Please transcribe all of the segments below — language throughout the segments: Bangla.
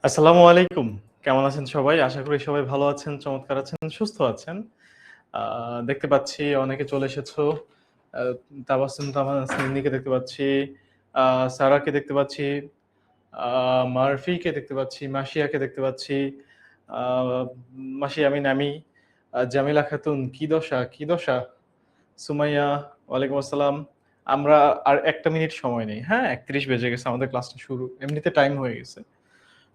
আসসালামু আলাইকুম। কেমন আছেন সবাই? আশা করি সবাই ভালো আছেন, চমৎকার আছেন, সুস্থ আছেন। আ দেখতে পাচ্ছি অনেকে চলে এসেছো। আ তাবাসসুম তাসনিমকে দেখতে পাচ্ছি, আ সারাকে দেখতে পাচ্ছি, আ মারফিকে দেখতে পাচ্ছি, মাসিয়াকে দেখতে পাচ্ছি, আ মাসি আমিন আমি, জামিলা খাতুন কি দশা, কি দশা? সুমাইয়া ওয়ালাইকুম আসসালাম। আমরা আর ১ টা মিনিট সময় নেই। হ্যাঁ? ৩১ বেজে গেছে আমাদের ক্লাসটা শুরু। এমনিতে টাইম হয়ে গেছে।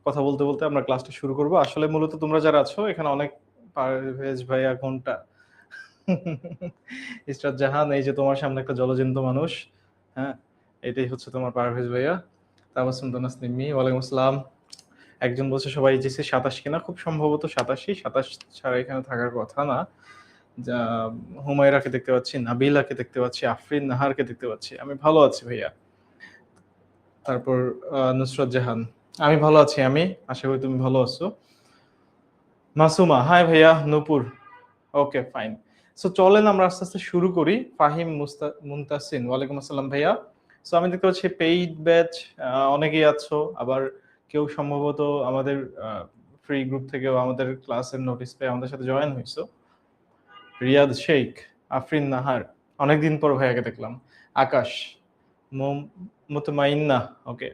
কথা বলতে আমরা ক্লাসটা শুরু করব। আসলে মূলত তোমরা যারা আছো এখানে অনেক পারভেজ ভাইয়া ঘন্টা, ইসরাত জাহান এই যে তোমার সামনে একটা জলজ্যান্ত মানুষ। হ্যাঁ? এটাই হচ্ছে তোমার পারভেজ ভাইয়া। তাবাসসুম তাসনিম ওয়ালাইকুম আসসালাম। একজন বলছে সবাই এইচএসসি ২৭ কিনা? খুব সম্ভবত ৮৭ ২৭ ছাড়া এখানে থাকার কথা না। যা হুমায়রাকে দেখতে পাচ্ছি, নাবিলাকে দেখতে পাচ্ছি, আফরিন নাহারকে দেখতে পাচ্ছি। আমি ভালো আছি ভাইয়া। তারপর নুসরাত জাহান। আমি ভালো আছি আমি। আশা করি তুমি ভালো আছো। মাসুমা, হাই ভাইয়া, নূপুর। ওকে, ফাইন। সো চলেন আমরা আস্তে, আস্তে শুরু করি। ফাহিম মুনতাসিন, ওয়ালাইকুম আসসালাম ভাইয়া। সো আমি দেখতে পাচ্ছি পেইড ব্যাচ অনেকেই আছো। আবার কেউ সম্ভবত আমাদের আ ফ্রি গ্রুপ থেকেও আমাদের ক্লাসের নোটিস পেয়ে আমাদের সাথে জয়েন হইছো। রিয়াদ শেখ, আফরিন নাহার, অনেকদিন পর ভাইয়াকে দেখলাম। আকাশ, মুম মুতমাইন্না, ওকে।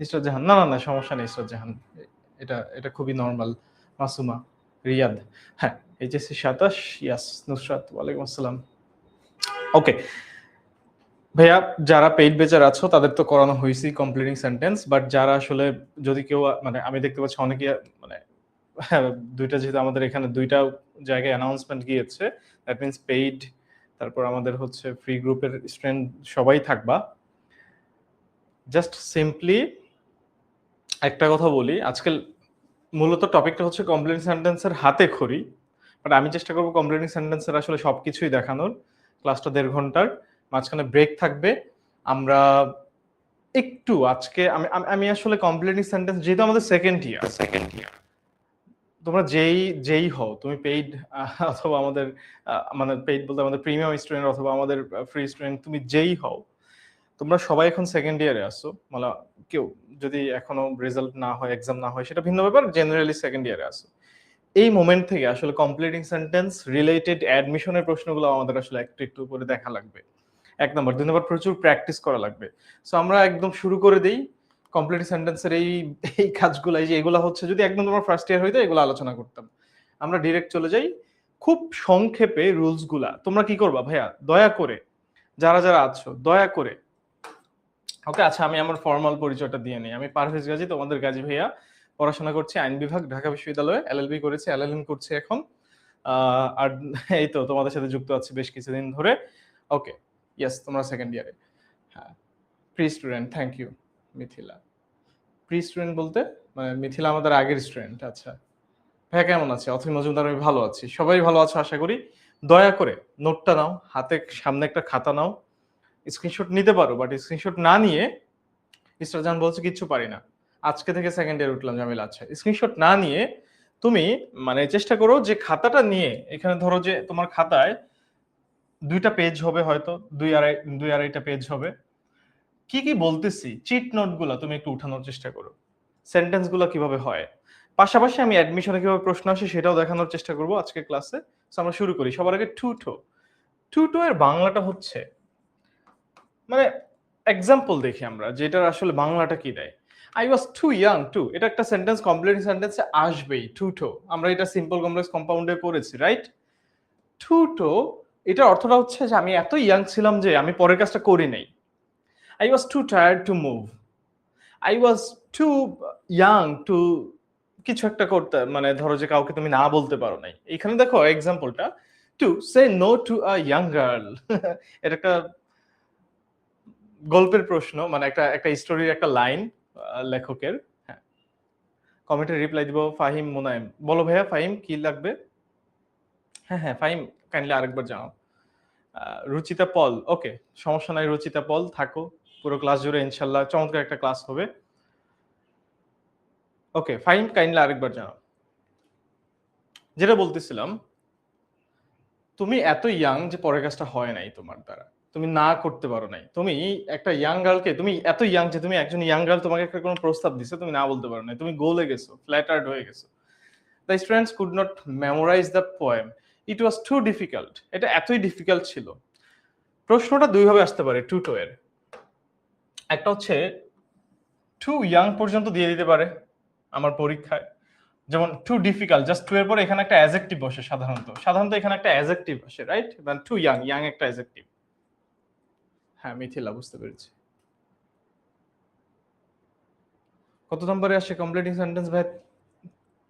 ইসরাত জাহান, না, সমস্যা নেই ইসরাত জাহান। এটা খুবই নরমাল। মাসুমা, রিয়াদ, হ্যাঁ, এইচএসসি ২৭, ইয়াস, নুসরাত, ওয়ালাইকুম আসসালাম। ওকে, ভাইয়া যারা পেইড বেচার আছো তাদের তো করানো হয়েছেই কমপ্লিটিং সেন্টেন্স, বাট যারা আসলে যদি কেউ মানে আমি দেখতে পাচ্ছি অনেকে মানে হ্যাঁ, ২ টা যেহেতু আমাদের এখানে ২ টা জায়গায় অ্যানাউন্সমেন্ট গিয়েছে। দ্যাট মিনস পেইড, তারপর আমাদের হচ্ছে ফ্রি গ্রুপের স্টুডেন্ট সবাই থাকবা। জাস্ট সিম্পলি একটা কথা বলি, আজকাল মূলত টপিকটা হচ্ছে কমপ্লিটিং সেন্টেন্সের হাতেখড়ি। বাট আমি চেষ্টা করব কমপ্লিটিং সেন্টেন্সের আসলে সবকিছুই দেখানোর। ক্লাসটা ১.৫ ঘন্টার। মাঝখানে ব্রেক থাকবে। আমরা একটু আজকে আমি আমি আমি আসলে কমপ্লিটিং সেন্টেন্স যেহেতু আমাদের সেকেন্ড ইয়ার, তোমরা যেই হও, তুমি পেইড অথবা আমাদের মানে পেইড বলতে আমাদের প্রিমিয়াম স্টুডেন্ট অথবা আমাদের ফ্রি স্টুডেন্ট, তুমি যেই হও, তোমরা সবাই এখন সেকেন্ড ইয়ারে আছো। মানে কেউ যদি এখনো রেজাল্ট না হয়, এক্সাম না হয় সেটা ভিন্ন ব্যাপার। জেনারেলি সেকেন্ড ইয়ারে আছো। এই মোমেন্ট থেকে আসলে কমপ্লিটিং সেন্টেন্স রিলেটেড অ্যাডমিশনের প্রশ্নগুলো আমাদের আসলে একটু, একটু করে দেখা লাগবে। ১ নাম্বার। ২ নাম্বার প্রচুর প্র্যাকটিস করা লাগবে। সো আমরা একদম শুরু করে দেই। কমপ্লিট সেন্টেন্সের এই কাজগুলা এই যে এগুলা হচ্ছে যদি একদম তোমার ফার্স্ট ইয়ার হইতো এগুলো আলোচনা করতাম। আমরা ডিরেক্ট চলে যাই। খুব সংক্ষেপে রুলস গুলা। তোমরা কি করবা ভাইয়া? দয়া করে যারা আছো দয়া করে, ওকে, আচ্ছা আমি আমার ফরমাল পরিচয়টা দিয়ে নেই। আমি পারভেজ গাজী, তোমাদের গাজী ভাইয়া। পড়াশোনা করছি আইন বিভাগ, ঢাকা বিশ্ববিদ্যালয়ে। এলএলবি করেছি, এলএলএম করছি এখন। আর এই তো তোমাদের সাথে যুক্ত আছি বেশ কিছুদিন ধরে। ওকে, ইয়েস, তোমরা সেকেন্ড ইয়ারে। হ্যাঁ, pre student, thank you Mithila. Pre student বলতে মানে মিথিলা আমাদের আগের স্টুডেন্ট। আচ্ছা ভাইয়া কেমন আছে? অথৈ মজুমদার, আমি ভালো আছি। সবাই ভালো আছো আশা করি। দয়া করে নোটটা নাও, হাতে সামনে একটা খাতা নাও। স্ক্রিনশট নিতে পারো, বাট স্ক্রিনশট না নিয়ে, ইসরাত জাহান বলছে কিচ্ছু পারি না। আজকে থেকে সেকেন্ড ইয়ার উঠলাম, জামিলা। আচ্ছা, স্ক্রিনশট না নিয়ে তুমি মানে চেষ্টা করো যে খাতাটা নিয়ে, এখানে ধরো যে তোমার খাতায় ২ টা পেজ হবে হয়তো, ২ আড়াইটা পেজ হবে। কি, কি বলতেছি চিট নোট গুলা তুমি একটু উঠানোর চেষ্টা করো। সেন্টেন্স গুলা কিভাবে হয়। পাশাপাশি আমি অ্যাডমিশনে কিভাবে প্রশ্ন আসে সেটাও দেখানোর চেষ্টা করব আজকের ক্লাসে। সো আমরা শুরু করি। সবার আগে টুটো। টুটো এর বাংলাটা হচ্ছে মানে এক্সাম্পল দেখি আমরা যে এটার আসলে বাংলাটা কি দেয়। I was too young to, এটা একটা সেন্টেন্স কমপ্লিট সেন্টেন্সে আসবেই। টুটো, আমরা এটা সিম্পল কমপ্লেক্স কম্পাউন্ডে পড়েছি, রাইট? টুটো, এটার অর্থটা হচ্ছে যে আমি এত ইয়াং ছিলাম যে আমি পরের কাজটা করি নাই। I was too tired to move. I was too young to কিছু একটা করতে, মানে ধরো যে কাউকে তুমি না বলতে পারো নাই। এখানে দেখো এক্সাম্পলটা, to say no to a young girl. এটা একটা গল্পের প্রশ্ন, মানে একটা একটা স্টোরির একটা লাইন লেখকের। হ্যাঁ, কমেন্টে রিপ্লাই দিব ফাহিম মুনায়েম। বলো ভাইয়া ফাহিম কি লাগবে? হ্যাঁ, ফাহিম কাইন্ডলি আরেকবার জানাও। রুচিতা পল, ওকে, সমস্যা নাই রুচিতা পল, থাকো পুরো ক্লাস জুড়ে, ইনশাল্লাহ চমৎকার একটা ক্লাস হবে। ওকে ফাইন, কাইন্ডলি আরেকবার জানাও। যেটা বলতেছিলাম, তুমি এত ইয়াং যে পরের কাজটা হয় নাই তোমার দ্বারা। তুমি না করতে পারো নাই। তুমি একটা ইয়াং গার্লকে, তুমি এত ইয়াং যে তুমি একজন ইয়াং গার্ল তোমাকে একটা কোনো প্রস্তাব দিছে, তুমি না বলতে পারো নাই, তুমি গোলে গেছো, ফ্ল্যাটার্ড হয়ে গেছো। The students could not memorize the poem, it was too difficult. এটা এতই ডিফিকাল্ট ছিল। প্রশ্নটা দুইভাবে আসতে পারে টু টো এর। একটা হচ্ছে টু ইয়াং পর্যন্ত দিয়ে দিতে পারে আমার পরীক্ষায়, যেমন টু ডিফিকাল্ট, জাস্ট টু এর পরে এখানে একটা অ্যাডজেক্টিভ বসে সাধারণত এখানে একটা অ্যাডজেক্টিভ আসে, রাইট? মানে টু ইয়াং, ইয়াং একটা অ্যাডজেক্টিভ। হ্যাঁ মিথিলা, বুঝতে পেরেছি। কত নম্বরে আসে কমপ্লিটিং সেন্টেন্স ভাই?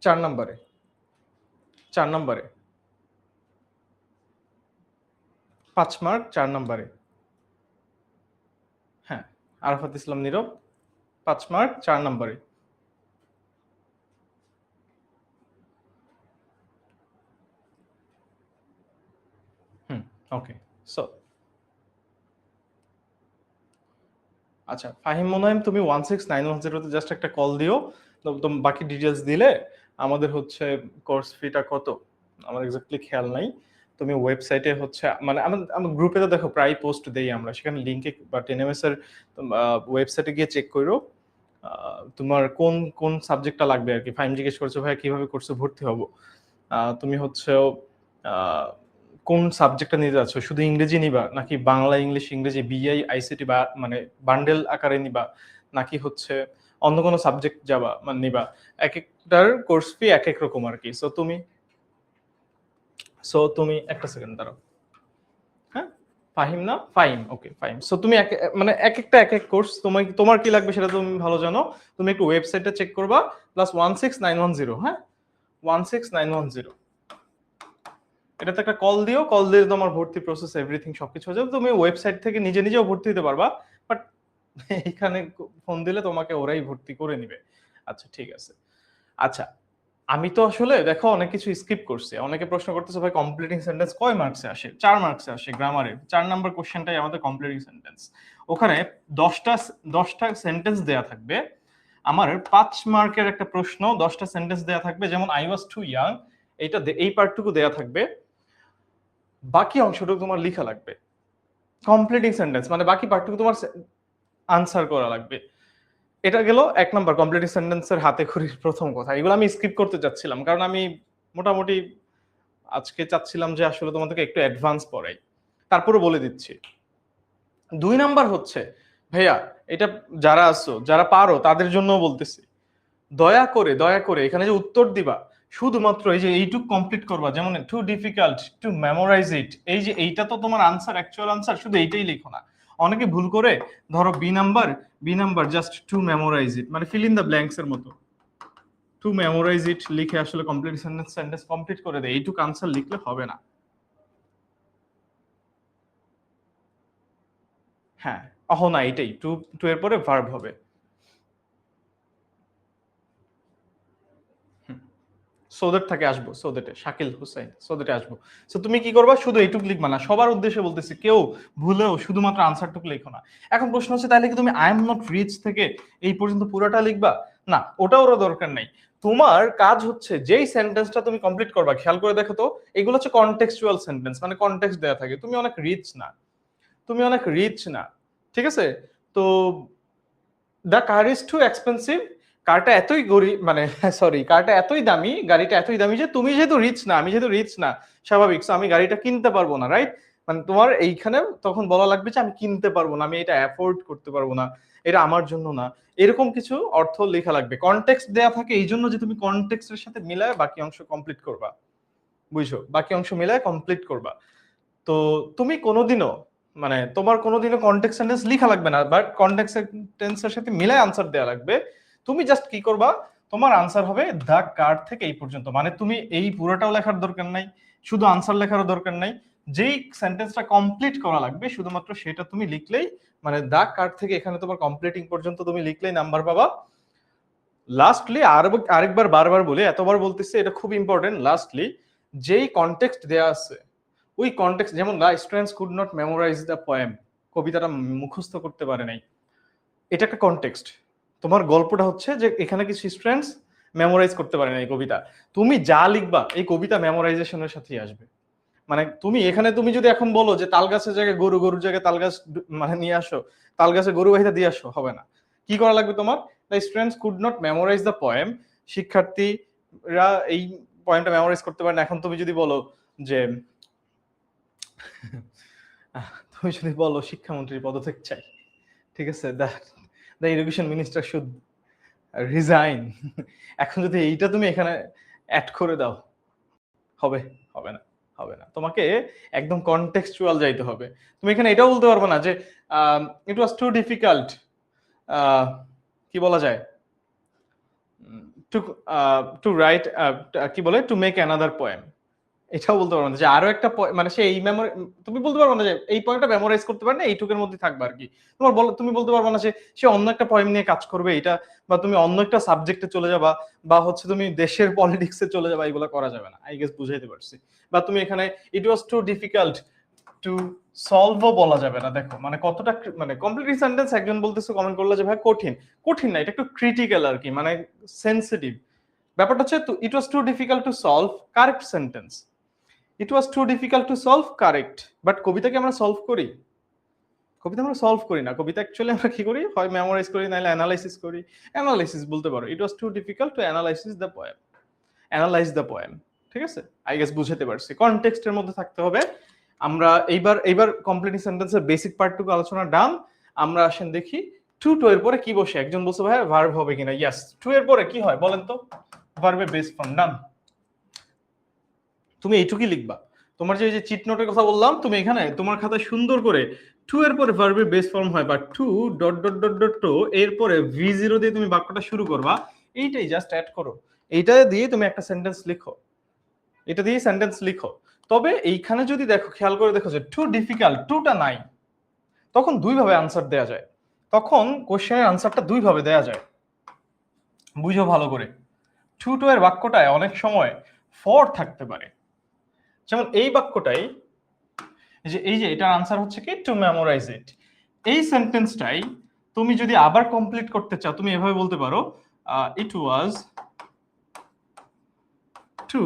4 নম্বরে। 4 নম্বরে 5 মার্ক 4 নম্বরে। হ্যাঁ, আরাফাত ইসলাম নীরব, 5 মার্ক 4 নম্বরে। ওকে। সো আচ্ছা ফাহিম মোনায়েম, তুমি 16910 তে জাস্ট একটা কল দিও। তো বাকি ডিটেলস দিলে আমাদের হচ্ছে কোর্স ফিটা কত আমার এক্স্যাক্টলি খেয়াল নাই। তুমি ওয়েবসাইটে হচ্ছে মানে আমার গ্রুপে তো দেখো প্রায় পোস্ট দেই আমরা, সেখানে লিংকে বা টেনএমএস এর ওয়েবসাইটে গিয়ে চেক করো তোমার কোন কোন সাবজেক্টটা লাগবে আর কি। ফাহিম জিজ্ঞেস করছো ভাই কিভাবে কোর্সে ভর্তি হব, তুমি হচ্ছে কোন সাবজেক্টটা নিতে যাচ্ছ, শুধু ইংরেজি নিবা নাকি বাংলা ইংলিশ ইংরেজি বিআই আইসিটি বা মানে বান্ডেল আকারে নিবা, নাকি হচ্ছে অন্য কোনো সাবজেক্ট যাবা মানে নিবা। এক একটার কোর্স ফি এক এক রকম আর কি। সো তুমি একটা সেকেন্ড দাঁড়াও। হ্যাঁ ফাহিম না ফাহিম, ওকে ফাহিম। সো তুমি মানে এক একটা এক এক কোর্স, তোমার কি লাগবে সেটা তুমি ভালো জানো। তুমি একটু ওয়েবসাইটটা চেক করবা, +16910। হ্যাঁ 16910, এটাতে একটা কল দিও, কল দিয়ে তোমার ভর্তি প্রসেস এভরিথিং সবকিছু হয়ে যাবে। তুমি ওয়েবসাইট থেকে নিজে নিজেও ভর্তি হতে পারবা, বাট এখানে ফোন দিলে তোমাকে ওরাই ভর্তি করে নিবে। আচ্ছা ঠিক আছে। আচ্ছা আমি তো আসলে দেখো অনেক কিছু স্কিপ করছি। অনেকে প্রশ্ন করতেছে ভাই কমপ্লিটিং সেন্টেন্স কয় মার্কসে আসে? 4 মার্কসে আসে। গ্রামারে 4 নাম্বার কোশ্চেনটাই আমাদের কমপ্লিটিং সেন্টেন্স। ওখানে 10টা সেন্টেন্স দেয়া থাকবে। আমার 5 মার্কের একটা প্রশ্ন, 10টা সেন্টেন্স দেয়া থাকবে, যেমন আই ওয়াজ টু ইয়াং, এই পার্টটুকু দেয়া থাকবে, বাকি অংশটুকু তোমার লেখা লাগবে। কমপ্লিটিং সেন্টেন্স মানে বাকি পার্টটুকু তোমার আনসার করা লাগবে। এটা গেল 1 নাম্বার কমপ্লিটিং সেন্টেন্সের হাতে খড়ির প্রথম কথা। এগুলো আমি স্কিপ করতে চাচ্ছিলাম কারণ আমি মোটামুটি আজকে চাচ্ছিলাম যে আসলে তোমাদেরকে একটু অ্যাডভান্স পড়াই, তারপরে বলে দিচ্ছি। 2 নাম্বার হচ্ছে ভাইয়া, এটা যারা আছো যারা পারো তাদের জন্য বলতেছি, দয়া করে এখানে যে উত্তর দিবা শুধুমাত্র এই যে এইটুক কমপ্লিট করবা, যেমন টু ডিফিকাল্ট টু মেমোরাইজ ইট, এই যে এইটা তো তোমার আনসার, অ্যাকচুয়াল আনসার, শুধু এইটাই লিখো না। অনেকে ভুল করে ধরো বি number just to memorise it, মানে ফিল ইন দ্য ব্ল্যাঙ্কস এর মতো টু মেমোরাইজ ইট লিখে আসলে কমপ্লিট সেন্টেন্স কমপ্লিট করে দেয়। এইটুক আনসার লিখলে হবে না। হ্যাঁ না, এটাই টু টু এর পরে ভার্ব হবে। সৌদেট থেকে আসবো, সৌদেটে শাকিল হুসাইন, সৌদেটে আসবো। সো তুমি কি করবা, শুধু এইটুক লিখবা না, সবার উদ্দেশ্যে বলতেছি, কেউ ভুলেও শুধুমাত্র আনসারটুকু লিখো না। এখন প্রশ্ন হচ্ছে তাহলে কি তুমি আই এম নট রিচ থেকে এই পর্যন্ত পুরোটা লিখবা? না, ওটাও দরকার নাই। তোমার কাজ হচ্ছে যেই সেন্টেন্সটা তুমি কমপ্লিট করবা, খেয়াল করে দেখো তো, এগুলো হচ্ছে কনটেক্সচুয়াল সেন্টেন্স, মানে কনটেক্সট দেয়া থাকে। তুমি অনেক রিচ না, ঠিক আছে? তো the car is too expensive, কারটা এতই গরিব মানে সরি কারটা এতই দামি, গাড়িটা এতই দামি যে তুমি যেহেতু রিচ না, আমি যেহেতু রিচ না, স্বাভাবিক আমি গাড়িটা কিনতে পারবো না, রাইট? মানে তোমার এইখানে তখন বলা লাগবে যে আমি কিনতে পারবো না, আমি এটা অ্যাফোর্ড করতে পারবো না, এটা আমার জন্য না, এরকম কিছু অর্থ লেখা লাগবে। কনটেক্সট দেয়া থাকে এই জন্য যে তুমি কনটেক্সটের সাথে মিলায় বাকি অংশ কমপ্লিট করবা, বুঝছো? বাকি অংশ মিলায় কমপ্লিট করবা। তো তুমি কোনোদিনও মানে তোমার কোনোদিনও কনটেক্সট সেন্টেন্স লেখা লাগবে না, বাট কনটেক্সট সেন্টেন্সের সাথে মিলায় আনসার দেয়া লাগবে। তুমি জাস্ট কি করবা, তোমার আনসার হবে দা কার্ড থেকে এই পর্যন্ত, মানে তুমি এই পুরোটাও লেখার দরকার নাই, শুধু আনসার লেখারও দরকার নাই, যেই সেন্টেন্সটা কমপ্লিট করা লাগবে শুধুমাত্র সেটা তুমি লিখলেই, মানে দা কার্ড থেকে এখানে তোমার কমপ্লিটিং পর্যন্ত তুমি লিখলেই নাম্বার পাবা। লাস্টলি আরেকবার বারবার বলি, এতবার বলতেছি, এটা খুব ইম্পর্টেন্ট, লাস্টলি যেই কনটেক্সট দেয়া আছে ওই কনটেক্সট, যেমন the students could not memorize the poem, কবিতাটা মুখস্থ করতে পারে নাই, এটা একটা কনটেক্সট। তোমার গল্পটা হচ্ছে যে এখানে কিছু স্টুডেন্টস মেমোরাইজ করতে পারে নাই কবিতা, তুমি যা লিখবা এই কবিতা মেমোরাইজেশনের সাথেই আসবে। মানে তুমি এখানে তুমি যদি এখন বলো যে তাল গাছের জায়গায় গরু, গরুর জায়গায় তাল গাছ মানে নিয়ে আসো, তাল গাছে গরু বাহিতে দিয়ে আসো, হবে না। কি করা লাগবে তোমার? The students could not memorize the poem, শিক্ষার্থীরা এই পয়েমটা মেমোরাইজ করতে পারে না। এখন তুমি যদি বলো যে তুমি যদি বলো শিক্ষামন্ত্রীর পদত্যাগ চাই, ঠিক আছে, the education minister should resign, এখন যদি এইটা তুমি এখানে অ্যাড করে দাও, হবে? হবে না, হবে না। তোমাকে একদম কনটেক্সচুয়াল যাইতে হবে। তুমি এখানে এটাও বলতে পারবে না যে ইট ওয়াজ টু ডিফিকাল্ট, কি বলা যায়, টু টু রাইট, কি বলে, টু মেক অ্যানাদার পোয়েম, এটাও বলতে পারবো না যে আরো একটা মানে সে এই মেমোরি, তুমি বলতে পারবো না যে এই পয়েন্টটা মেমোরাইজ করতে পারে না, এইটুকের মধ্যে থাকবে আর কি। তুমি বলতে পারবো না যে সে অন্য একটা পয়েম নিয়ে কাজ করবে এটা, বা তুমি অন্য একটা সাবজেক্টে চলে যাবা, বা হচ্ছে তুমি দেশের পলিটিক্সে চলে যাবা, এগুলো করা যাবে না। আই গেস বুঝাইতে পারছি। বা তুমি এখানে ইট ওয়াজ টু ডিফিকাল্ট টু সলভও বলা যাবে না। দেখো মানে কতটা মানে কমপ্লিট সেন্টেন্স একজন বলতেছে, কমেন্ট করলো যে ভাই কঠিন, কঠিন না, এটা একটু ক্রিটিক্যাল আর কি, মানে সেন্সিটিভ। ব্যাপারটা হচ্ছে it was too difficult to solve, correct sentence. It was too difficult to solve, correct. But কবিতাকে আমরা সলভ করি? কবিতা আমরা সলভ করি না। কবিতা অ্যাকচুয়ালি আমরা কি করি, হয় মেমোরাইজ করি, নাহলে অ্যানালাইসিস করি। অ্যানালাইসিস বলতে পারো, it was too difficult to analysis the poem, analyse the poem. ঠিক আছে, আই গেস বুঝাতে পারছি। কনটেক্সটের মধ্যে থাকতে হবে। আমরা এইবার কমপ্লিট সেন্টেন্সের বেসিক পার্টটুকু আলোচনা ডান। আমরা আসেন দেখি টু এর পরে কি বসে। একজন বলছে ভাই ভার্ব হবে কিনা, ইয়েস। টু এর পরে কি হয় বলেন তো? ভার্বের বেস ফর্ম। ডান। তুমি এইটুকুই লিখবা। তোমার যে চিট নোটের কথা বললাম, তুমি এখানে তোমার খাতায় সুন্দর করে টু এর পরে ভার্বের বেস ফর্ম হয়, বা to dot dot dot dot to এরপরে V0 দিয়ে তুমি বাক্যটা শুরু করবা, এইটাই জাস্ট অ্যাড করো। এইটা দিয়ে তুমি একটা সেন্টেন্স লিখো, এটা দিয়ে সেন্টেন্স লিখো। তবে এইখানে যদি দেখো, খেয়াল করে দেখো যে টু ডিফিকাল্ট, টুটা নাই, তখন দুইভাবে আনসার দেয়া যায়। তখন কোশ্চেনের আনসারটা দুইভাবে দেয়া যায়, বুঝো ভালো করে। টু এর বাক্যটায় অনেক সময় ফর থাকতে পারে। যেমন এই বাক্যটাই, এই যে এটার আনসার হচ্ছে কি টু মেমোরাইজ ইট। এই সেন্টেন্সটাই তুমি যদি আবার কমপ্লিট করতে চাও, তুমি এভাবে বলতে পারো ইট ওয়াজ টু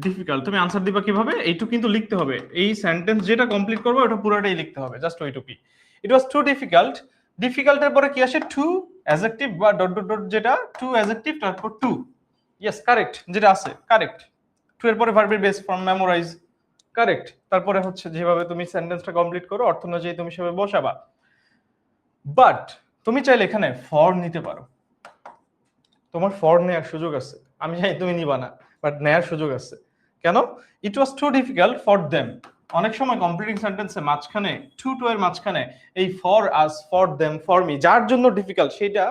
ডিফিকাল্ট। তুমি আনসার দিবা কিভাবে? এইটু কিন্তু লিখতে হবে, এই সেন্টেন্স যেটা কমপ্লিট করবে ওটা পুরোটাই লিখতে হবে, জাস্ট ওইটুকুই। ইট ওয়াজ টু ডিফিকাল্ট, ডিফিকাল্টের পরে কি আসে? টু অ্যাডজেক্টিভ বা ডট ডট ডট, যেটা টু অ্যাডজেক্টিভ তারপর টু। ইয়েস, কারেক্ট, যেটা আছে কারেক্ট। টু এর পরে ভার্বের বেস ফর্ম মেমোরাইজ, কারেক্ট। তারপরে হচ্ছে যেভাবে তুমি সেন্টেন্সটা কমপ্লিট করো অর্থ অনুযায়ী তুমি সেভাবে বসাবা। বাট তুমি চাইলে এখানে ফর নিতে পারো, তোমার ফর নেওয়ার সুযোগ আছে। আমি জানি তুমি নিবা না, বাট নেওয়ার সুযোগ আছে। কেন? ইট was too difficult for them. অনেক সময় কমপ্লিটিং সেন্টেন্সে মাঝখানে টু এর মাঝখানে এই for us, for them, for me, যার জন্য ডিফিকাল্ট সেটা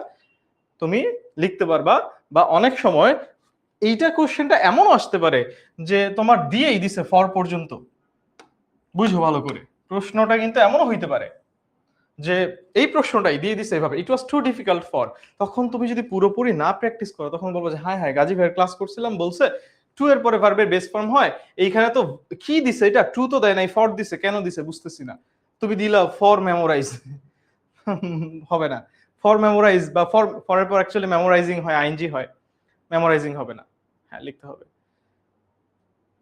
তুমি লিখতে পারবা। বা অনেক সময় এইটা কোশ্চেনটা এমন আসতে পারে যে তোমার দিয়েই দিছে ফর পর্যন্ত, বুঝো ভালো করে। প্রশ্নটা কিন্তু এমনও হইতে পারে যে এই প্রশ্নটাই দিয়ে দিছে এভাবে, ইট ওয়াজ টু ডিফিকাল্ট ফর। তখন তুমি যদি পুরোপুরি না প্র্যাকটিস করো, তখন বলবো যে হ্যাঁ হ্যাঁ গাজী ভাইয়ের ক্লাস করছিলাম, বলছে টু এর পরে ভার্বের বেস ফর্ম হয়, এইখানে তো কি দিছে, এটা টু তো দেয় নাই, ফর দিছে, কেন দিছে বুঝতেছি না। তুমি দিলা ফর মেমোরাইজ, হবে না। ফর মেমোরাইজ বা ফরের পর অ্যাকচুয়ালি মেমোরাইজিং হয়, আইএনজি হয়, মেমোরাইজিং হবে না। হ্যাঁ, লিখতে হবে।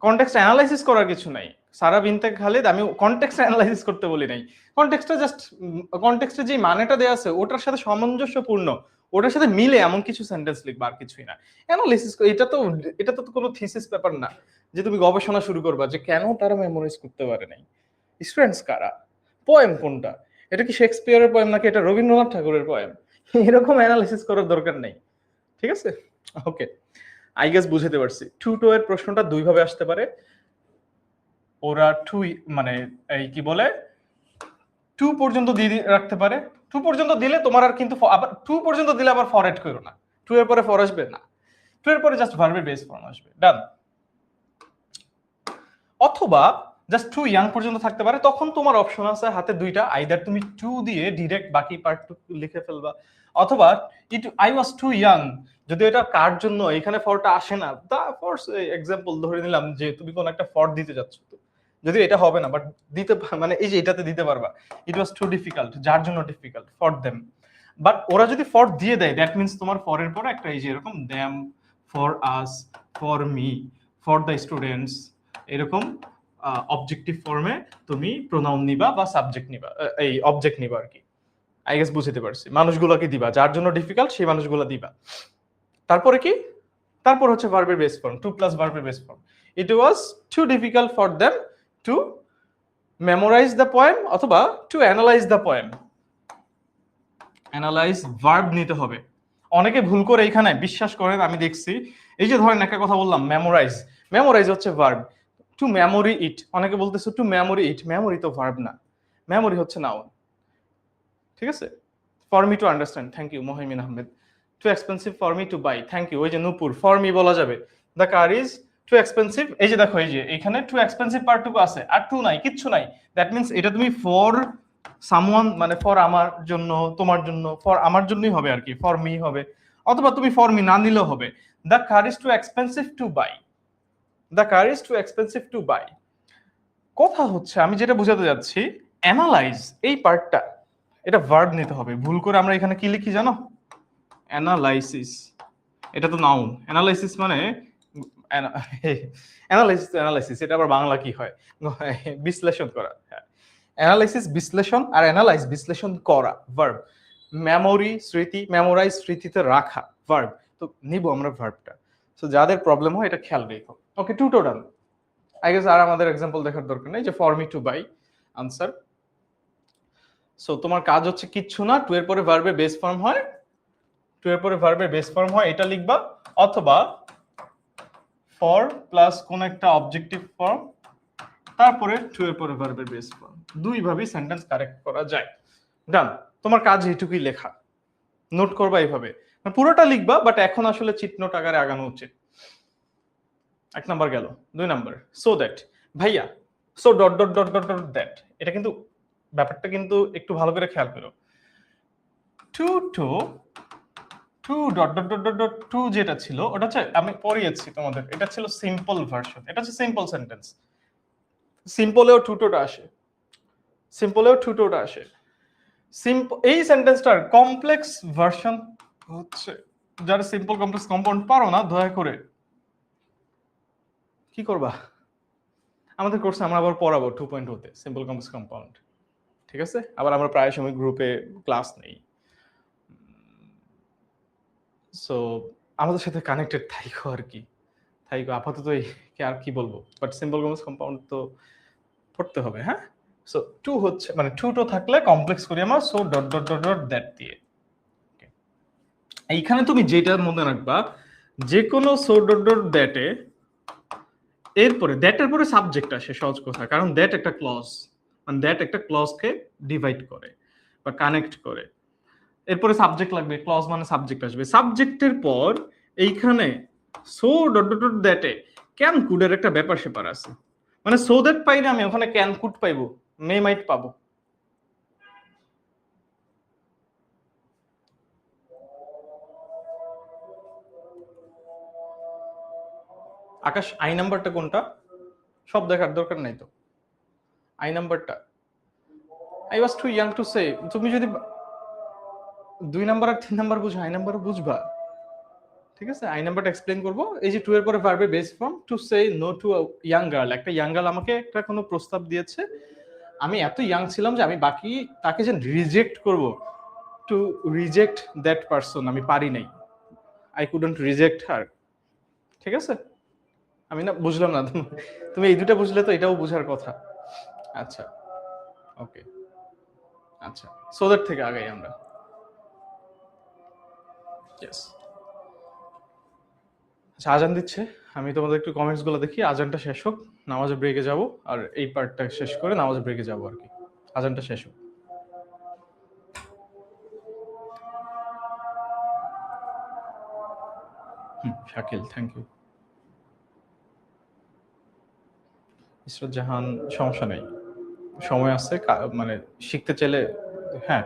কনটেক্সট অ্যানালাইসিস করার কিছু নাই। সারা বিনতে খালিদ, আমি কনটেক্সট অ্যানালাইসিস করতে বলি নাই। কনটেক্সটটা জাস্ট, কনটেক্সটে যে মানেটা দেয়া আছে ওটার সাথে সামঞ্জস্যপূর্ণ, ওটার সাথে মিলে এমন কিছু সেন্টেন্স লিখবা, আর কিছুই না। অ্যানালাইসিস, এটা তো কোনো থিসিস পেপার না যে তুমি গবেষণা শুরু করবা যে কেন তারা মেমোরাইজ করতে পারে নাই, স্টুডেন্টস কারা, পোয়েম কোনটা, এটা কি শেক্সপিয়ারের পোয়েম নাকি এটা রবীন্দ্রনাথ ঠাকুরের পোয়েম, এরকম অ্যানালাইসিস করার দরকার নেই। ঠিক আছে, ওকে, আই গেস বুঝতে পারছি। টু এর প্রশ্নটা দুইভাবে আসতে পারে। ওরা টু মানে এই কি বলে টু পর্যন্ত দিয়ে রাখতে পারে। টু পর্যন্ত দিলে তোমার আর কিন্তু আবার টু পর্যন্ত দিলে আবার ফর এড করো না, টু এর পরে ফর আসবে না, টু এর পরে জাস্ট ভার্বের বেস ফর্ম আসবে। ডান। অথবা জাস্ট টু ইয়াং পর্যন্ত থাকতে পারে, তখন তোমার অপশন আছে হাতে দুইটা, আইদার তুমি টু দিয়ে ডিরেক্ট বাকি পার্ট লিখে ফেলবা, অথবা আই ওয়াজ টু ইয়াং, যদি এটা কার জন্য এখানে ফরটা আসে না, দা ফর এক্সাম্পল ধরে নিলাম যে তুমি কোন একটা ফর দিতে যাচ্ছ, যদি এটা হবে না বাট দিতে মানে এই যে এটাতে দিতে পারবা, ইট ওয়াজ টু ডিফিকাল্ট, যার জন্য ডিফিকাল্ট, ফর দেম। বাট ওরা যদি ফর দিয়ে দেয়, দ্যাট মিনস তোমার ফরের পরে একটা এই যে এরকম them, for us, for me, for the students, এরকম অবজেক্টিভ ফর্মে তুমি প্রোনাউন নিবা বা সাবজেক্ট নিবা, এই অবজেক্ট নিবা আর কি। আই গেস বুঝতে পারছি। মানুষগুলোকে দিবা, যার জন্য ডিফিকাল্ট সেই মানুষগুলো দিবা। তারপরে কি? তারপর হচ্ছে ভার্বের বেস ফর্ম, টু প্লাস ভার্বের base form. It was too difficult for them to memorise the poem অথবা to analyse the poem. Analyse verb নিতে হবে। অনেকে ভুল করে এখানে, বিশ্বাস করেন আমি দেখছি, এই যে ধরেন একটা কথা বললাম মেমোরাইজ, মেমোরাইজ হচ্ছে ভার্ব, টু মেমোরি ইট, অনেকে বলতেছে টু মেমোরি ইট, মেমোরি তো ভার্ব না, মেমোরি হচ্ছে নাউন। ঠিক আছে? For me to understand, thank you Mohaimin Ahmed. Too expensive for me to buy, thank you. ওই যে নূপুর, ফর মি বলা যাবে। The car is too expensive, এই যে দেখো এই যে এখানে টু এক্সপেন্সিভ পার্টটুকু আছে আর টু নাই, কিচ্ছু নাই। দ্যাট মিন্স এটা তুমি ফর সামওয়ান মানে ফর আমার জন্য, তোমার জন্য, ফর আমার জন্যই হবে আর কি, ফর মি হবে, অথবা তুমি ফর মি না নিলেও হবে। The car is too expensive to buy, the car is too expensive to buy. কথা হচ্ছে আমি যেটা বোঝাতে যাচ্ছি, অ্যানালাইজ এই পার্টটা, এটা ভার্ব নিতে হবে। ভুল করে আমরা এখানে কি লিখি জানো? অ্যানালাইসিস। এটা তো নাউন। অ্যানালাইসিস মানে অ্যানালাইসিস, অ্যানালাইসিস এটা আবার বাংলা কি হয়? বিশ্লেষণ করা। অ্যানালাইসিস বিশ্লেষণ, আর অ্যানালাইজ বিশ্লেষণ করা, ভার্ব। মেমোরি স্মৃতি, মেমোরাইজ স্মৃতিতে রাখা, ভার্ব। তো নিব আমরা ভার্বটা। সো যাদের প্রবলেম হয় এটা খেয়াল রেখো। Okay, to total. I guess আর আমাদের এক্সাম্পল দেখার দরকার নেই, যে for me to buy answer. So তোমার কাজ হচ্ছে কিচ্ছু না, টু এর পরে ভার্বের বেস ফর্ম হয়, টু এর পরে ভার্বের বেস ফর্ম হয় এটা লিখবা, অথবা ফর প্লাস কোন একটা অবজেক্টিভ ফর্ম, তারপরে টু এর পরে ভার্বের বেস ফর্ম। দুই ভাবেই সেন্টেন্স কারেক্ট করা যায়। ডান। তোমার কাজ এইটুকুই লেখা, নোট করবা এইভাবে, পুরোটা লিখবা, বাট এখন আসলে চিট নোট আকারে আগানো উচিত। এক নাম্বার গেল। দুই নাম্বার, সো দ্যাট। ভাইয়া so dot dot dot dot dot that, এটা কিন্তু ব্যাপারটা কিন্তু একটু ভালো করে খেয়াল করো। Too too too dot dot dot dot dot to যেটা ছিল ওটা হচ্ছে, আমি পড়িয়েছি তোমাদের, এটা ছিল সিম্পল ভার্সন, এটা হচ্ছে সিম্পল সেন্টেন্স। সিম্পলেও টু টোটা আসে, সিম্পলেও টু টোটা আসে। সিম্পল এই সেন্টেন্সটার কমপ্লেক্স ভার্সন হচ্ছে, যারা সিম্পল কমপ্লেক্স কম্পাউন্ড পারো না, দয়া করে কি করবা, আমাদের কোর্সে আমরা আবার পড়াবো 2.0 তে সিম্পল কমপ্লেক্স কম্পাউন্ড। ঠিক আছে? আবার আমরা প্রায় সময় গ্রুপে ক্লাস নেই। সো আমাদের সাথে কানেক্টেড থাইকো আর কি, থাইকো আপাতত। আর কি বলবো, বাট সিম্পল কমপ্লেক্স কম্পাউন্ড তো পড়তে হবে। হ্যাঁ, সো টু হচ্ছে মানে টু টো থাকলে কমপ্লেক্স করি আমরা so dot dot dot dot that দিয়ে। এইখানে তুমি যেটা মনে রাখবা, যে কোনো সো ডট ডট দ্যাটে এরপরে দ্যাটের পরে সাবজেক্ট আসে, সহজ কথা, কারণ দ্যাট একটা ক্লজ, মানে দ্যাট একটা ক্লজকে ডিভাইড করে বা কানেক্ট করে। এরপরে সাবজেক্ট লাগবে, ক্লজ মানে সাবজেক্ট আসবে, সাবজেক্টের পর এইখানে সো ডট ডট ডট দ্যাটে ক্যান কুডের একটা ব্যাপার স্যাপার আছে, মানে সো দ্যাট পাইলে আমি ওখানে ক্যান কুড পাইবো, মে মাইট পাবো। আকাশ আই নাম্বারটা কোনটা? সব দেখার দরকার নাই তো। আই নাম্বারটা, I was too young to say. তুমি যদি 2 নাম্বার আর 3 নাম্বার বুঝো, আই নাম্বারও বুঝবা। ঠিক আছে, আই নাম্বারটা এক্সপ্লেন করবো। এই যে টু এর পরে ভার্বের base form, to say no to young girl. একটা ইয়াং গার্ল আমাকে একটা কোনো প্রস্তাব দিয়েছে, আমি এত ইয়াং ছিলাম যে আমি বাকি তাকে যে রিজেক্ট করব, টু রিজেক্ট দ্যাট পারসন, আমি পারি নাই, আই কুডন্ট রিজেক্ট হার। ঠিক আছে? আমি না বুঝলাম না, তুমি এই দুটা বুঝলে তো এটাও বুঝার কথা। আচ্ছা, ওকে, আচ্ছা, সো দ্যাট থেকে আগাই আমরা। ইয়েস। আচ্ছা, আজান দিচ্ছে, আমি তোমাদের একটু কমেন্টস গুলো দেখি, আজানটা শেষ হোক, নামাজের ব্রেকে যাব, আর এই পার্টটা শেষ করে নামাজের ব্রেকে যাব আর কি, আজানটা শেষ হোক। Shakil, thank you. ইসরত জাহান, সমস্যা নেই, সময় আছে, মানে শিখতে চাইলে হ্যাঁ,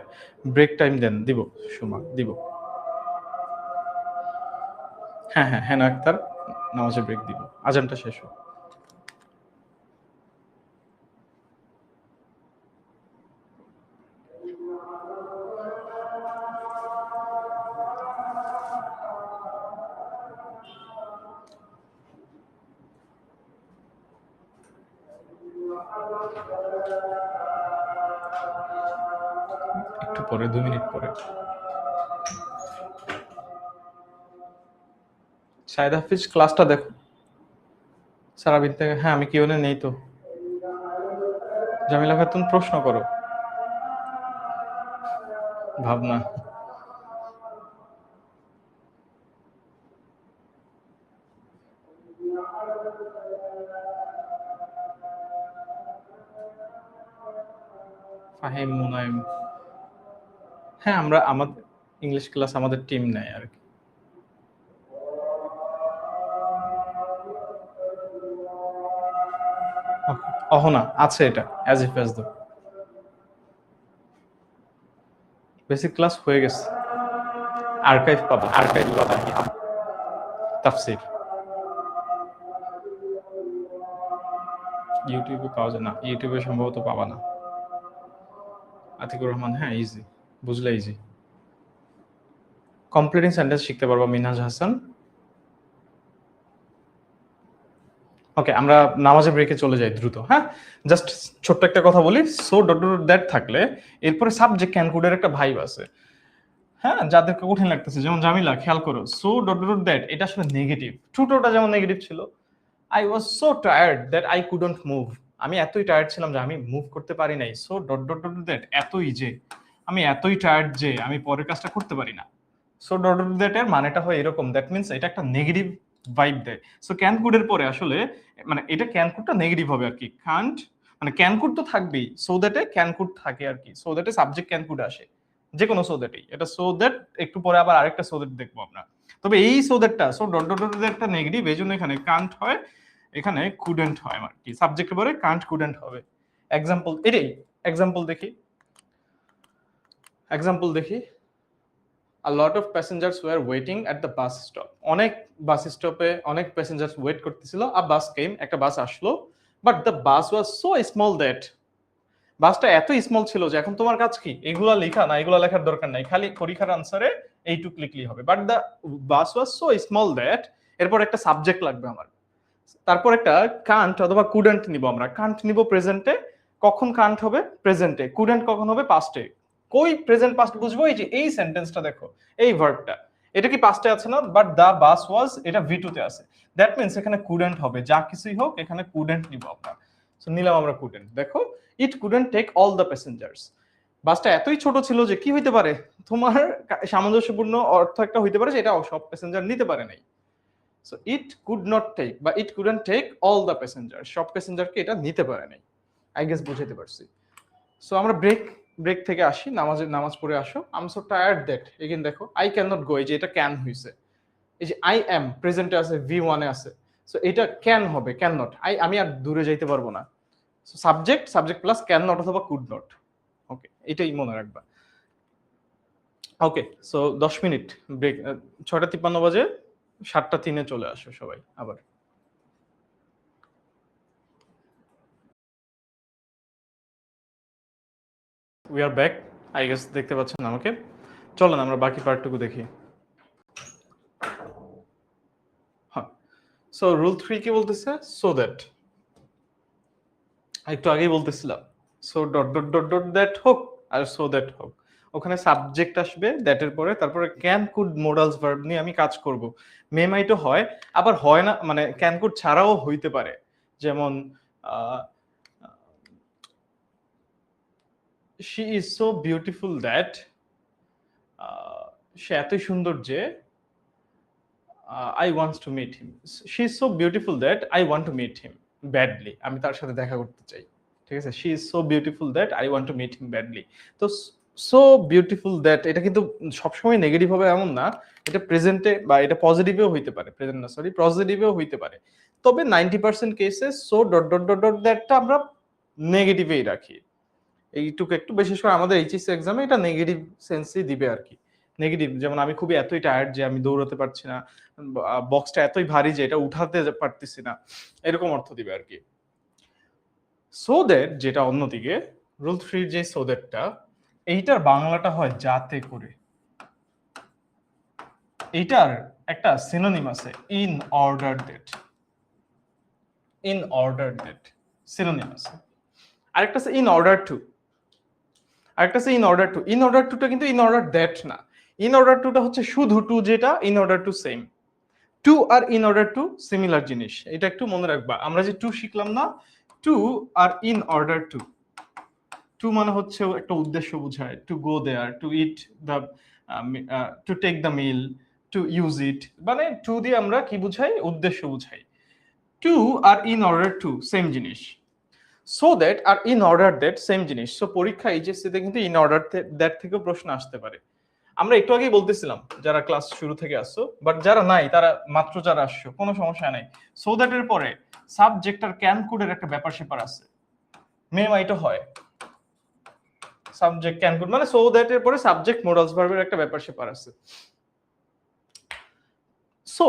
ব্রেক টাইম দেন, দিব সময় দিব। হ্যাঁ হ্যাঁ, হ্যাঁ আক্তার, নামাজের ব্রেক দিব, আজানটা শেষ হোক। একটু পরে, 2 মিনিট পরে। শাহেদ হাফিজ ক্লাসটা দেখো। সারাবিন থেকে, হ্যাঁ আমি কিউএনএ নেই তো। জামিলা খাতুন প্রশ্ন করো। ভাবনা। ফাহিম, মুনাইম। হ্যাঁ আমরা আমাদের ইংলিশ ক্লাস আমাদের টিম নেয় আর কি। অহনা আছে, এটা অ্যাজ ইফ অ্যাজ দো। বেসিক ক্লাস হয়ে গেছে, আর্কাইভ পাবা, আর্কাইভ পাবা। তাফসীর ইউটিউবে পাওয়া যায় না, ইউটিউবে সম্ভবত পাবা না। আতিকুর রহমান, হ্যাঁ ইজি, বুঝলে ইজি। কমপ্লিটিং সেন্টেন্স শিখতে পারবা মিনহাজ হাসান। ওকে, আমরা নামাজের ব্রেকে চলে যাই দ্রুত। হ্যাঁ, জাস্ট ছোট্ট একটা কথা বলি। সো ডট ডট দ্যাট থাকলে এরপরে সাবজেক্ট ক্যানকুডের একটা ভাইব আছে। হ্যাঁ, যাদেরকে কঠিন লাগতেছে, যেমন জামিলা, খেয়াল করো। সো ডট ডট দ্যাট এটা আসলে নেগেটিভ। ট্রুটোটা যেমন নেগেটিভ ছিল, I was so tired that I couldn't move. আমি এতই টায়ার্ড ছিলাম যে আমি মুভ করতে পারি নাই। So dot dot dot that এতই যে আমি এতই টায়ার্ড যে আমি পরের কাজটা করতে পারি না। সো ডট ডট দ্যাট এর মানেটা হয় এরকম, দ্যাট মিন্স এটা একটা নেগেটিভ ভাইব দেয়। সো ক্যান কুডের পরে আসলে মানে এটা ক্যান কুডটা নেগেটিভ হবে আর কি। কান্ট মানে ক্যান কুড তো থাকবেই, সো দ্যাটে ক্যান কুড থাকে আর কি। সো দ্যাটে সাবজেক্ট ক্যান কুড আসে, যে কোনো সো দ্যাটই। এটা সো দ্যাট, একটু পরে আবার আরেকটা সো দ্যাট দেখবো আমরা। তবে এই সো দ্যাটটা, সো ডট ডট ডট দ্যাটটা নেগেটিভ, এই জন্য এখানে কান্ট হয়, এখানে কুডেন্ট হয় আর কি। সাবজেক্টের পরে কান্ট কুডেন্ট হবে। এক্সাম্পল এটাই, এক্সাম্পল দেখি, এক্সাম্পল দেখি। A lot of passengers were waiting at the bus stop. অনেক বাস স্টপে অনেক প্যাসেঞ্জার্স ওয়েট করতেছিল। আ বাস কেম, একটা বাস আসলো। But the bus was so small that, বাসটা এত স্মল ছিল যে এখন তোমার কাজ কি এগুলা লেখা না, এগুলা লেখার দরকার নাই, খালি পরীক্ষার আনসারে এইটুক লিখলেই হবে। But the bus was so small that, এরপর একটা সাবজেক্ট লাগবে আমার, তারপর একটা কান্ট অথবা কুডেন্ট নিব আমরা। কান্ট নিব প্রেজেন্টে, কখন কান্ট হবে প্রেজেন্টে, কুডেন্ট কখন হবে পাস্টে। কই প্রেজেন্ট পাস্ট বুঝবো, এই যে এই সেন্টেন্সটা দেখো, এই ভার্বটা, এটা কি পাস্টে আছে না, বাট দা বাস ওয়াজ এটা ভি2 তে আছে। দ্যাট মিন্স এখানে কুডেন্ট হবে, যা কিছুই হোক এখানে কুডেন্ট নিব আমরা। সো নিলাম আমরা কুডেন্ট। দেখো, it couldn't take all the passengers. বাসটা এতই ছোট ছিল যে কি হইতে পারে, তোমার সামঞ্জস্যপূর্ণ অর্থ একটা হইতে পারে যে এটা সব প্যাসেঞ্জার নিতে পারে নাই। So it could not take বা it couldn't take all the passenger, সব প্যাসেঞ্জারকে এটা নিতে পারে নাই। আই গেস বুঝাতে পারছি। সো আমরা ব্রেক থেকে আসি, নামাজ পড়ে আসো। I am so tired that, again দেখো আই ক্যান নট গো, এই যে এটা ক্যান হইছে, এই যে আই এম প্রেজেন্টে আছে, ভি1 এ আছে। সো এটা ক্যান হবে, ক্যান নট, আমি আর দূরে যাইতে পারবো না। So subject plus can not অথবা কুড নট। ওকে, এটাই মনে রাখবা। ওকে, সো 10 মিনিট ব্রেক। 6:53 বাজে, 7:03 চলে আসো সবাই আবার। We are back, I guess দেখতে পাচ্ছেন আমাকে। চলেন আমরা বাকি পার্টটুকু দেখি। হ্যাঁ, সো রুল 3 কি বলতেছে, সো দ্যাট একটু আগেই বলতেছিলাম। So dot dot dot dot that হোক আর সো দ্যাট হোক, ওখানে সাবজেক্ট আসবে দ্যাটের পরে, তারপরে ক্যান কুড মোডালস ভার্ব নিয়ে আমি কাজ করব। মেমাইটো হয়, আবার হয় না, মানে ক্যান কুড ছাড়াও হইতে পারে। যেমন she is so beautiful that, সে এতই সুন্দর যে I wants to meet him. She is so beautiful that I want to meet him badly, আমি তার সাথে দেখা করতে চাই। ঠিক আছে, she is so beautiful that I want to meet him badly. তো সো বিউটিফুল দ্যাট এটা কিন্তু সবসময় নেগেটিভ হবে এমন না, এটা প্রেজেন্টে বা এটা পজিটিভেও হইতে পারে, প্রেজেন্ট না সরি পজিটিভেও হইতে পারে। তবে 90% কেসে so dot dot dot dot দ্যাটটা আমরা নেগেটিভেই রাখি। এইটুকু একটু, বিশেষ করে আমাদের এইচএসসি এক্সামে এটা নেগেটিভ সেন্সই দিবে আর কি। নেগেটিভ, যেমন আমি খুবই এতই টায়ার্ড যে আমি দৌড়াতে পারছি না, বক্সটা এতই ভারী যে এটা উঠাতে পারতেছি না, এরকম অর্থ দিবে আর কি। সো দ্যাট যেটা অন্যদিকে, রুল 3 যে সো দ্যাটটা, এইটার বাংলাটা হয় যাতে করে। এইটার একটা সিনোনিম আছে, in order that. In order that synonym আছে। আরেকটা আছে ইন অর্ডার টু। আরেকটা আছে in order to. In order টুটা কিন্তু ইন অর্ডার দ্যাট না। ইন অর্ডার টুটা হচ্ছে শুধু টু, যেটা in order to same. To আর ইন অর্ডার টু সিমিলার জিনিস, এটা একটু মনে রাখবা। আমরা যে টু শিখলাম না, টু আর ইন অর্ডার টু। টু মানে হচ্ছে একটা উদ্দেশ্য বোঝায়, to go there, to eat the, to take the meal, to use it, মানে টু দিয়ে আমরা কি বুঝাই? উদ্দেশ্য বুঝাই। টু আর ইন অর্ডার টু সেম জিনিস। সো দ্যাট আর ইন অর্ডার দ্যাট সেম জিনিস। সো পরীক্ষা এইচএসসি তে কিন্তু ইন অর্ডার দ্যাট থেকেও প্রশ্ন আসতে পারে। আমরা একটু আগেই বলতেছিলাম যারা ক্লাস শুরু থেকে আসছো, বাট যারা নাই তারা মাত্র যারা আসছো কোনো সমস্যা নাই। সো দ্যাট এর পরে সাবজেক্ট আর ক্যান কোডের একটা ব্যাপার স্যাপার আছে, মেম আইটো হয়। সাবজেক্ট ক্যান কোড মানে সো দ্যাট এর পরে সাবজেক্ট মোডালস ভার্বের একটা ব্যাপার স্যাপার আছে। সো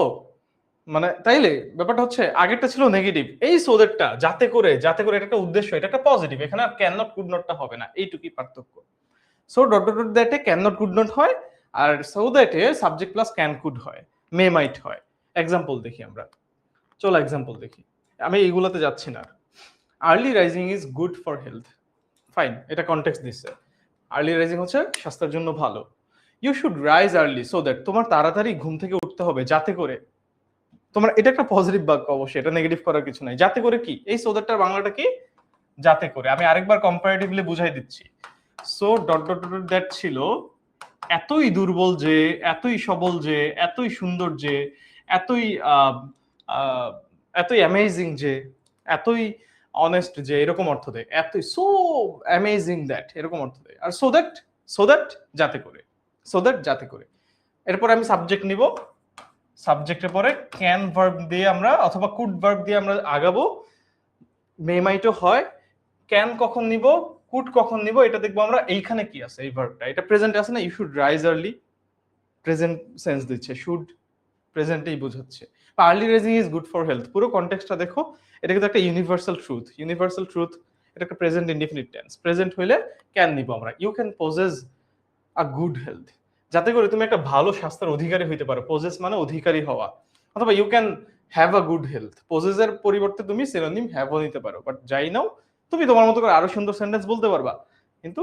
মানে তাইলে ব্যাপারটা হচ্ছে আগেরটা ছিল নেগেটিভ, এই সো দ্যাটটা যাতে করে, যাতে করে এটা একটা উদ্দেশ্য, এটা একটা পজিটিভ, এখানে আর ক্যান নট কুড নটটা হবে না, এইটুকুই পার্থক্য। সো ডট ডট ডট দ্যাটে ক্যান নট কুড নট হয়, আর সো দ্যাটে সাবজেক্ট প্লাস ক্যান কুড হয়, মে মাইট হয়। এক্সাম্পল দেখি আমরা, চলো এক্সাম্পল দেখি, আমি এইগুলোতে যাচ্ছি না। Early rising is good for health, fine, এটা কনটেক্সট দিচ্ছে। আর্লি রাইজিং হচ্ছে স্বাস্থ্যের জন্য ভালো। You should rise early so that, তোমার তাড়াতাড়ি ঘুম থেকে উঠতে হবে যাতে করে তোমার, এটা একটা পজিটিভ বাক্য অবশ্যই, এটা নেগেটিভ করার কিছু নাই। যাতে করে কি, এই সো দ্যাটটার বাংলাটা কি? যাতে করে। আমি আরেকবার কম্পারেটিভলি বুঝাই দিচ্ছি। So dot dot dot that ছিল এতই দুর্বল যে, এতই সবল যে, এতই সুন্দর যে, এতই এতই অ্যামেজিং যে, এতই অনেস্ট যে, এরকম অর্থ দেয়। এতই সো অ্যামেজিং দ্যাট, এরকম অর্থ দেয়। আর সো দ্যাট, সো দ্যাট যাতে করে, সো দ্যাট যাতে করে। এরপর আমি সাবজেক্ট নিব, সাবজেক্টের পরে ক্যান ভার্ব দিয়ে আমরা অথবা কুড ভার্ব দিয়ে আমরা আগাবো। মেমাইটো হয়। ক্যান কখন নিব, কুড কখন নিব, এটা দেখবো আমরা। এইখানে কি আছে, এই ভার্বটা, এটা প্রেজেন্ট আছে না, you should rise early, present sense দিচ্ছে, শুড প্রেজেন্টেই বোঝাচ্ছে। Early rising is good for health, পুরো কনটেক্সটটা দেখো, এটা কিন্তু একটা ইউনিভার্সাল ট্রুথ। ইউনিভার্সাল ট্রুথ, এটা একটা প্রেজেন্ট ইনডিফিনিট টেন্স। প্রেজেন্ট হইলে ক্যান নিব আমরা। You can possess a good health, যাতে করে তুমি একটা ভালো স্বাস্থ্যের অধিকারী হইতে পারো। পজেস মানে অধিকারী হওয়া। অথবা you can have a good health, পজেসের পরিবর্তে তুমি সিনোনিম হ্যাভও নিতে পারো। বাট যাই নাও, তুমি তোমার মতো করে আরো সুন্দর সেন্টেন্স বলতে পারবা, কিন্তু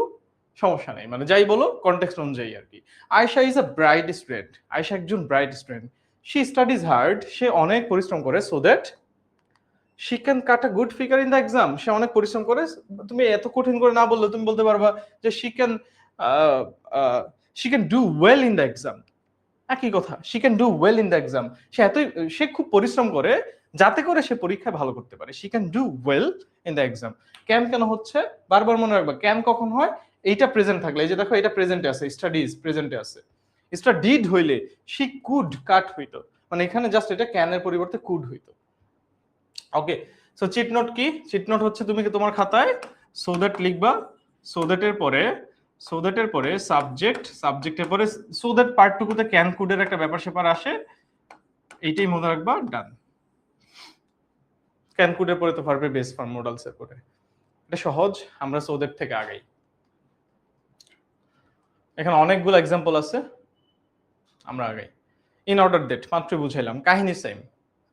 সমস্যা নেই, মানে যাই বলো কনটেক্সট অনুযায়ী আর কি। Ayesha is a bright student, Ayesha একজন bright student. She studies hard, সে অনেক পরিশ্রম করে। So that she can cut a good figure in the exam, সে অনেক পরিশ্রম করে। তুমি এত কঠিন করে না বললে তুমি বলতে পারবা যে she can do well in the exam. একই কথা, she can do well in the exam, সে খুব পরিশ্রম করে যাতে করে সে পরীক্ষায় ভালো করতে পারে। She can do well in the exam. Can কেন হচ্ছে বারবার মনে রাখবা, ক্যান কখন হয়? এইটা প্রেজেন্ট থাকলে, এই যে দেখো এটা প্রেজেন্টে আছে, স্টাডিজ প্রেজেন্টে আছে। স্টাডিড হইলে শি কুড কাট হইতো, মানে এখানে জাস্ট এটা ক্যানের পরিবর্তে কুড হইতো। ওকে, সো চিট নোট কি? চিট নোট হচ্ছে তুমি কি তোমার খাতায় সো দ্যাট লিখবা, সো দ্যাট এর পরে, সো দ্যাট এর পরে সাবজেক্ট, সাবজেক্টের পরে সো দ্যাট পার্টটুকুতে ক্যান কুডের একটা ব্যাপার স্যাপার আসে, এইটাই মনে রাখবা। ডান। ক্যান কুডের পরে তো ভার্বের বেস ফর্ম মোডালস এর পরে, এটা সহজ। আমরা সো দ্যাট থেকে আগাই। এখানে অনেকগুলো এক্সাম্পল আছে, আমরা আগাই। ইন অর্ডার দ্যাট মাত্রই বুঝাইলাম, কাহিনী সেম।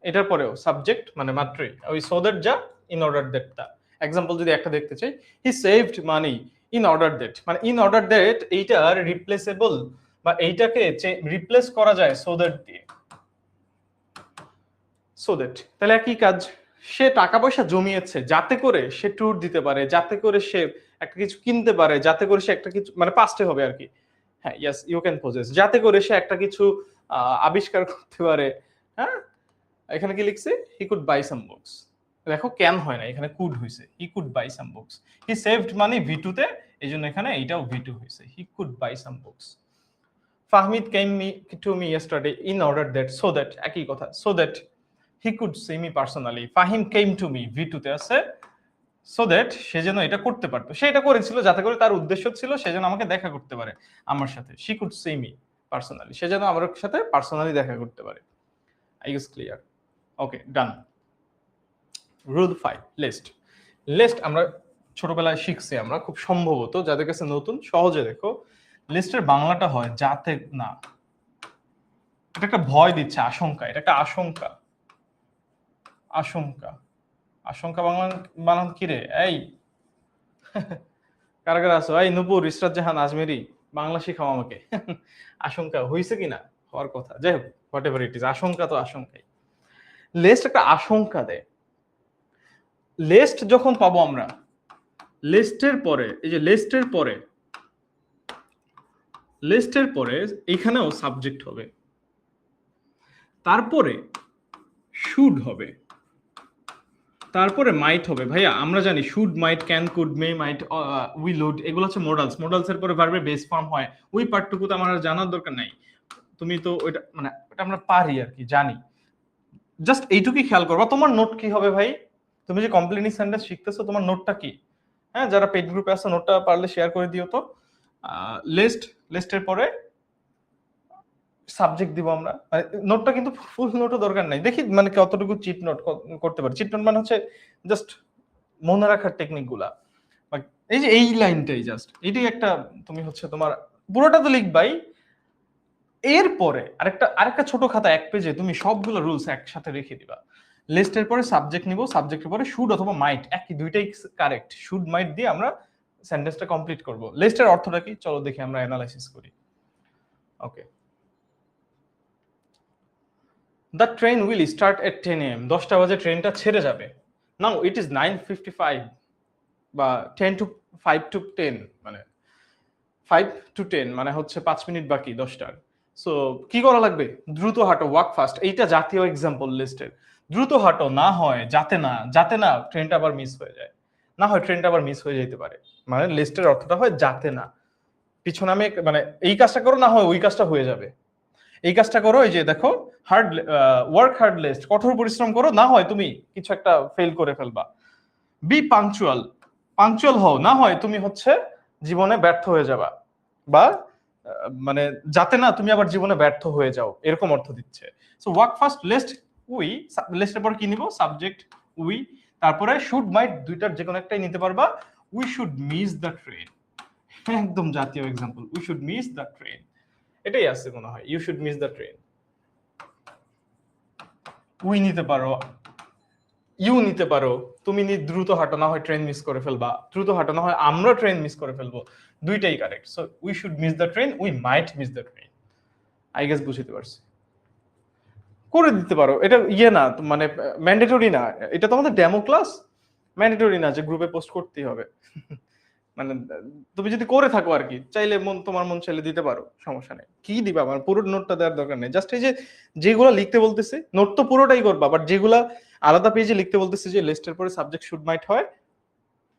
এটার পরেও সাবজেক্ট মানে মাত্রই ওই সো দ্যাট যা, ইন অর্ডার দ্যাটটা। এক্সাম্পল যদি একটা দেখতে চাই, হি saved money in order that, মানে ইন অর্ডার দ্যাট এইটার রিপ্লেসেবল বা এইটাকে রিপ্লেস করা যায় সো দ্যাট দিয়ে। সো দ্যাট তাহলে একই কাজ। সে টাকা পয়সা জমিয়েছে যাতে করে সে ট্যুর দিতে পারে, যাতে করে সে একটা কিছু কিনতে পারে, যাতে করে সে একটা কিছু, মানে পাস্টে হবে আর কি। হ্যাঁ, ইয়েস, ইউ ক্যান পজেস, যাতে করে সে একটা কিছু আবিষ্কার করতে পারে। হ্যাঁ, এখানে কি লিখছে? He could buy some books. দেখো ক্যান হয় না, এখানে কুড হইছে। He could buy some books. He saved মানি ভি2 তে, এইজন্য এখানে এইটাও ভি2 হইছে। He could buy some books. Fahmid came to me yesterday in order that, so that একই কথা, so that he could see me personally. Fahim came to me ভি2 তে আছে, সো দ্যাট সে যেন এটা করতে পারতো, সে এটা করেছিল যাতে করে, তার উদ্দেশ্য ছিল সে যেন আমাকে দেখা করতে পারে আমার সাথে। She could see me personally, সে যেন আমার সাথে পার্সোনালি দেখা করতে পারে। I guess clear? Okay, done. Rule 5, list. List আমরা ছোটবেলায় শিখছি, আমরা খুব সম্ভবত, যাদের কাছে নতুন সহজে দেখো। লিস্টের বাংলাটা হয় যাতে না, এটা একটা ভয় দিচ্ছে, আশঙ্কা, এটা একটা আশঙ্কা। আশঙ্কা, আশঙ্কা বাংলা বানান কি রে? এই কারা কারা আছো? এই নূপুর, ইসরাত জাহান, আজমেরি, বাংলা শিখাও আমাকে। আশঙ্কা হয়েছে কিনা, হওয়ার কথা, যাই হোক, হোয়াট এভার ইট ইজ, আশঙ্কা তো আশঙ্কাই। লেস্ট একটা আশঙ্কা দেয়। লেস্ট যখন পাবো আমরা, লেস্টের পরে, এই যে লেস্টের পরে এখানেও সাবজেক্ট হবে, তারপরে শুড হবে, তারপরে মাইট হবে। ভাইয়া আমরা জানি should, might, can, could, may, might, will, would, এগুলো হচ্ছে মোডালস। মোডালস এর পরে ভার্বের বেস ফর্ম হয়। ওই পার্টটুকু তো আমার জানার দরকার নাই। তুমি তো ওইটা মানে ওটা আমরা পারি আর কি, জানি। জাস্ট এইটুকুই খেয়াল করবা। তোমার নোট কি হবে ভাই? তুমি যে কমপ্লিটিং সেন্টেন্স শিখতেছো, তোমার নোটটা কি? হ্যাঁ, যারা পেড গ্রুপে আছে নোটটা পারলে শেয়ার করে দিও তো। লিস্টের পরে সাবজেক্ট দিব আমরা। মানে নোটটা কিন্তু ফুল নোটও দরকার নাই, দেখি মানে কতটুকু চিট নোট করতে পারি। চিট নোট মানে হচ্ছে জাস্ট মনে রাখার টেকনিক গুলা। এই যে এই লাইনটাই জাস্ট এইটাই একটা, তুমি হচ্ছে তোমার পুরোটা তো লিখবাই, এরপরে আরেকটা ছোট খাতা 1 পেজে তুমি সবগুলো রুলস একসাথে রেখে দিবা। লিস্টের পরে সাবজেক্ট নিব, সাবজেক্টের পরে শুড অথবা মাইট, একই দুইটাই কারেক্ট। শুড মাইট দিয়ে আমরা সেন্টেন্সটা কমপ্লিট করব। লিস্টের অর্থটা কি চলো দেখি, আমরা অ্যানালাইসিস করি। Okay, the train will start at 10 AM, 10টা বাজে ট্রেনটা ছেড়ে যাবে। নাও ইট ইজ 9:55 বা 10 to 5 to 10, মানে 5 to 10 মানে হচ্ছে 5 মিনিট বাকি 10টার। সো কি করা লাগবে? দ্রুত হাঁটো, ওয়াক ফাস্ট। এইটা জাতীয় এক্সাম্পল লিস্টের। দ্রুত হাঁটো, না হয় যাতে না ট্রেনটা আবার মিস হয়ে যায়, না হয় ট্রেনটা আবার মিস হয়ে যেতে পারে। মানে লিস্টের অর্থটা হয় যাতে না, পিছনে আমি মানে এই কাজটা করো, না হয় ওই কাজটা হয়ে যাবে। এই কাজটা করো, এই যে দেখো, হার্ড ওয়ার্ক হার্ড লিস্ট, কঠোর পরিশ্রম করো, না হয় তুমি কিছু একটা ফেল করে ফেলবা। বি পাংচুয়াল, পাংচুয়াল হও, না হয় তুমি হচ্ছে জীবনে ব্যর্থ হয়ে যাবা, বা মানে যাতে না তুমি আবার জীবনে ব্যর্থ হয়ে যাও, এরকম অর্থ দিচ্ছে। So work first list we, লিস্টের পর কি নিব? সাবজেক্ট উই, তারপরে শুড মাইট, দুইটার যে কোনো একটাই নিতে পারবা। We should miss the train, একদম জাতীয় example, we should miss the train, এটাই আছে মনে হয়। You should miss the train, we নিতে পারো, ইউ নিতে পারো, তুমি দ্রুত হাঁটো, না হয় ট্রেন মিস করে ফেলবা। দ্রুত হাঁটো, না হয় আমরা ট্রেন মিস করে ফেলবো। দুইটাই correct. So we should miss the train, we might miss the train. I guess বুঝতে পারছি। করে দিতে পারো, এটা ইয়ে না মানে ম্যান্ডেটরি না, এটা তো আমাদের ডেমো ক্লাস, ম্যান্ডেটরি না যে গ্রুপে পোস্ট করতেই হবে। মানে তুমি যদি করে থাকো আর কি, চাইলে তোমার মন চাইলে দিতে পারো, সমস্যা নেই। কি দিবা, আমার পুরো নোটটা দেওয়ার দরকার নেই। জাস্ট এই যে যেগুলো লিখতে বলতেছে, নোট তো পুরোটাই করবা, বাট যেগুলা আলাদা পেজে লিখতে বলতেছে যে লিস্টের পরে সাবজেক্ট শুড মাইট হয়,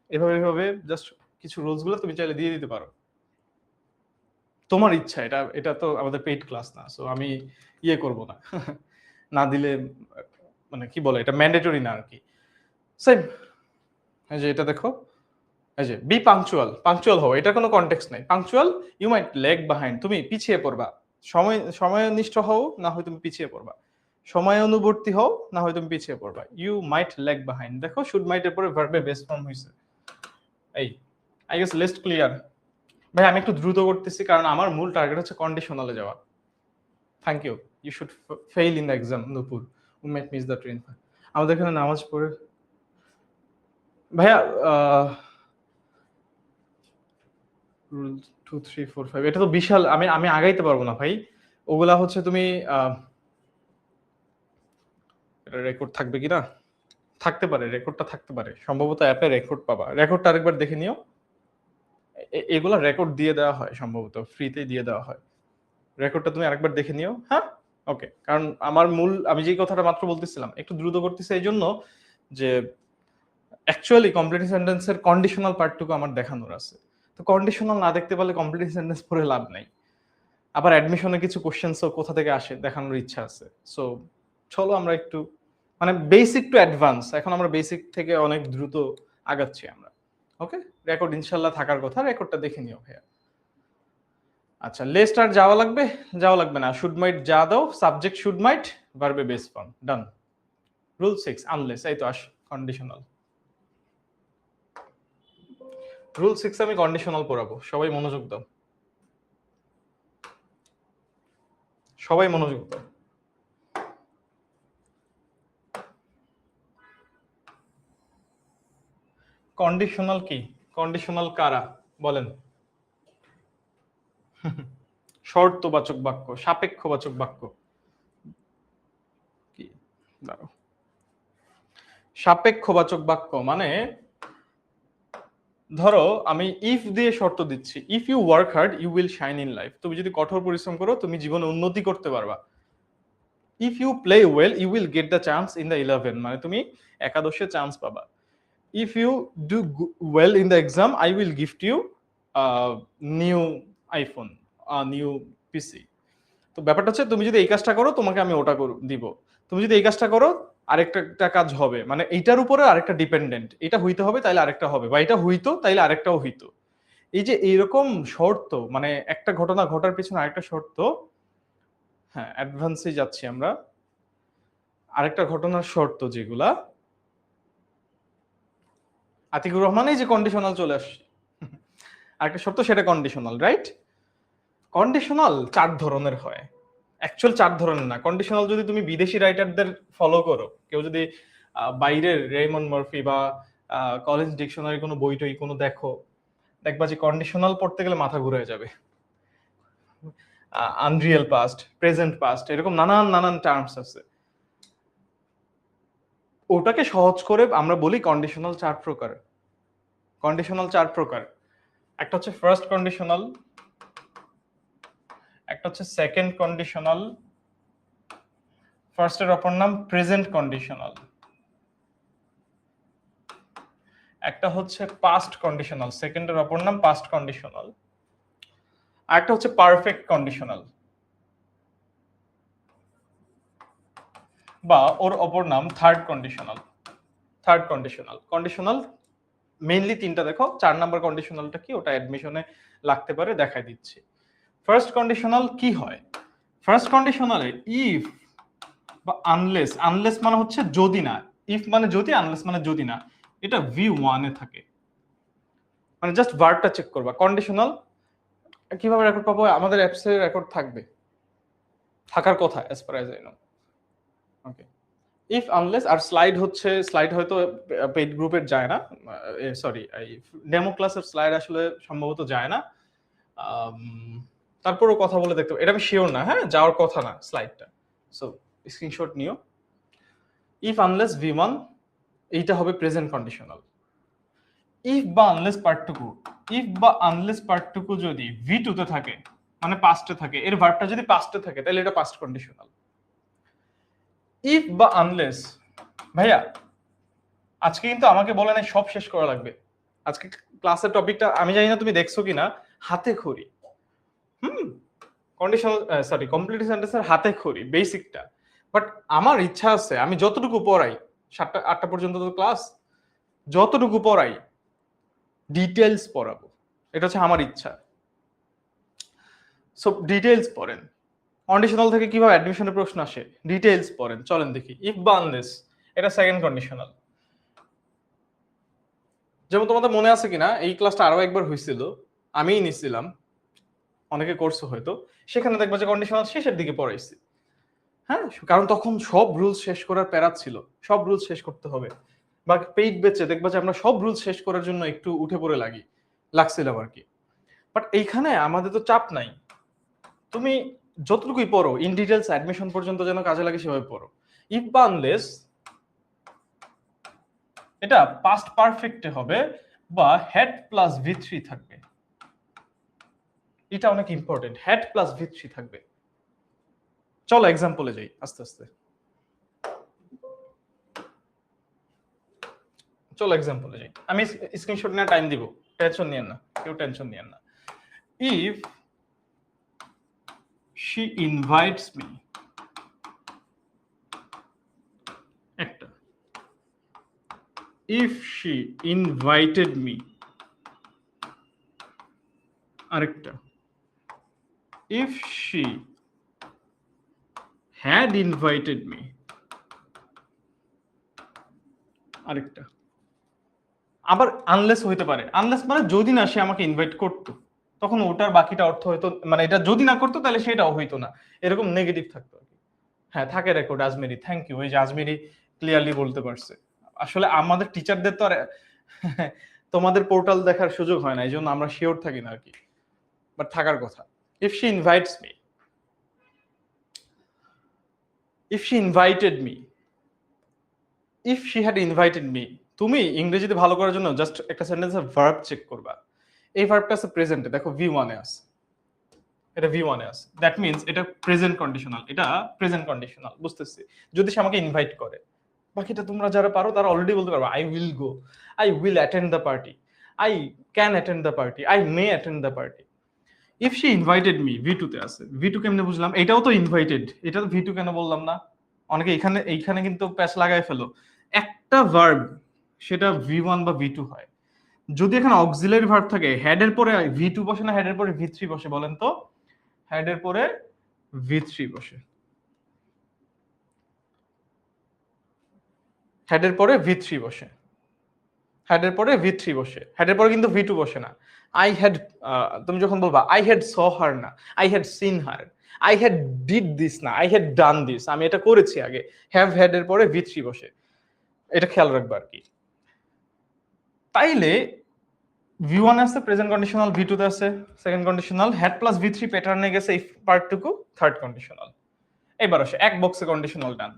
এভাবে জাস্ট কিছু রুলস গুলো তুমি চাইলে দিয়ে দিতে পারো, তোমার ইচ্ছা। এটা এটা তো আমাদের পেইড ক্লাস না, সো আমি ইয়ে করব না। না দিলে মানে কি বলে, এটা ম্যান্ডেটরি না আর কি। সেম, এই যে এটা দেখো, এই যে বি পাংচুয়াল, পাংচুয়াল হও, এটা কোনো কনটেক্সট নাই। Punctual, you might lag behind, তুমি পিছিয়ে পড়বা। সময়নিষ্ঠ হও, না হয় তুমি পিছিয়ে পড়বা। সময় অনুবর্তী হও, না হয় তুমি পিছিয়ে পড়বা। ইউ মাইট লেগ বিহাইন্ড, দেখো শুড মাইটের পরে ভার্বের বেস ফর্ম হইছে। এই আই গেস লিস্ট ক্লিয়ার। ভাই আমি একটু দ্রুত করতেছি কারণ আমার মূল টার্গেট হচ্ছে কন্ডিশনালে যাওয়া। Thank you. You should fail in the exam Nupur, you might miss the train. আমাদের এখানে নামাজ পড়ে ভাইয়া, রুল 2 3 4 5, এটা তো বিশাল, আমি আমি আগাইতে পারবো না ভাই। ওগুলা হচ্ছে তুমি এটা রেকর্ড থাকবে কিনা, থাকতে পারে, রেকর্ডটা থাকতে পারে সম্ভবত, অ্যাপে রেকর্ড পাবা। রেকর্ডটা আরেকবার দেখে নিও। এগুলা রেকর্ড দিয়ে দেওয়া হয়, সম্ভবত ফ্রিতেই দিয়ে দেওয়া হয়। রেকর্ডটা তুমি আরেকবার দেখে নিও, হ্যাঁ। ওকে, কারণ আমার মূল, আমি যেই কথাটা মাত্র বলতেছিলাম, একটু দ্রুত করতেছি এই জন্য যে অ্যাকচুয়ালি কমপ্লিটিং সেন্টেন্সের কন্ডিশনাল পার্টটুকু আমার দেখানোর আছে। তো কন্ডিশনাল না দেখতে পারলে কমপ্লিটিং সেন্টেন্স পড়ে লাভ নাই। আবার অ্যাডমিশনে কিছু কোশ্চেন্সও কোথা থেকে আসে দেখানোর ইচ্ছা আছে। সো চলো আমরা একটু মানে বেসিক টু অ্যাডভান্স, এখন আমরা বেসিক থেকে অনেক দ্রুত আগাচ্ছি আমরা। ওকে, রেকর্ড ইনশাল্লাহ থাকার কথা, রেকর্ডটা দেখে নিও ভাইয়া। আচ্ছা, লেস্ট আর যাওয়া লাগবে না। শুড মাইট যা দাও, সাবজেক্ট শুড মাইট, ভার্বে base form, done. Rule 6 unless, এই তো আস কন্ডিশনাল। রুল 6 আমি কন্ডিশনাল পড়াবো, সবাই মনোযোগ দাও, সবাই মনোযোগ দাও। কন্ডিশনাল কি? কন্ডিশনাল কারা? বলেন। শর্তবাচক বাক্য, সাপেক্ষবাচক বাক্য কি? দাঁড়াও, সাপেক্ষবাচক বাক্য মানে ধরো আমি ইফ দিয়ে শর্ত দিচ্ছি, if you work hard you will shine in life. তুমি যদি কঠোর পরিশ্রম করো তুমি জীবনে উন্নতি করতে পারবা। If you play well you will get the chance in the 11, মানে তুমি একাদশে চান্স পাবা। If you do well in the exam I will gift you new iPhone, new PC. তো ব্যাপারটা হচ্ছে তুমি যদি এই কাজটা করো তোমাকে আমি ওটা দিব, তুমি যদি এই কাজটা করো আরেকটা কাজ হবে, মানে এইটার উপরে আরেকটা ডিপেন্ডেন্ট, এটা হইতে হবে তাইলে আরেকটা হবে, বা এটা হইতো তাইলে আরেকটাও হইতো। এই যে এইরকম শর্ত, মানে একটা ঘটনা ঘটার পিছনে আরেকটা শর্ত। হ্যাঁ, অ্যাডভান্সে যাচ্ছি আমরা। আরেকটা ঘটনার শর্ত যেগুলা, আতিকুর রহমান এই যে কন্ডিশনাল চলে আসছে, আরেকটা শর্ত সেটা কন্ডিশনাল, রাইট? কন্ডিশনাল 4 ধরনের হয়, অ্যাকচুয়াল 4 ধরনের না। কন্ডিশনাল যদি তুমি বিদেশি রাইটারদের ফলো করো, কেউ যদি বাইরের রেইমন্ড মার্ফি বা কলেজ ডিকশনারি কোনো বই টই কোনো দেখো, দেখবা যে কন্ডিশনাল পড়তে গেলে মাথা ঘুরে যাবে। আনরিয়েল পাস্ট, প্রেজেন্ট পাস্ট, এরকম নানান নানান টার্মস আছে। ওটাকে সহজ করে আমরা বলি কন্ডিশনাল 4 প্রকার। কন্ডিশনাল 4 প্রকার। একটা হচ্ছে ফার্স্ট কন্ডিশনাল, একটা হচ্ছে সেকেন্ড কন্ডিশনাল, ফার্স্টের অপর নাম প্রেজেন্ট কন্ডিশনাল, একটা হচ্ছে পাস্ট কন্ডিশনাল, সেকেন্ডের অপর নাম পাস্ট কন্ডিশনাল, আর একটা হচ্ছে পারফেক্ট কন্ডিশনাল বা ওর অপর নাম third conditional. Third conditional, conditional mainly 3টা দেখো। 4 নাম্বার কন্ডিশনালটা কি, ওটা অ্যাডমিশনে লাগতে পারে, দেখাই দিচ্ছি। ফার্স্ট কন্ডিশনাল কি হয়? ফার্স্ট কন্ডিশনালে ইফ বা আনলেস, আনলেস মানে হচ্ছে যদি না, ইফ মানে যদি, আনলেস মানে যদি না, এটা V1 এ থাকে। মানে জাস্ট ভার্বটা চেক করবা। কন্ডিশনাল কিভাবে রেকর্ড পাবো? আমাদের অ্যাপসে রেকর্ড থাকবে, থাকার কথা as per as I know. Okay, if unless. আর স্লাইড হচ্ছে, স্লাইড হয়তো পেইড গ্রুপের যায় না, সরি ডেমো ক্লাসের স্লাইড আসলে সম্ভবত যায় না, তারপরও কথা বলে দেখতে, এটা আমি শিওর না, হ্যাঁ যাওয়ার কথা না স্লাইডটা, সো স্ক্রিনশট নিও। ইফ আনলেস V1, এইটা হবে প্রেজেন্ট কন্ডিশনাল। ইফ বা আনলেস পার্টটুকু, ইফ বা আনলেস পার্টটুকু যদি V2 তে থাকে, মানে পাস্টে থাকে, এর ভার্বটা যদি পাস্টে থাকে তাহলে এটা পাস্ট কন্ডিশনাল। ইফ বা আনলেস, ভাইয়া আজকে কিন্তু আমাকে বলে নাই সব শেষ করা লাগবে। আজকে ক্লাসের টপিকটা আমি জানি না তুমি দেখছো কিনা, হাতে খড়ি। কন্ডিশনাল সরি কমপ্লিট সেন্টেন্সের হাতে খড়ি বেসিকটা। বাট আমার ইচ্ছা আছে আমি যতটুকু পড়াই, 7টা 8টা পর্যন্ত তো ক্লাস, যতটুকু পড়াই ডিটেইলস পড়াবো, এটা হচ্ছে আমার ইচ্ছা। সো ডিটেইলস পড়েন। কন্ডিশনাল থেকে কিভাবে অ্যাডমিশনের প্রশ্ন আসে, ডিটেইলস পড়েন। চলেন দেখি। ইফ বা আনলেস, এটা সেকেন্ড কন্ডিশনাল। যেমন তোমাদের মনে আছে কিনা, এই ক্লাসটা আরো একবার হয়েছিল, আমিই নিছিলাম, অনেকে কোর্স হয়তো, সেখানে দেখবা যে কন্ডিশনাল শেষের দিকে পড়াইছি। হ্যাঁ, কারণ তখন সব রুলস শেষ করার প্যারা ছিল, সব রুলস শেষ করতে হবে। বা পেইড বেচে দেখবা যে আমরা সব রুলস শেষ করার জন্য একটু উঠে পড়ে লাগছিল আর কি। বাট এইখানে আমাদের তো চাপ নাই, তুমি যতটুকুই পড়ো ইন ডিটেলস অ্যাডমিশন পর্যন্ত যেন কাজে লাগে সেভাবে পড়ো। ইফ বা আনলেস এটা পাস্ট পারফেক্টে হবে বা হ্যাড প্লাস V3 থাকবে। এটা অনেক ইম্পর্টেন্ট, হ্যাড প্লাস V3 থাকবে। চলো এক্সাম্পলে যাই আস্তে আস্তে। চলো এক্সাম্পলে যাই, আমি স্ক্রিনশট নিয়ে টাইম দিব, টেনশন নিয়েন না, কেউ টেনশন নিয়েন না। ইফ she invites me, একটা। if she invited me, আরেকটা। if she had invited me, আরেকটা। আবার আনলেস হইতে পারে, আনলেস মানে যদি না সে আমাকে ইনভাইট করতো, তখন ওটার বাকিটা অর্থ হয়তো, মানে এটা যদি না করতো তাহলে সেটাও হইতো না, এরকম নেগেটিভ থাকতো আর কি। হ্যাঁ থাকে রেকর্ড। Ajmeri, thank you. ওই যে আজমেরি ক্লিয়ারলি বলতে পারছে। আসলে আমাদের টিচারদের তো আর তোমাদের পোর্টাল দেখার সুযোগ হয় না, এই জন্য আমরা শিওর থাকি না আর কি, বাট থাকার কথা। If she invites me, if she invited me, if she had invited me, তুমি ইংরেজিতে ভালো করার জন্য জাস্ট একটা সেন্টেন্সের ভার্ব চেক করবা। এই ভার্বটা আছে প্রেজেন্টে, দেখো V1 এ আছে, এটা V1 এ আছে, দ্যাট মিন্স এটা প্রেজেন্ট কন্ডিশনাল, এটা প্রেজেন্ট কন্ডিশনাল, বুঝতেছি। যদি সে আমাকে ইনভাইট করে, বাকিটা তোমরা যারা পারো তারা অলরেডি বলতে পারবে I will go, I will attend the party, I can attend the party, I may attend the party. If she invited me, V2 তে আছে। V2 কেমনে বুঝলাম? এটাও তো ইনভাইটেড, এটা তো V2 কেন বললাম না? অনেকে এইখানে কিন্তু প্যাচ লাগায় ফেলো। একটা ভার্ব সেটা V1 বা V2 হয়। যদি এখানে অক্সিলারি ভার্ব থাকে, হেডের পরে V2 বসে না হেডের পরে V3 বসে? বলেন তো। হেডের পরে V3 বসে, হেডের পরে V3 বসে, হেডের পরে V3 বসে, হেডের পরে কিন্তু V2 বসে না। আই হ্যাড, তুমি যখন বলবা আই হ্যাড স হার না, I had seen her, I had did this না, আই হ্যাড ডান দিস, আমি এটা করেছি আগে, হ্যাভ হেডের পরে V3 বসে, এটা খেয়াল রাখবা আর কি। তাইলে V1 আছে প্রেজেন্ট কন্ডিশনাল, V2 তে আছে second conditional, had plus V3 প্যাটার্নে গেছে এই পার্টটুকু থার্ড কন্ডিশনাল। এবার আসে এক বক্সে কন্ডিশনাল ডান।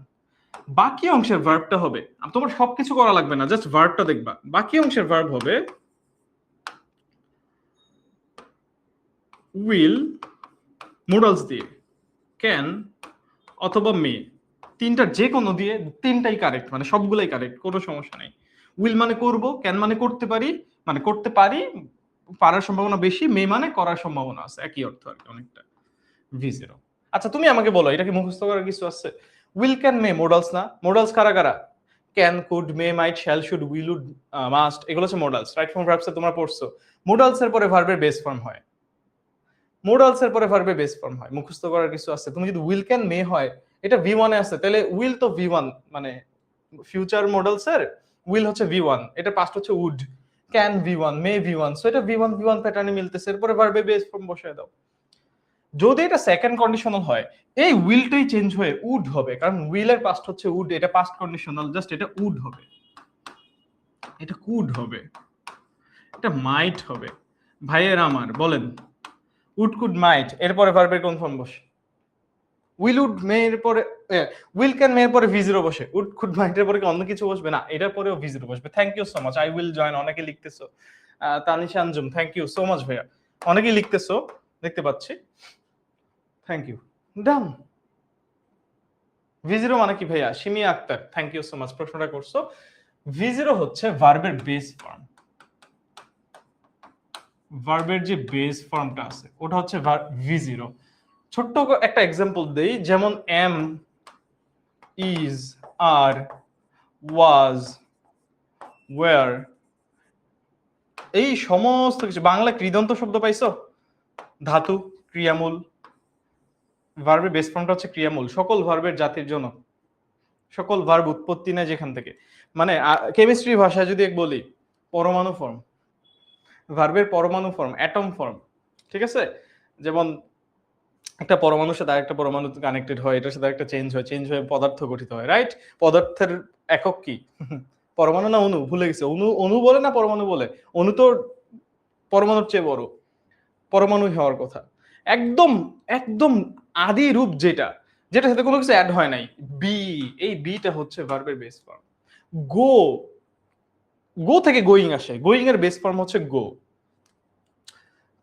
বাকি অংশের ভার্বটা হবে, তোমার সবকিছু করা লাগবে না, জাস্ট ভার্বটা দেখবা। বাকি অংশের ভার্ব হবে উইল মোডালস দিয়ে, ক্যান অথবা মে, তিনটার যে কোনো দিয়ে, তিনটাই কারেক্ট, মানে সবগুলাই কারেক্ট, কোনো সমস্যা নেই। উইল মানে করব, ক্যান মানে করতে পারি, মানে করতে পারি, পারার সম্ভাবনা বেশি, মে মানে করার সম্ভাবনা আছে, একই অর্থ আর কি অনেকটা। V0। আচ্ছা তুমি আমাকে বলো, এটা কি মুখস্থ করার কিছু আছে? উইল ক্যান মে মোডালস না? মোডালস কারা কারা? Can, could, may, might, shall, should, will, would, must, এগুলো হচ্ছে মোডালস। রাইট ফর্ম ভার্বস তোমরা পড়ছো। মোডালস এর পরে ভার্বের বেস ফর্ম হয়, মোডালস এর পরে ভার্বের বেস ফর্ম হয়। মুখস্থ করার কিছু আছে? তুমি যদি উইল ক্যান মে হয়, এটা V1 এ আছে, তাহলে উইল তো V1, মানে ফিউচার মোডালস এর উইল হচ্ছে V1, এটা পাস্ট হচ্ছে would, can V1, May V1, so এটা V1 প্যাটার্নে মিলতেছে, এরপরে ভার্বে বেস ফর্ম বসায় দাও। যদি এটা সেকেন্ড কন্ডিশনাল হয়, এই উইলটাই চেঞ্জ হয়ে উড হবে, কারণ উইল এর পাস্ট হচ্ছে উড, এটা পাস্ট কন্ডিশনাল, জাস্ট এটা উড হবে, এটা কুড হবে, এটা মাইট হবে। ভাইয়ের আমার বলেন, উড, কুড, মাইট, এরপরে ভার্বের কোন ফর্ম বসে? উইল, উড, মে এর পরে, উইল ক্যান মে এর পরে V0 বসে, উড, কুড, মাইট এর পরে কি অন্য কিছু বসবে? না, এটার পরেও V0 বসবে। Thank you so much, I will join, অনেকে লিখতেছো। Tanisha Anjum, thank you so much ভাইয়া, অনেকেই লিখতেছো দেখতে পাচ্ছি, থ্যাংক ইউ। ডান। V0 মানে কি ভাইয়া? Simia Akter, thank you so much, প্রশ্নটা করছো। V0 হচ্ছে ভার্বের বেস ফর্ম, ভার্বের যে বেস ফর্মটা আছে ওটা হচ্ছে V0। ছোট্ট একটা এক্সাম্পল দেই, যেমন am, is, are, was, were, এই সমস্ত কিছু। বাংলা কৃদন্ত শব্দ পাইছো? ধাতু, ক্রিয়ামূল, ভার্বের বেস ফর্মটা হচ্ছে ক্রিয়ামূল, সকল ভার্বের জাতির জন্য, সকল ভার্ব উৎপত্তি নেয় যেখান থেকে, মানে কেমিস্ট্রি ভাষায় যদি এক বলি, পরমাণু ফর্ম, ভার্বের পরমাণু ফর্ম, অ্যাটম ফর্ম, ঠিক আছে? যেমন একটা পরমাণুর সাথে আরেকটা পরমাণু কানেক্টেড হয়, এটার সাথে একটা চেঞ্জ হয়, চেঞ্জ হয়ে পদার্থ গঠিত হয়, রাইট? পদার্থের একক কি? পরমাণু না অণু? ভুলে গেছে। অণু, অণু বলে না পরমাণু বলে? অণু তো পরমাণুর চেয়ে বড়, পরমাণুই হওয়ার কথা। একদম একদম আদি রূপ যেটা, যেটার সাথে কোনো কিছু অ্যাড হয় নাই, বি, এই বিটা হচ্ছে ভার্বের বেস ফর্ম। গো, গো থেকে গোয়িং আসে, গোয়িং এর বেস ফর্ম হচ্ছে গো।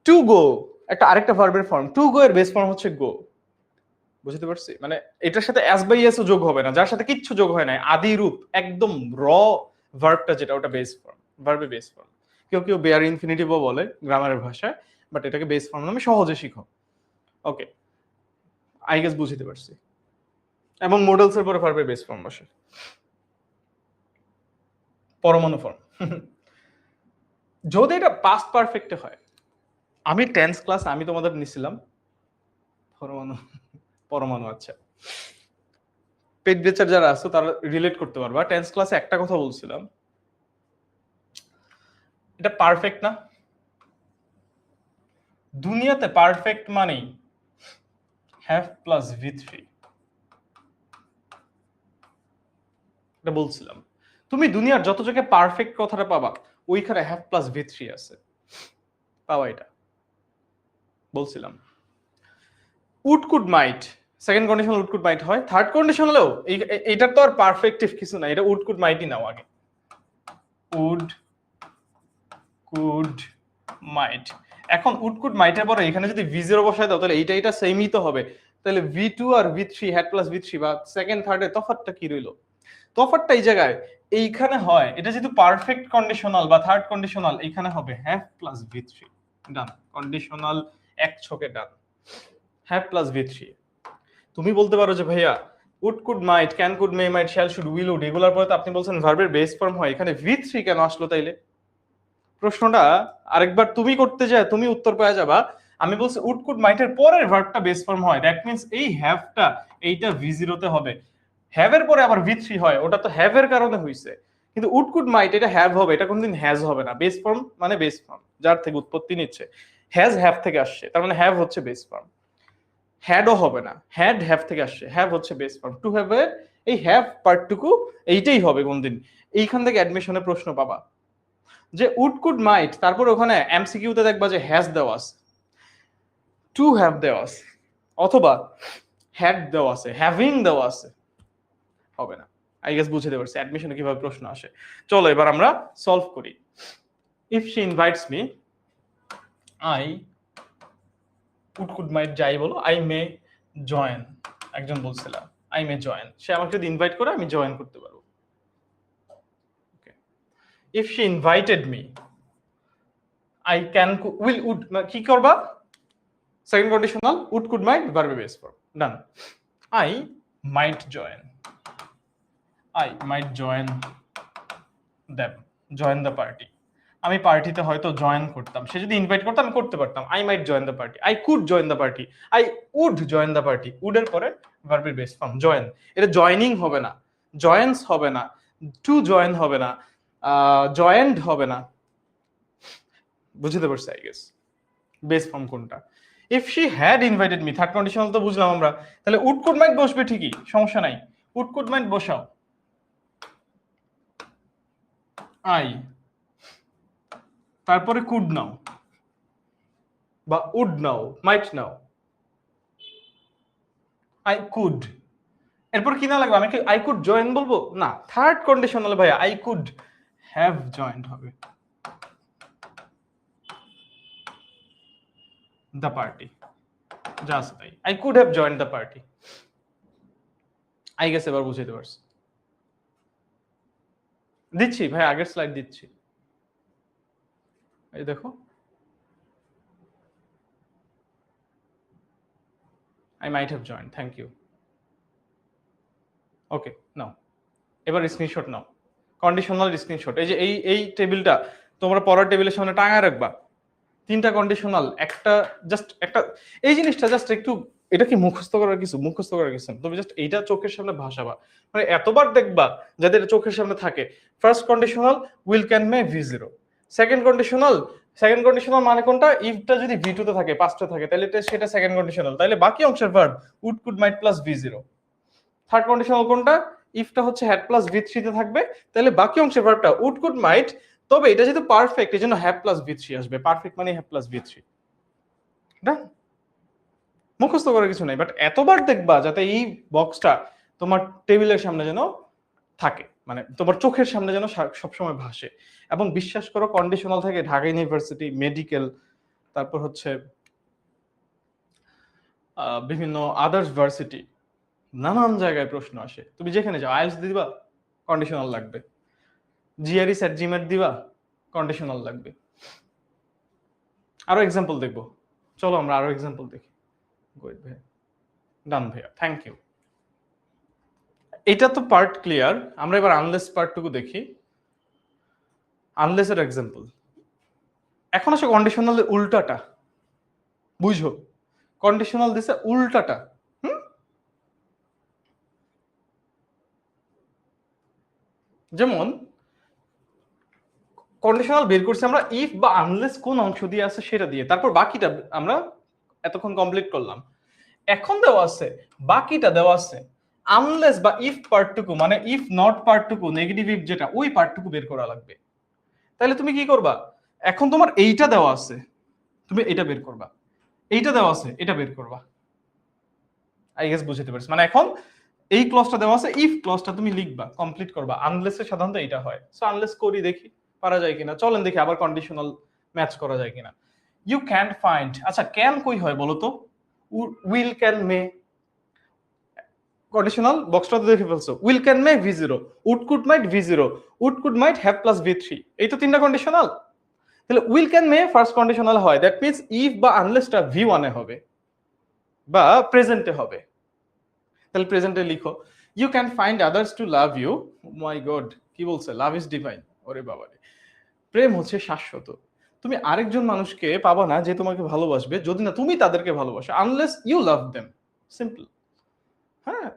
টু গো একটা আরেকটা ভার্বের ফর্ম, টু গো এর বেস ফর্ম হচ্ছে গো। বুঝতে পারছি? মানে এটার সাথে অ্যাস বাই এস ও যোগ হবে না, যার সাথে কিচ্ছু যোগ হয় না, আদি রূপ একদম র ভার্বটা যেটা, ওটা বেস ফর্ম, ভার্বে বেস ফর্ম। কেউ কেউ বেয়ার ইনফিনিটিভও বলে গ্রামারের ভাষায়, বাট এটাকে বেস ফর্ম নামে সহজে শিখো। ওকে, আই গেস বুঝতে পারছি। এবং মডেলস এর পরে ভার্বে বেস ফর্ম বসে, পরমাণু ফর্ম। যদি এটা পাস্ট পারফেক্টে হয়, আমি টেন্স ক্লাস আমি তোমাদের নিছিলাম, পরমাণু, পরমাণু, আচ্ছা পেট বেচার যারা আছো তারা রিলেট করতে পারবা। টেন্স ক্লাসে একটা কথা বলছিলাম, এটা পারফেক্ট না? দুনিয়াতে পারফেক্ট মানেই হ্যাভ প্লাস V3, এটা বলছিলাম। তুমি দুনিয়ার যত জায়গায় পারফেক্ট কথাটা পাবা, ওইখানে হ্যাভ প্লাস V3 আছে, পাওয়া এটা বলছিলাম। Would could might, second conditional would could might হয়। থার্ড কন্ডিশনালেও এইটার তো আর পারফেক্টিভ কিছু না, এটা উড কুড মাইটই নাও আগে। উড কুড মাইট, এখন উড কুড মাইটের পরে এখানে যদি V0 বসায় দাও তাহলে এইটা সেমই তো হবে। তাহলে V2 R V3 had plus V3 বা সেকেন্ড থার্ডের তফাৎটা কি রইল? তফাৎটা এই জায়গায় এইখানে হয়, এটা যেহেতু পারফেক্ট কন্ডিশনাল বা থার্ড কন্ডিশনাল, এইখানে হবে have plus V3। Done, conditional এক ছকে ডান, হ্যাভ প্লাস V3। তুমি বলতে পারো যে ভাইয়া would could might, can could may might, shall should will would, এগুলোর পরে তো আপনি বলছেন ভার্বের বেস ফর্ম হয়, এখানে V3 কেন আসলো তাইলে? প্রশ্নটা আরেকবার তুমি করতে যায় তুমি উত্তর পেয়ে যাবা। আমি বলছি উড কুড মাইটের পরের ভার্বটা বেস ফর্ম হয়, দ্যাট মিন্স এই হ্যাভটা এইটা V0 তে হবে। হ্যাভের পরে আবার V3 হয়, ওটা তো হ্যাভের কারণে হইছে। কিন্তু উড কুড মাইট এটা হ্যাভ হবে, এটা কোনদিন হ্যাজ হবে না। বেস ফর্ম মানে বেস ফর্ম, যার থেকে উৎপত্তি নিচ্ছে। হ্যাজ হ্যাভ থেকে আসছে, তার মানে হ্যাভ হচ্ছে বেস ফর্ম। হ্যাডও হবে না, হ্যাড হ্যাভ থেকে আসছে, হ্যাভ হচ্ছে বেস ফর্ম। টু হ্যাভ এর এই হ্যাভ পার্টটুকু এইটাই হবে কোনদিন। এইখান থেকে অ্যাডমিশনে প্রশ্ন পাবা যে উড কুড মাইট, তারপর ওখানে এমসিকিউতে দেখবা যে হ্যাজ দেওয়া আছে, টু হ্যাভ দেওয়া আছে, অথবা হ্যাড দেওয়া আছে, হ্যাভিং দেওয়া আছে, হবে না। আই গেস বুঝতে পারছি অ্যাডমিশনে কিভাবে প্রশ্ন আসে। চলো এবার আমরা সলভ করি। If she invites me, I would could might যাই বলো, আই মে জয়েন। একজন বলছিলাম আই মে জয়েন, সে আমাকে যদি ইনভাইট করে আমি জয়েন করতে পারবো। If she invited me, I can will would, কি করবা? Second conditional would could might verb base form, done. I might join, I might join them, join the party. আমি পার্টিতে হয়তো জয়েন করতাম, সে যদি ইনভাইট করতো আমি করতে পারতাম। I might join the party, I could join the party, I would join the party. উডের পরে ভার্বের বেস ফর্ম জয়েন, এটা জয়েনিং হবে না, জয়েন্স হবে না, টু জয়েন হবে না, জয়েন্ড হবে না। বুঝতে পারছি আই গেস বেস ফর্ম কোনটা। If she had invited me, third conditional তো বুঝলাম আমরা, তাহলে উড কুড মাইট বসবে ঠিকই, সমস্যা নাই। উড কুড মাইট বসাও, আই তারপরে কুড নাও বা would now, might now, I could. এরপর কি না লাগবে? আমি কি আই কুড জয়েন বলবো? না, থার্ড কন্ডিশনাল ভাইয়া আই কুড হ্যাভ জয়েন্ট হবে দ্য পার্টি, জাস্ট তাই, I could have joined the party. I guess এবার বুঝতে পারছি। দিচ্ছি ভাই, আগের স্লাইড দিচ্ছি, এই দেখো, I might have joined, thank you. ওকে নাও, এবার স্ক্রিনশট নাও, কন্ডিশনাল স্ক্রিনশট। এই যে এই টেবিলটা তোমরা পড়ার টেবিলের সামনে টাঙায় রাখবা। তিনটা কন্ডিশনাল, একটা জাস্ট একটা, এই জিনিসটা জাস্ট একটু, এটা কি মুখস্থ করার কিছু? মুখস্থ করার কিছু তুমি জাস্ট এইটা চোখের সামনে ভাসাবা, মানে এতবার দেখবা যাতে এটা চোখের সামনে থাকে। First conditional will can May V0, second conditional মানে কোনটা? ইফটা যদি V2 তে থাকে, পাস্টে থাকে, তাহলে সেটা সেকেন্ড কন্ডিশনাল, তাহলে বাকি অংশের verb would could might plus V0। Third conditional কোনটা? ইফটা হচ্ছে হ্যাড প্লাস V3 তে থাকবে, তাহলে বাকি অংশের ভার্বটা উড কুড মাইট, তবে এটা যেহেতু পারফেক্ট এই জন্য হ্যাভ প্লাস V3 আসবে। পারফেক্ট মানে হ্যাভ প্লাস V3, মুখস্থ করার কিছু নাই, বাট এতবার দেখবা যাতে এই বক্সটা তোমার টেবিলের সামনে যেন থাকে, মানে তোমার চোখের সামনে যেন সবসময় ভাসে। এবং বিশ্বাস করো কন্ডিশনাল থাকে ঢাকা ইউনিভার্সিটি, মেডিকেল, তারপর হচ্ছে বিভিন্ন আদার্স ভার্সিটি, নানান জায়গায় প্রশ্ন আসে। তুমি যেখানে যাও আইএলটিএস দিবা, কন্ডিশনাল লাগবে। জিআরই সেট জিমেট দিবা, কন্ডিশনাল লাগবে। আরো এক্সাম্পল দেখবো, চলো আমরা আরো এক্সাম্পল দেখি। গুড ভাইয়া, ডান ভাইয়া, থ্যাংক ইউ। এটা তো পার্ট ক্লিয়ার, আমরা এবার আনলেস পার্টটুকু দেখি। আনলেসের এক্সাম্পল, এখন আসে কন্ডিশনালের উল্টাটা, বুঝো, কন্ডিশনাল দিছে উল্টাটা। যেমন কন্ডিশনাল বের করছি আমরা ইফ বা আনলেস কোন অংশ দিয়ে আছে সেটা দিয়ে, তারপর বাকিটা আমরা এতক্ষণ কমপ্লিট করলাম। এখন দেওয়া আছে, বাকিটা দেওয়া আছে আনলেস বা ইফ পার্টটুকু, মানে ইফ নট পার্টটুকু, নেগেটিভ ইফ যেটা, ওই পার্টটুকু বের করা লাগবে। তাহলে তুমি কি করবা? এখন তোমার এইটা দেওয়া আছে, তুমি এটা বের করবা। এইটা দেওয়া আছে, এটা বের করবা। আই গেস বুঝতে পারছি। মানে এখন এই ক্লজটা দেওয়া আছে, ইফ ক্লজটা তুমি লিখবা, কমপ্লিট করবা। আনলেস এর সাধারণত এটা হয়। সো আনলেস করি, দেখি পারা যায় কিনা। চলেন দেখি আবার কন্ডিশনাল ম্যাচ করা যায় কিনা। ইউ ক্যান ফাইন্ড, আচ্ছা ক্যান কই হয় বলো তো? Will, can, May. কন্ডিশনাল বক্সটা তো দেখে ফেলছো। Will, can, may, V zero. Would, could, might, V zero. Would, could, might, have plus V three. এই তো তিনটা কন্ডিশনাল। তাহলে will, can, may first conditional হয়, দ্যাট মিনস ইফ বা আনলেসটা ভি ওয়ানে হবে বা প্রেজেন্টে হবে। তাহলে প্রেজেন্টে লিখো, you can find others to love you. My god, কি বলছে? Love is divine. ওরে বাবা রে, প্রেম হচ্ছে শাশ্বত। তুমি আরেকজন মানুষকে পাবা না যে তোমাকে ভালোবাসবে যদি না তুমি তাদেরকে ভালোবাসো, unless you love them. Simple. হ্যাঁ,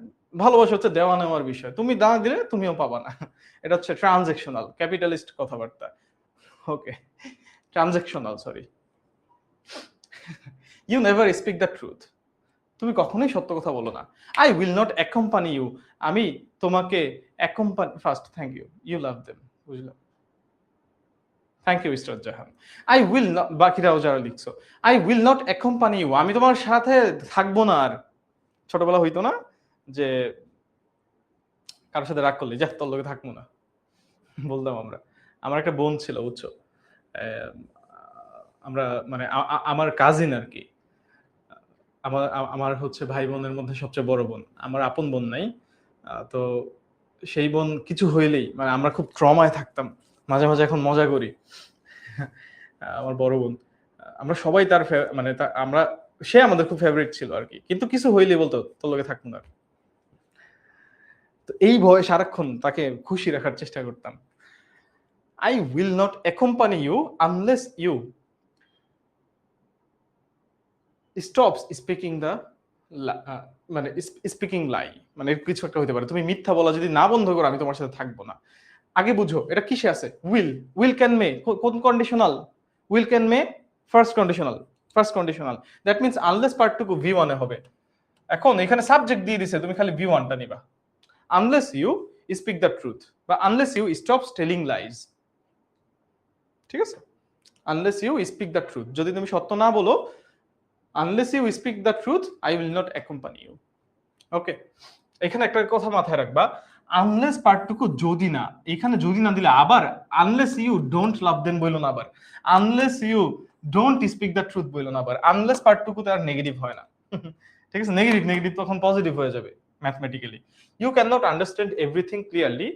ভালোবাসা হচ্ছে দেওয়া নেওয়ার বিষয়, তুমি না দিলে তুমিও পাবা না। এটা হচ্ছে ট্রানজেকশনাল ক্যাপিটালিস্ট কথাবার্তা। Okay, transactional, sorry. You never speak the truth. তুমি কখনোই সত্য কথা বলো না। I will not accompany you. আমি তোমাকে accompany, first thank you, you love them. বুঝলাম, thank you Israt Jahan. I will not, বাকিরাও যারা লিখছো, I will not accompany you, আমি তোমার সাথে থাকবো না আর। ছোটবেলা হইতো না যে কারোর সাথে রাগ করলে, যা তোর লোকে থাকবো না, বলতাম আমরা। আমার একটা বোন ছিল, বুঝছো? আহ, আমরা মানে আমার কাজিন আর কি। আমার আমার হচ্ছে ভাই বোনের মধ্যে সবচেয়ে বড় বোন, আমার আপন বোন নাই। তো সেই বোন কিছু হইলেই মানে আমরা খুব ট্রমায় থাকতাম। মাঝে মাঝে এখন মজা করি। আমার বড় বোন, আমরা সবাই তার মানে আমরা, সে আমাদের খুব ফেভারিট ছিল আর কি, কিন্তু কিছু হইলেই বলতো তোর লগে থাকবো না। তো এই ভয়ে সারাক্ষণ তাকে খুশি রাখার চেষ্টা করতাম। I will not accompany you unless you stops speaking the, মানে স্পিকিং লাই, মানে কিছু একটা হতে পারে। তুমি মিথ্যা বলা যদি না বন্ধ করো, আমি তোমার সাথে থাকবো না। আগে বুঝো এটা কিসে আছে। উইল, উইল ক্যান মে, কোন conditional? Will can may first conditional, first conditional. That means unless পার্টটুকু ভি ওয়ানে হবে। এখন এখানে সাবজেক্ট দিয়ে দিছে, তুমি খালি ভি ওয়ানটা নিবা। Unless you speak the truth বা unless you stops telling lies. ঠিক আছে, unless you speak the truth, যদি তুমি সত্য না বলো, unless you speak the truth I will not accompany you. Okay, এখানে একটা কথা মাথায় রাখবা, আনলেস পার্টটুকু যদি না, এখানে যদি না দিলে আবার unless you don't love them বইলো না, আবার unless you don't speak the truth বইলো না, আবার আনলেস পার্টটুকুতে আর নেগেটিভ হয় না। ঠিক আছে, নেগেটিভ নেগেটিভ তখন পজিটিভ হয়ে যাবে mathematically. You can not understand everything clearly,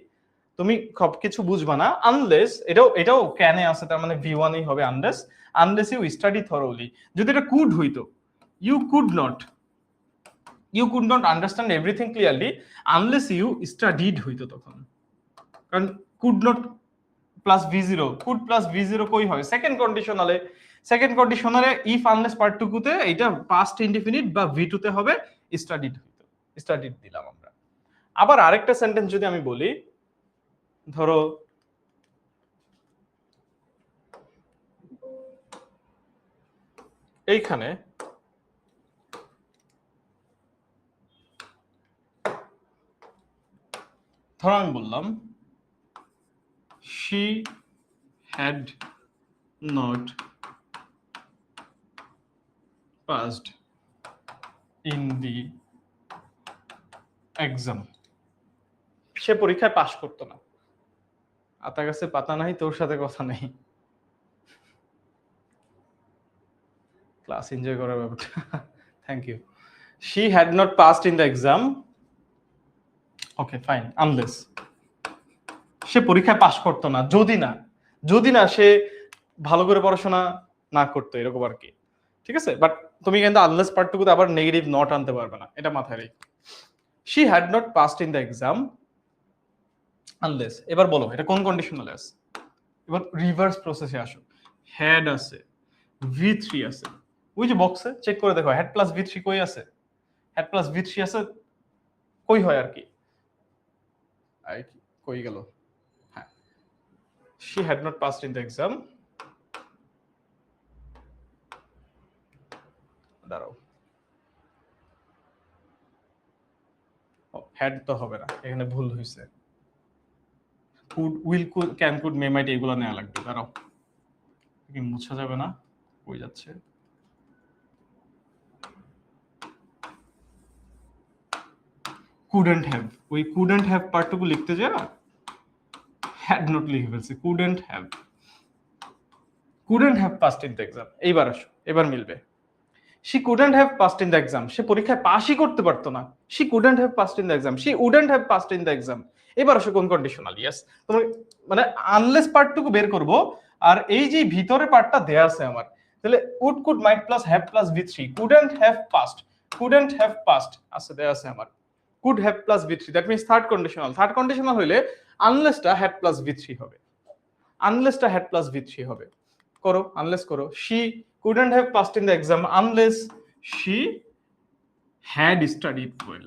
তুমি সবকিছু বুঝবা না। আনলেস, এটাও এটাও ক্যানে আছে, তার মানে ভি ওয়ানই হবে unless. Unless you study thoroughly, যদি এটা কুড হইতো, you could not, you could not understand everything clearly unless you studied হইতো তখন। কারণ could not plus V zero, could plus V zero কই হয়? সেকেন্ড কন্ডিশনালে। সেকেন্ড কন্ডিশনালে ইফ আনলেস পার্টটুকুতে এটা পাস্ট ইনডিফিনিট বা ভি টু তে হবে স্টাডিড হইতো। স্টাডিড দিলাম আমরা। আবার আরেকটা সেন্টেন্স যদি আমি বলি, ধরো এইখানে ধরো আমি বললাম she had not passed in the exam, সে পরীক্ষায় পাশ করতো না। আতা গাছে পাতা নাই, তোর সাথে কথা নেই। ক্লাস এনজয় করার ব্যাপারটা। Thank you. she had not passed in the exam, okay fine, unless, সে পরীক্ষায় পাশ করতো না যদি না, যদি না সে ভালো করে পড়াশোনা না করতো, এরকম আর কি। ঠিক আছে, বাট তুমি কিন্তু আনলেস পার্টটুকুতে আবার নেগেটিভ নট আনতে পারবে না, এটা মাথায় রেখো। she had not passed in the exam unless. এবার বলো এটা কোন কন্ডিশনালে আছে? এবার রিভার্স প্রসেসে আসো। হ্যাড আছে, ভি থ্রি আছে, ওই যে বক্সে চেক করে দেখো হ্যাড প্লাস ভি থ্রি কই আছে? হ্যাড প্লাস ভি থ্রি আছে, কই হয় আর কি, কই গেল? হ্যাঁ, she had not passed in the exam, দাঁড়াও, হ্যাড তো হবে না, এখানে ভুল হয়েছে। Could, will, can, could, may, মাইট এগুলো নেওয়া লাগবে। দাঁড়াও, কি মুছা যাবে না? হয়ে যাচ্ছে। কুডেন্ট হ্যাভ, ওই কুডেন্ট হ্যাভ পার্টটুকু লিখতে যায় না, হ্যাড নট লিখে ফেলছে। Couldn't have, couldn't have passed in the exam. এইবার আসো, এবার মিলবে। She couldn't have passed in the exam, সে পরীক্ষায় পাসই করতে পারতো না। She couldn't have passed in the exam, she wouldn't have passed in the exam. এবার আসো কোন কন্ডিশনাল। ইয়েস, তোমার মানে আনলেস পার্টটুকু বের করব, আর এই যে ভিতরে পার্টটা দেয়া আছে আমার, তাহলে would, could, might plus have plus V3, couldn't have passed, couldn't have passed আছে, দেয়া আছে আমার could have plus V3, that means third conditional. Third conditional হইলে আনলেসটা হ্যাড প্লাস V3 হবে, আনলেসটা হ্যাড প্লাস V3 হবে। করো, আনলেস করো। She couldn't have passed in the exam unless she had studied well,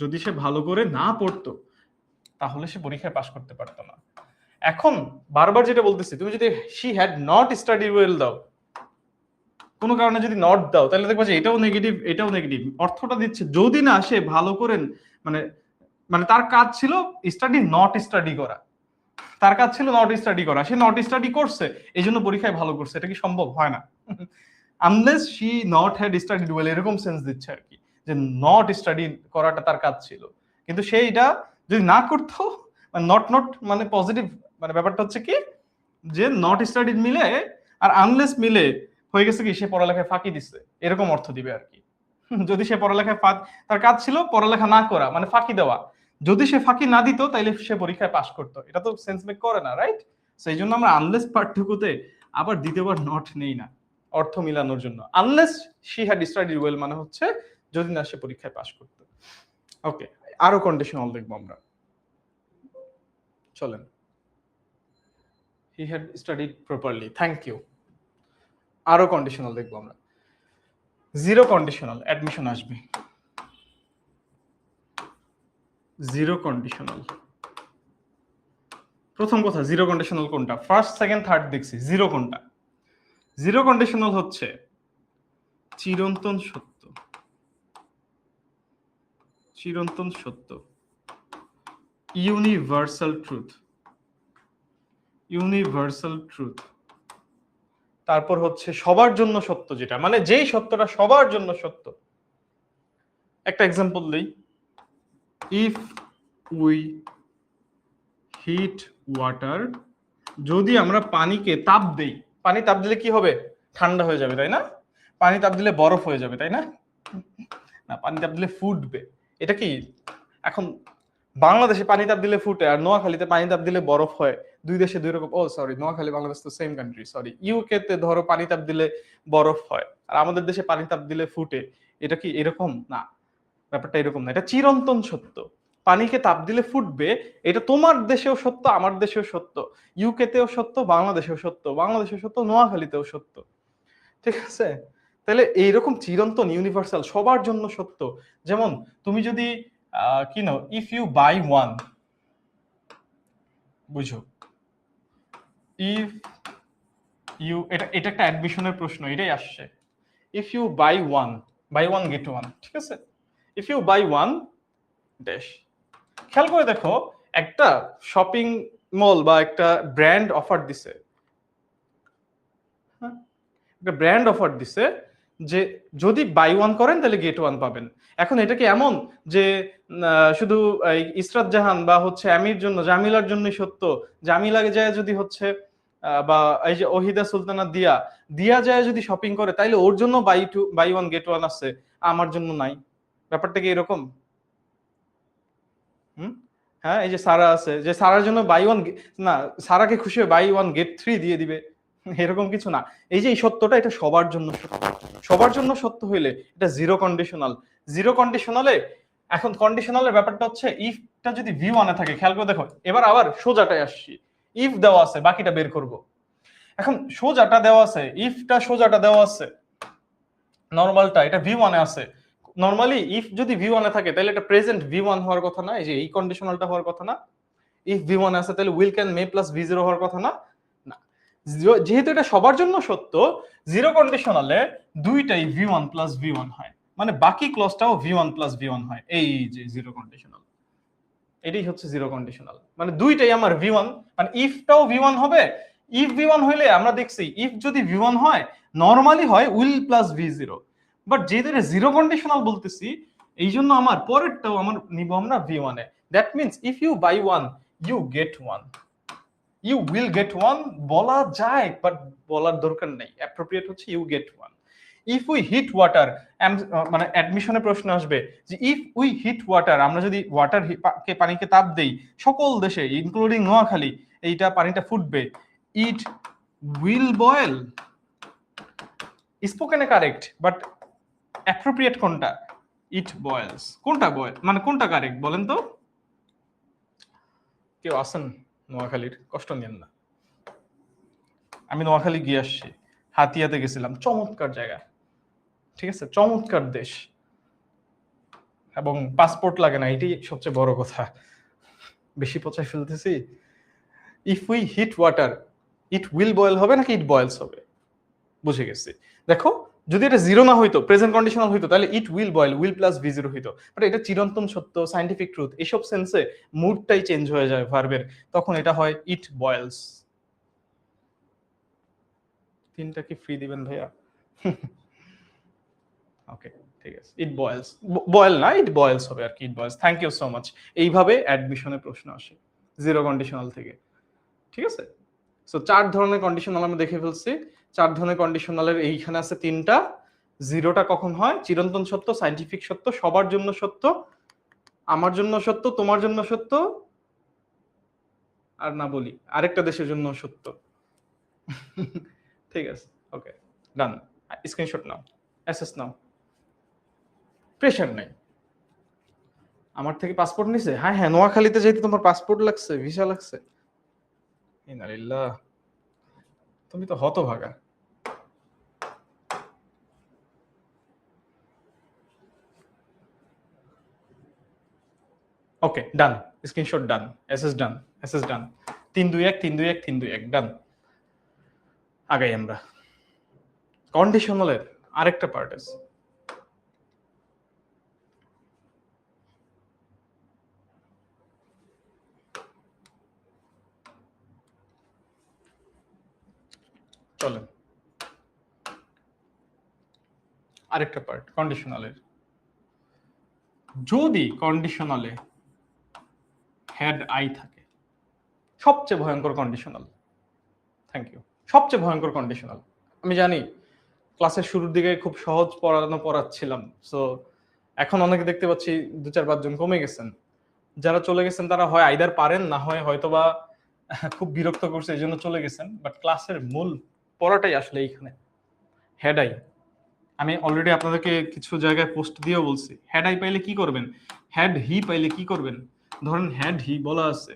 যদি সে ভালো করে না পড়তো তাহলে সে পরীক্ষায় পাস করতে পারতো না। এখন বারবার যেটা বলতেছি, তুমি যদি she had not studied well দাও, কোনো কারণে যদি নট দাও, তাহলে দেখবা যে এটাও নেগেটিভ, এটাও নেগেটিভ। অর্থটা দিচ্ছে যদি না সে ভালো করে, মানে মানে তার কাজ ছিল স্টাডি নট স্টাডি করা, তার কাজ ছিল নট স্টাডি করা, সে নট স্টাডি করছে, এই জন্য পরীক্ষায় ভালো করছে। এটা কি সম্ভব? হয় না। Unless she not had studied well, এরকম সেন্স দিচ্ছে আর কি, যে নট স্টাডি করাটা তার কাজ ছিল, কিন্তু সে এটা যদি না করতো, নট নট মানে পজিটিভ, মানে ব্যাপারটা হচ্ছে কি যে নট স্টাডিড মিলে আর আনলেস মিলে হয়ে গেছে কি সে পড়ালেখায় ফাঁকি দিচ্ছে, এরকম অর্থ দিবে আর কি। যদি সে পড়ালেখায় তার কাজ ছিল পড়ালেখা না করা, মানে ফাঁকি দেওয়া, যদি সে ফাঁকি না দিত তাইলে সে পরীক্ষায় পাস করতো। এটা তো সেন্স মেক করে না, রাইট? সেই জন্য আমরা আনলেস পার্টটুকুতে আবার দ্বিতীয়বার নট নেই না, অর্থ মিলানোর জন্য। Unless she had studied well মানে হচ্ছে যদি না সে পরীক্ষায় পাস করতো। ওকে, আরো কন্ডিশনাল দেখবো আমরা, চলেন। He had studied properly, thank you. আরো কন্ডিশনাল দেখবো আমরা। জিরো কন্ডিশনাল অ্যাডমিশন আসবে, জিরো কন্ডিশনাল। প্রথম কথা, জিরো কন্ডিশনাল কোনটা? ফার্স্ট, সেকেন্ড, থার্ড দেখছি, জিরো কোনটা? জিরো কন্ডিশনাল হচ্ছে চিরন্তন সত্য, চিরন্তন সত্য, ইউনিভার্সাল ট্রুথ, ইউনিভার্সাল ট্রুথ। তারপর হচ্ছে সবার জন্য সত্য, যেটা মানে যেই সত্যটা সবার জন্য সত্য। একটা এক্সাম্পল দেই, ইফ উই হিট ওয়াটার, যদি আমরা পানিকে তাপ দেই, পানি তাপ দিলে কি হবে? ঠান্ডা হয়ে যাবে, তাই না? পানি তাপ দিলে বরফ হয়ে যাবে, তাই না? না, পানি তাপ দিলে ফুটবে। এটা কি এখন বাংলাদেশে পানি তাপ দিলে ফুটে, আর নোয়াখালীতে পানি তাপ দিলে বরফ হয়? দুই দেশে দুই রকম। ও সরি, নোয়াখালী বাংলাদেশ তো সেম কান্ট্রি, সরি। ইউকে তে ধরো পানি তাপ দিলে বরফ হয়, আর আমাদের দেশে পানি তাপ দিলে ফুটে। এটা কি এরকম? না, ব্যাপারটা এরকম না। এটা চিরন্তন সত্য। পানিকে তাপ দিলে ফুটবে, এটা তোমার দেশেও সত্য, আমার দেশেও সত্য, ইউকে তেও সত্য, বাংলাদেশেও সত্য, বাংলাদেশেও সত্য, নোয়াখালীতেও সত্য। ঠিক আছে? তাহলে এইরকম চিরন্তন ইউনিভার্সাল সবার জন্য সত্য। যেমন তুমি যদি কিনো, ইফ ইউ বাই ওয়ান, বুঝো, ইফ ইউ, এটা এটা একটা অ্যাডমিশনের প্রশ্ন, এটাই আসছে। If you buy one get one, ঠিক আছে? If you buy one dash, খেয়াল করে দেখো, একটা শপিং মল বা একটা ব্র্যান্ড অফার দিছে, একটা ব্র্যান্ড অফার দিছে যে যদি বাই ওয়ান করেন তাহলে গেট ওয়ান পাবেন। এখন এটা কি এমন যে শুধু ইসরাত জাহান বা হচ্ছে আমির জন্য, জামিলার জন্যই সত্য? জামিলাকে যায় যদি হচ্ছে বা এই যে ওহিদা সুলতানা দিয়া দিয়া যায় যদি শপিং করে, তাইলে ওর জন্য বাই ওয়ান গেট ওয়ান আছে, আমার জন্য নাই? ব্যাপারটা কি এরকম? হ্যাঁ, এই যে সারা আছে, যে সারার জন্য বাই ওয়ান, না সারাকে খুশি হয়ে বাই ওয়ান গেট থ্রি দিয়ে দিবে, এরকম কিছু না। এই যে এই সত্যটা, এটা সবার জন্য সত্য। সবার জন্য সত্য হইলে এটা জিরো কন্ডিশনাল। জিরো কন্ডিশনালে, এখন কন্ডিশনালের ব্যাপারটা হচ্ছে ইফটা যদি ভি ওয়ানে থাকে, খেয়াল করে দেখো, এবার আবার সোজাটায় আসছি। ইফ দেওয়া আছে, বাকিটা বের করব। এখন সোজাটা দেওয়া আছে, ইফটা সোজাটা দেওয়া আছে, নরমালটা এটা ভি ওয়ানে আছে। নরমালি ইফ যদি ভি ওয়ানে থাকে তাহলে এটা প্রেজেন্ট ভি ওয়ান হওয়ার কথা না? এই যে এই কন্ডিশনালটা হওয়ার কথা না? ইফ ভি ওয়ান আছে তাহলে will, can, may plus V zero হওয়ার কথা না? না, যেহেতু এটা সবার জন্য সত্য, জিরো কন্ডিশনালে দুইটাই V one plus V one হয়, মানে বাকি ক্লজটাও V one plus V one হয়। এই যে জিরো কন্ডিশনাল, এটাই হচ্ছে জিরো কন্ডিশনাল, মানে দুইটাই আমার V1, মানে ইফটাও V1 হবে। ইফ V1 হইলে আমরা দেখছি ইফ যদি V1 হয় নরমালি হয় উইল প্লাস V0, বাট যেহেতু এটা জিরো কন্ডিশনাল বলতেছি এই জন্য আমার পরেরটাও আমার নিব আমরা V1 এ। That means if you buy one you get one, you will get one বলা যায়, বাট বলার দরকার নেই, অ্যাপ্রোপ্রিয়েট হচ্ছে you get one. If we heat water, মানে অ্যাডমিশনে প্রশ্ন আসবে যে ইফ উই হিট ওয়াটার, আমরা যদি ওয়াটার কে পানিকে তাপ দেই সকল দেশে ইনক্লুডিং নোয়াখালী, এইটা পানিটা ফুটবে, ইট উইল বয়েল। স্পোকেনে কারেক্ট, বাট অ্যাপ্রোপ্রিয়েট কোনটা? ইট বয়েলস। কোনটা বয়েল মানে কোনটা কারেক্ট বলেন তো? কেউ আসেন নোয়াখালীর, কষ্ট নেন না। আমি নোয়াখালী গিয়ে আসছি, হাতিয়াতে গেছিলাম, চমৎকার জায়গা, ঠিক আছে, চমৎকার দেশ, এবং পাসপোর্ট লাগে না, এটাই সবচেয়ে বড় কথা। বেশি পচাই ফেলতেছি। If we heat water it will boil হবে নাকি ইট বয়েলস হবে? বুঝে গেছি। দেখো যদি এটা জিরো না হইতো, প্রেজেন্ট কন্ডিশনাল হইতো, তাহলে it will boil will plus V0 হইতো, বাট এটা চিরন্তন সত্য, সায়েন্টিফিক ট্রুথ, এসব সেন্সে মুডটাই চেঞ্জ হয়ে যায় ভার্বের, তখন এটা হয় ইট বয়েলস। তিনটা কি ফ্রি দিবেন ভাইয়া? ওকে ঠিক আছে, ইট বয়েলস, বয়েল না ইট বয়েলস হবে আর কি, it boils. Thank you so much. এইভাবে অ্যাডমিশনে প্রশ্ন আসে জিরো কন্ডিশনাল থেকে, ঠিক আছে। সো 4 ধরনের কন্ডিশনাল আমরা দেখে ফেলছি। 4 ধরনের কন্ডিশনালের এইখানে আছে 3টা। জিরোটা কখন হয়? চিরন্তন সত্য, সায়েন্টিফিক সত্য, সবার জন্য সত্য, আমার জন্য সত্য, তোমার জন্য সত্য, আর না বলি আরেকটা দেশের জন্য সত্য। ঠিক আছে, ওকে ডান। স্ক্রিনশট নাও, অ্যাসেস নাও, প্রেশার নাই। আমার থেকে পাসপোর্ট নিছে? হ্যাঁ হ্যাঁ, নোয়াখালীতে যাইতে তোমার পাসপোর্ট লাগছে, ভিসা লাগছে? ইন্নালিল্লাহ, তুমি তো হতভাগা। ওকে ডান, স্ক্রিনশট ডান, এসএস ডান, এসএস ডান। 3-2-1 3-2-1 3-2-1 ডান। আগাই আমরা। কন্ডিশনালের আরেকটা পার্ট আছে, চলেন আরেকটা পার্ট কন্ডিশনালের। যদি কন্ডিশনালে হ্যাড আই থাকে, সবচেয়ে ভয়ঙ্কর কন্ডিশনাল, থ্যাংক ইউ, সবচেয়ে ভয়ঙ্কর কন্ডিশনাল। আমি জানি ক্লাসের শুরুর দিকে খুব সহজ পড়াচ্ছিলাম, সো এখন অনেকে দেখতে পাচ্ছি 2-4-5 জন কমে গেছেন। যারা চলে গেছেন তারা হয় আইদার পারেন, না হয় হয়তোবা খুব বিরক্ত করছে এই জন্য চলে গেছেন, বাট ক্লাসের মূল পড়াটাই আসলে এইখানে। হেড আই, আমি অলরেডি আপনাদেরকে কিছু জায়গায় পোস্ট দিয়েও বলছি, হ্যাড আই পাইলে কি করবেন, হ্যাড হি পাইলে কি করবেন। ধরেন হ্যাড হি বলা আছে,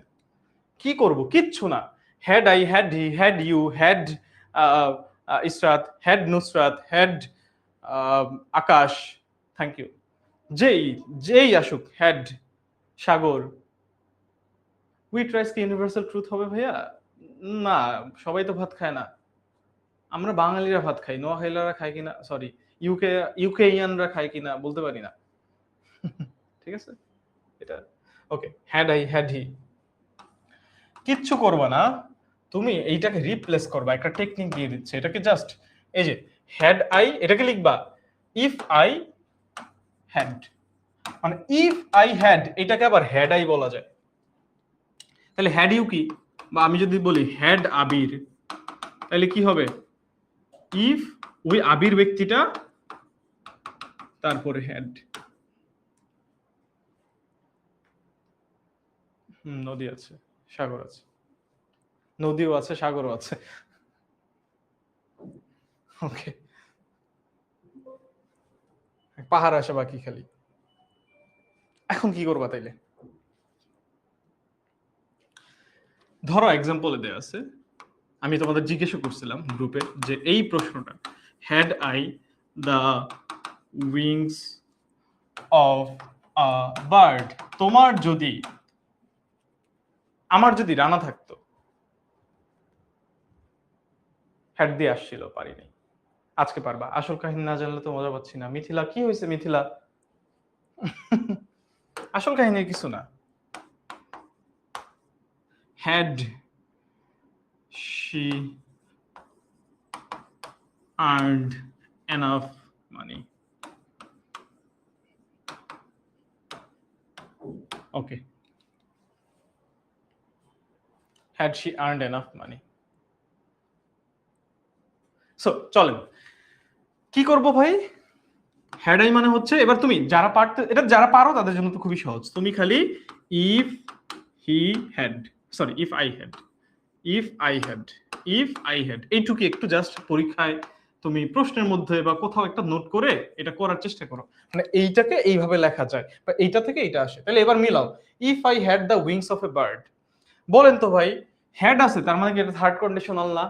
কি করব? কিচ্ছু না। Had I, had he, had you, had Israt, had Nusrat, had Akash, thank you, যেই যেই আসুক, হ্যাড সাগর। হুইট রাইস কি ইউনিভার্সাল ট্রুথ হবে ভাইয়া? না, সবাই তো ভাত খায় না। আমরা বাঙালিরা ভাত খাই, নোয়াখালীরা খায় কিনা, সরি ইউকেইয়ানরা খায় কিনা বলতে পারি না। ঠিক আছে, এটা ওকে। হ্যাড আই, হ্যাড হি, কিচ্ছু করবা না, তুমি এইটাকে রিপ্লেস করবা, একটা টেকনিক দিয়ে দিচ্ছে এটাকে, জাস্ট এই যে হ্যাড আই, এটাকে লিখবা ইফ আই হ্যাড, মানে ইফ আই হ্যাড, এটাকে আবার হ্যাড আই বলা যায়। তাহলে হ্যাড ইউ কি, বা আমি যদি বলি হ্যাড আবির, তাহলে কি হবে? ইফ ওই আবির ব্যক্তিটা, তারপরে হ্যাড। নদী আছে, সাগর আছে, নদীও আছে, সাগরও আছে। ওকে, পাহাড় আসে বাকি খালি। এখন কি করবা তাইলে? ধরো এক্সাম্পলে দেয়া আছে, আমি তোমাদের জিজ্ঞাসা করছিলাম গ্রুপে যে এই প্রশ্নটা, had I the wings of a bird, তোমার যদি, আমার যদি রানা থাকতো, হ্যাড দিয়ে আসছিল, পারিনি। আজকে পারবা, আসল কাহিনী না জানলে তো মজা পাচ্ছি না। মিথিলা, কি হয়েছে মিথিলা? আসল কাহিনী কিছু না, had she earned enough money? Okay. Had she earned enough money? So চলেন কি করব ভাই, হ্যাড আই মানে হচ্ছে, এবার তুমি যারা পারতে, এটা যারা পারো তাদের জন্য তো খুবই সহজ, তুমি খালি if he had, sorry if I had, if I had, if I had, এইটুকু একটু জাস্ট পরীক্ষায় তুমি প্রশ্নের মধ্যে বা কোথাও একটা নোট করে এটা করার চেষ্টা করো, মানে এইটাকে এইভাবে লেখা যায় বা এইটা থেকে এইটা আসে। তাহলে এবার মিলাও, if I had the wings of a bird, বলেন তো ভাই হ্যাড আছে তার মানে কি এটা থার্ড কন্ডিশনাল না?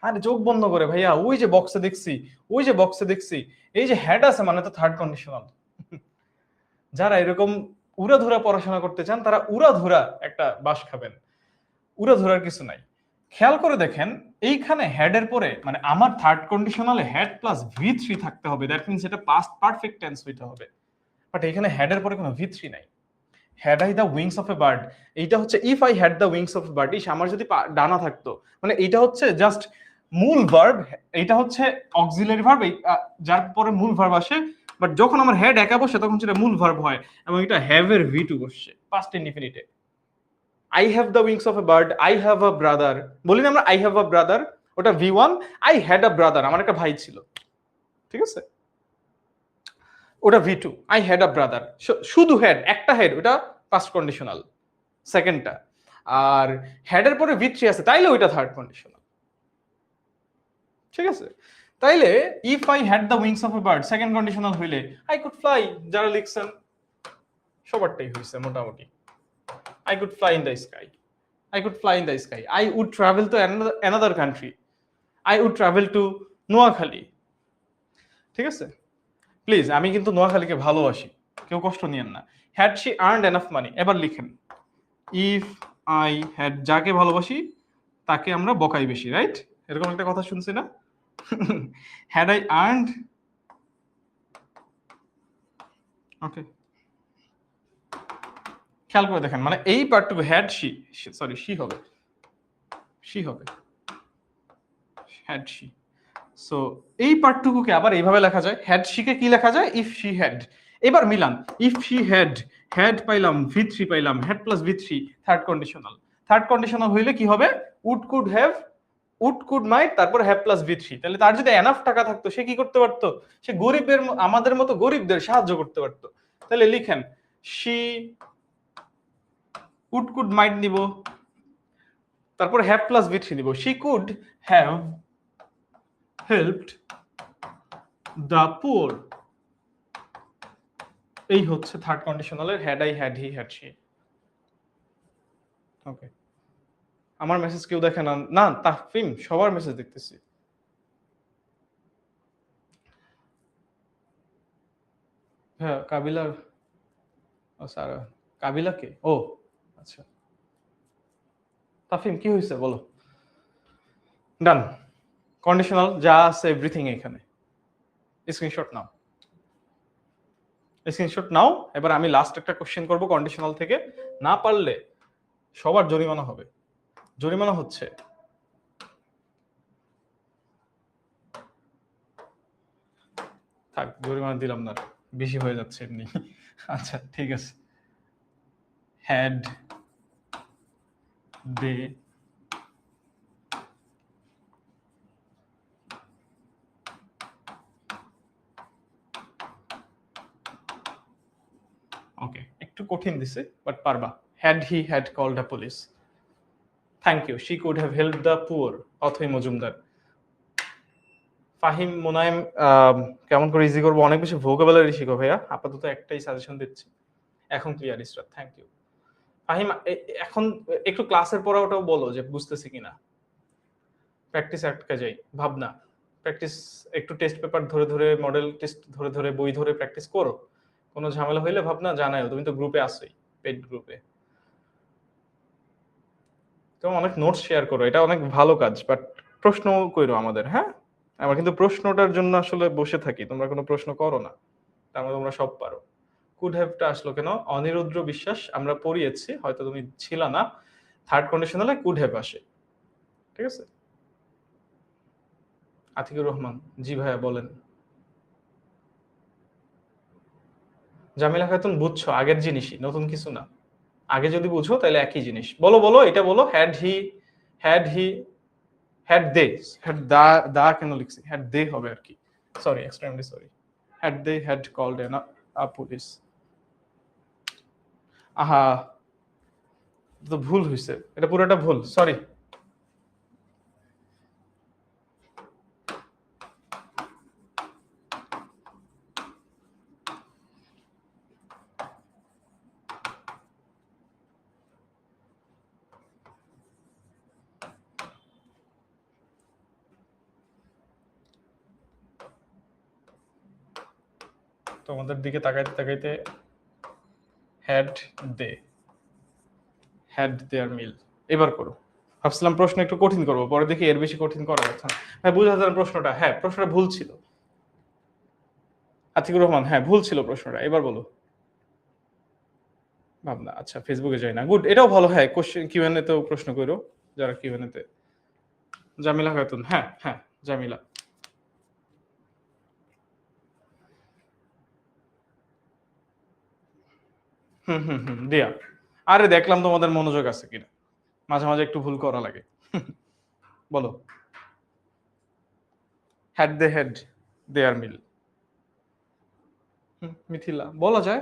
আরে চোখ বন্ধ করে ভাইয়া, ওই যে বক্সে দেখছি, ওই যে বক্সে দেখছি, এই যে হ্যাড আছে মানে তো থার্ড কন্ডিশনাল। যারা এরকম উড়াধুরা পড়াশোনা করতে চান তারা উড়াধুরা একটা বাস খাবেন, উড়াধুরার কিছু নাই। খেয়াল করে দেখেন এইখানে হেড এর পরে মানে আমার থার্ড কন্ডিশনালে হেড প্লাস ভি থ্রি থাকতে হবে, দ্যাট মিনস এটা পাস্ট পারফেক্ট টেন্স হইতে হবে, বাট এখানে হেড এর পরে কোনো ভি থ্রি নাই। Had I the wings of a bird, এইটা হচ্ছে if I had the wings of a bird, ইস আমার যদি ডানা থাকতো, মানে এইটা হচ্ছে জাস্ট মূল ভার্ব, এইটা হচ্ছে অক্সিলারি ভার্ব, যার পরে মূল ভার্ব আসে, বাট যখন আমার হেড একা বসে তখন সেটা মূল ভার্ব হয়, এবং এটা হ্যাভ এর ভি টু বসছে পাস্ট ইনডিফিনিটে। I have the wings of a bird, I have a brother, বলি না আমরা আই হ্যাভ আ ব্রাদার, ওটা V one, I had a brother, আমার একটা ভাই ছিল, ঠিক আছে, ওটা V two, I had a brother, শুধু হেড একটা হেড, ওটা ফার্স্ট কন্ডিশনাল সেকেন্ডটা, আর হেডের পরে ভি থ্রি আছে তাইলে ওইটা থার্ড কন্ডিশনাল, ঠিক আছে। তাইলে if I had the wings of a bird second conditional হইলে আই কুড ফ্লাই, যারা লিখছেন সবারটাই হয়েছে মোটামুটি, I could fly in the sky. I could fly in the sky. I would travel to another country. I would travel to Noakhali, ঠিক আছে। প্লিজ আমি কিন্তু নোয়াখালীকে ভালোবাসি, কেউ কষ্ট নিয়েন না। Had she earned enough money, এবার লিখেন ইফ আই হ্যাড, যাকে ভালোবাসি তাকে আমরা বকাই বেশি, রাইট? এরকম একটা কথা শুনছি না? হ্যাড আই আর্নড, ওকে খেয়াল করে দেখেন, মানে এই পার্টটুকু হ্যাড শি, সরি শি হবে, শি হবে, হ্যাড শি। সো এই পার্টটুকুকে আবার এইভাবে লেখা যায়, হ্যাড শিকে কি লেখা যায়, ইফ শি হ্যাড। এবার মিলান, ইফ শি হ্যাড, হ্যাড পাইলাম, ভি থ্রি পাইলাম, had plus V three third conditional, third conditional হইলে কি হবে, would could have, would could might, তারপর হ্যাভ প্লাস ভি থ্রি। তাহলে তার যদি এনাফ টাকা থাকতো সে কি করতে পারতো, সে গরিবের আমাদের মতো গরিবদের সাহায্য করতে পারতো। তাহলে লিখেন শি উড কুড মাইট নিব, তারপর হ্যাভ প্লাস ভি থ্রি নিব, she could have helped the poor, এই হচ্ছে থার্ড কন্ডিশনালের had I, had he, had she. Okay, আমার মেসেজ কেউ দেখে না? না তাফিম, সবার মেসেজ দেখতেছি। হ্যাঁ কাবিলার, ও স্যার কাবিলা কে, ও আচ্ছা। তাফিম কি হয়েছে বলো। ডান, কন্ডিশনাল যা আছে এভরিথিং এখানে, স্ক্রিনশট নাও, স্ক্রিনশট নাও। এবার আমি লাস্ট একটা কোশ্চেন করব কন্ডিশনাল থেকে, না পারলে সবার জরিমানা হবে। জরিমানা হচ্ছে, থাক জরিমানা দিলাম না, বেশি হয়ে যাচ্ছে এমনি। আচ্ছা ঠিক আছে, হ্যাড দে ওকে একটু কঠিন দিছে বাট পারবা। Had he had called the police, thank you, she could have help the poor, Athoi Majumdar. Fahim Monayem, কেমন করে ইজি করবো, অনেক বেশি ভোকাবুলারি শিখো ভাইয়া, আপাতত একটাই সাজেশন দিচ্ছি, এখন clear Israt, thank you. Fahim এখন একটু ক্লাসের পরে ওটাও বলো যে বুঝতেছি কিনা, প্র্যাকটিস আটকে যাই ভাবনা, প্র্যাকটিস একটু টেস্ট পেপার ধরে ধরে, মডেল টেস্ট ধরে ধরে, বই ধরে প্র্যাকটিস করো, কোনো ঝামেলা হইলে ভাবনা জানাও, তুমি তো গ্রুপে আসোই, পেড গ্রুপে, তুমি অনেক নোটস শেয়ার করো, এটা অনেক ভালো কাজ, বাট প্রশ্ন কইরো আমাদের, হ্যাঁ আমরা কিন্তু প্রশ্নটার জন্য আসলে বসে থাকি, তোমরা কোনো প্রশ্ন করো না, তার মানে তোমরা সব পারো। কুড হ্যাভটা আসলো কেন, অনিরুদ্র বিশ্বাস আমরা পড়িয়েছি, হয়তো তুমি ছিল না, থার্ড কন্ডিশনালে কুড হ্যাভ আসে, ঠিক আছে। আতিকুর রহমান, জি ভাইয়া বলেন। জামিলা খাতুন, বুঝছো আগের জিনিসই, নতুন কিছু না। আগে যদি বুঝো তাহলে একই জিনিস। বলো বলো, এটা বলো। Had he had they, had the কেন লিখছি, হ্যাড দে হবে আর কি। Sorry, extremely sorry. Had they had called an police. আহা, তো ভুল হয়েছে, এটা পুরোটা ভুল, সরি। তোমাদের দিকে তাকাইতে তাকাইতে হ্যাড দে দেয়ার মিল। এবার করো। ভাবছিলাম প্রশ্ন একটু কঠিন করবো, পরে দেখি এর বেশি কঠিন করা যাচ্ছে না। হ্যাঁ, বুঝা যান প্রশ্নটা, হ্যাঁ প্রশ্নটা ভুল ছিল। আতিকুর রহমান, হ্যাঁ ভুল ছিল প্রশ্নটা, এবার বলো। ভাবনা, আচ্ছা ফেসবুকে যাই না, গুড, এটাও ভালো। হ্যাঁ, কোশ্চেন কিউএনএ তেও প্রশ্ন করো, যারা কিউএনএ তে। জামিলা খাতুন, হ্যাঁ হ্যাঁ জামিলা। দিয়া। আরে দেখলাম তোমাদের মনোযোগ আছে কিনা, মাঝে মাঝে একটু ভুল করা লাগে। বলো। হ্যাড দেয়ার মিল। মিথিলা, বলা যায়।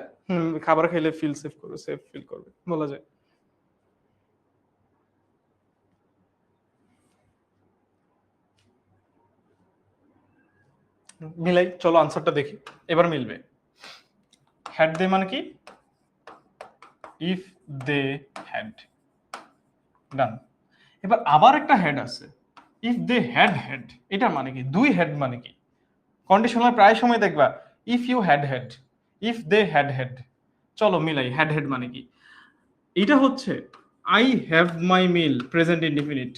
খাবার খাইলে ফিল সেফ করবে, সেফ ফিল করবে, বলা যায়। মিলাই, চলো আনসারটা দেখি, এবার মিলবে। হ্যাড দে মানে কি, ইফ দে হ্যাড, ডান। এবার আবার একটা হেড আছে, ইফ দে হ্যাড, এটা মানে কি, দুই হেড মানে কি। কন্ডিশনাল প্রায় সময় দেখবা if you had, if they had. চলো মিলাই, হ্যাড মানে কি। এটা হচ্ছে I have my meal, present indefinite.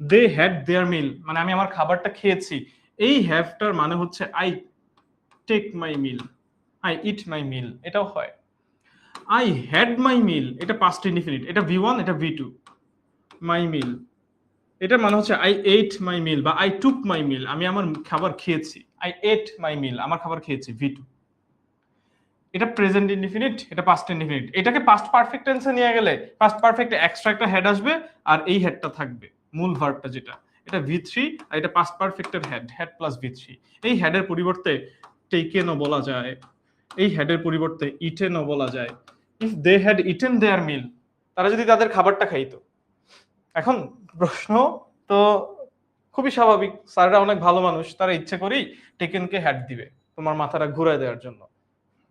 They had their meal মানে আমি আমার খাবারটা খেয়েছি। এই হ্যাভটার মানে হচ্ছে I take my meal, I eat my meal, এটাও হয়। আই হ্যাড মাই মিল, এটা পাস্ট ইনডিফিনিট, এটা ভি1, এটা ভি2। মাই মিল, এটা মানে হচ্ছে আই এট মাই মিল বা আই টুক মাই মিল, আমি আমার খাবার খেয়েছি। আই এট মাই মিল, আমার খাবার খেয়েছি, ভি2। এটা প্রেজেন্ট ইনডিফিনিট, এটা পাস্ট ইনডিফিনিট। এটাকে পাস্ট পারফেক্ট টেন্সে নিয়ে গেলে পাস্ট পারফেক্টে এক্সট্রা একটা হেড আসবে, আর এই হেডটা থাকবে, মূল ভার্বটা যেটা, এটা ভি3, আর এটা পাস্ট পারফেক্টের হেড প্লাস ভি3। এই হেডের পরিবর্তে টেকেনও বলা যায়, এই হেডের পরিবর্তে ইটেনও বলা যায়। ইফ দে হ্যাড ইটেন দেয়ার মিল, তারা যদি তাদের খাবারটা খাইতো। এখন প্রশ্ন তো খুবই স্বাভাবিক, স্যাররা অনেক ভালো মানুষ, তারা ইচ্ছে করেই টেকেনকে হ্যাড দিবে তোমার মাথাটা ঘুরায় দেওয়ার জন্য,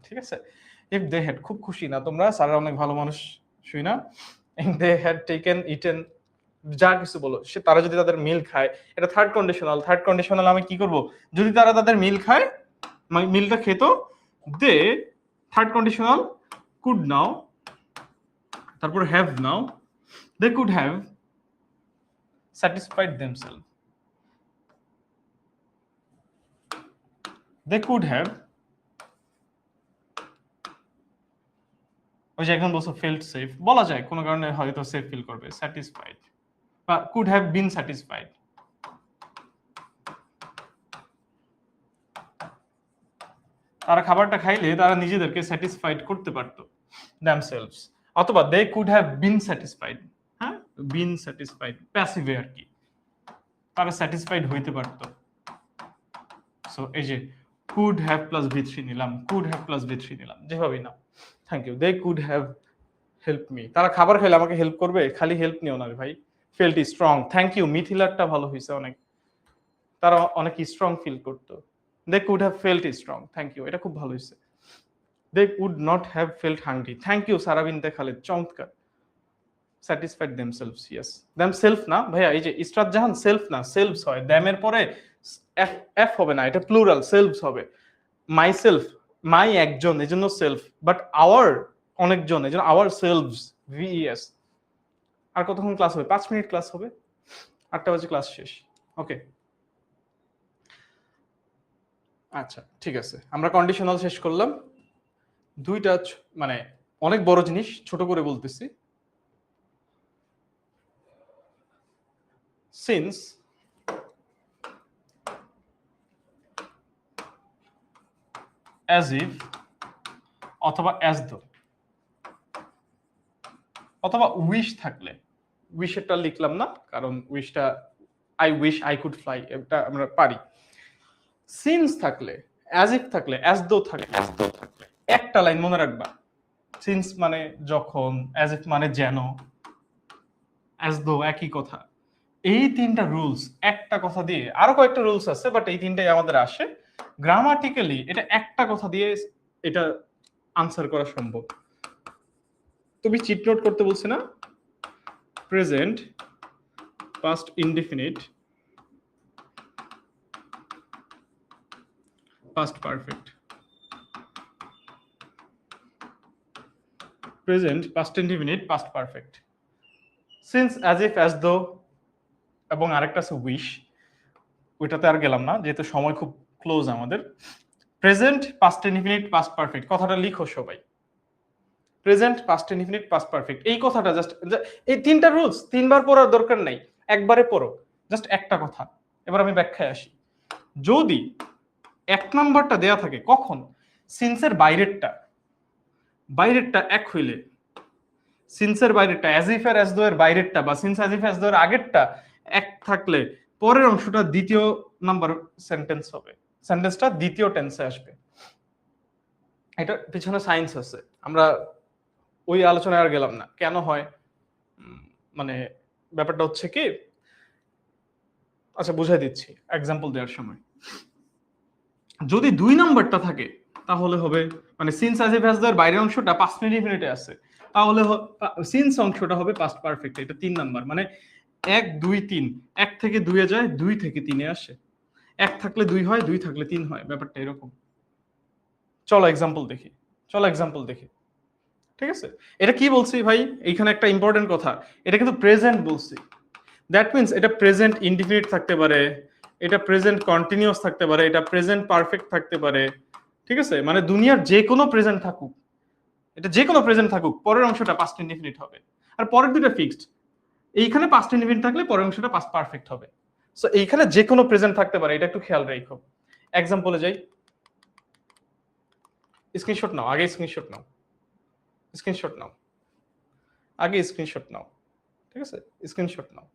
ঠিক আছে। ইফ দে হ্যাড, খুব খুশি না তোমরা, স্যাররা অনেক ভালো মানুষ, শুই না। If they had taken eaten, যা কিছু বলো, সে তারা যদি তাদের মিল খায়, এটা থার্ড কন্ডিশনাল। থার্ড কন্ডিশনাল আমি কি করব, যদি তারা তাদের মিল খায়, মিলটা খেত, দে, থার্ড কন্ডিশনাল, কুড নাও, তারপর হ্যাভ নাও, they could have satisfied themselves, they could have, ওই যে এখন বলছো ফেল্ট সেফ, বলা যায় কোনো কারণে হয়তো সেফ ফিল করবে, স্যাটিসফাইড বা কুড হ্যাভ বিন স্যাটিসফাইড। তারা খাবারটা খাইলে তারা নিজেদেরকে স্যাটিসফাইড করতে পারতো, themselves, অথবা they could have been satisfied। হ্যাঁ, বিন স্যাটিসফাইড প্যাসিভে আর কি, তারা স্যাটিসফাইড হইতে পারতো। সো এই যে কুড হ্যাভ প্লাস ভি3 নিলাম, কুড হ্যাভ প্লাস ভি3 নিলাম, যেভাবেই না। Thank you. They could have help me, তারা খাবার খাইলে আমাকে হেল্প করবে, খালি হেল্প নিও না রে ভাই। Felt strong, thank you. মিথিলারটা ভালো হয়েছে অনেক, তারা অনেক স্ট্রং ফিল করতো। They could have felt strong, thank you, এটা খুব ভালো হয়েছে। They would not have felt hungry, thank you Sara binte Khaled, চমৎকার। স্যাটিসফাইড দেমসেলভস, ইয়েস, দেমসেলফ না ভাইয়া, এই যে ইসরাত জাহান, সেলফ না সেলভস হয়, দ্যামের পরে এফ এফ হবে না, এটা প্লুরাল, সেলভস হবে। মাই সেলফ, মাই একজন, এজন্য সেলফ, বাট আওয়ার অনেকজন, এজন্য আওয়ার সেলভস, ভিইএস। আর কতক্ষণ ক্লাস হবে, 5 মিনিট ক্লাস হবে, 8টা বাজে ক্লাস শেষ। ওকে, আচ্ছা ঠিক আছে, আমরা কন্ডিশনাল শেষ করলাম। দুইটা মানে অনেক বড় জিনিস ছোট করে বলতেছি। সিন্স অ্যাজ ইফ অথবা অ্যাজ দো অথবা উইশ থাকলে, উইশেরটা লিখলাম না কারণ উইশটা I wish I could fly, এটা আমরা পারি। সিন্স থাকলে, অ্যাজ ইফ থাকলে, অ্যাজ দো থাকলে, একটা লাইন মনে রাখবা, সিন্স মানে যখন, অ্যাজ ইফ মানে যেন, অ্যাজ দো একই কথা। এই তিনটা রুলস একটা কথা দিয়ে, আরো কয়েকটা রুলস আছে বাট এই তিনটাই আমাদের আসে। গ্রামাটিক্যালি এটা একটা কথা দিয়ে এটা আনসার করা সম্ভব। তুমি চিট নোট করতে বলছি না, present past indefinite past perfect, present past indefinite past perfect, since as if as দো, এবং আরেকটা আছে উইশ, ওইটাতে আর গেলাম না যেহেতু সময় খুব ক্লোজ আমাদের। Present past indefinite past perfect, কথাটা লিখো সবাই, present past indefinite past perfect, এই কথাটা জাস্ট, এই তিনটা রুলস তিনবার পড়ার দরকার নাই, একবারে পড়ো, জাস্ট একটা কথা। এবার আমি ব্যাখ্যায় আসি। যদি এক নাম্বারটা দেয়া থাকে কখন, সিন্সের বাইরেরটা এক হইলে, সিন্সের বাইরেরটা অ্যাজ ইফ এর অ্যাজ দো এর বাইরেরটা বা সিন্স অ্যাজ ইফ অ্যাজ দো এর আগেরটা এক থাকলে পরের অংশটা দ্বিতীয় নাম্বার সেন্টেন্স হবে, সেন্টেন্সটা দ্বিতীয় টেন্সে আসবে। এটা পিছনে সায়েন্স আছে, আমরা ওই আলোচনায় আর গেলাম না কেন হয়। মানে ব্যাপারটা হচ্ছে কি, আচ্ছা বুঝাই দিচ্ছি এক্সাম্পল দেওয়ার সময়। যদি দুই নাম্বারটা থাকে তাহলে হবে, মানে সিন্স অ্যাজ ইফ অ্যাজ দো এর বাইরের অংশটা পাস্ট ইনডিফিনিটে আছে, তাহলে সিন্স অংশটা হবে পাস্ট পারফেক্ট, এটা তিন নাম্বার, মানে 1 2 3, 1 থেকে 2 এ যায়, 2 থেকে 3 এ আসে, 1 থাকলে 2 হয়, 2 থাকলে 3 হয়, ব্যাপারটা এরকম। চলো এক্সাম্পল দেখি, ঠিক আছে। এটা কি বলছি ভাই, এইখানে একটা ইম্পর্টেন্ট কথা, এটা কিন্তু প্রেজেন্ট বলছি, দ্যাট মিন্স এটা প্রেজেন্ট ইনডিফিনিট থাকতে পারে, এটা প্রেজেন্ট কন্টিনিউয়াস থাকতে পারে, এটা প্রেজেন্ট পারফেক্ট থাকতে পারে, ঠিক আছে। মানে দুনিয়ার যে কোনো প্রেজেন্ট থাকুক, এটা যে কোনো প্রেজেন্ট থাকুক, পরের অংশটা পাস্ট ইনডিফিনিট হবে, আর পরের দুটো ফিক্সড। এইখানে পাস্ট ইনডিফিনিট থাকলে পরের অংশটা পাস্ট পারফেক্ট হবে। সো এইখানে যে কোনো প্রেজেন্ট থাকতে পারে, এটা একটু খেয়াল রাখো। এক্সাম্পলে যাই, স্ক্রিনশট নাও, আগে স্ক্রিনশট নাও, স্ক্রিনশট নাও, আগে স্ক্রিনশট নাও, ঠিক আছে, স্ক্রিনশট নাও,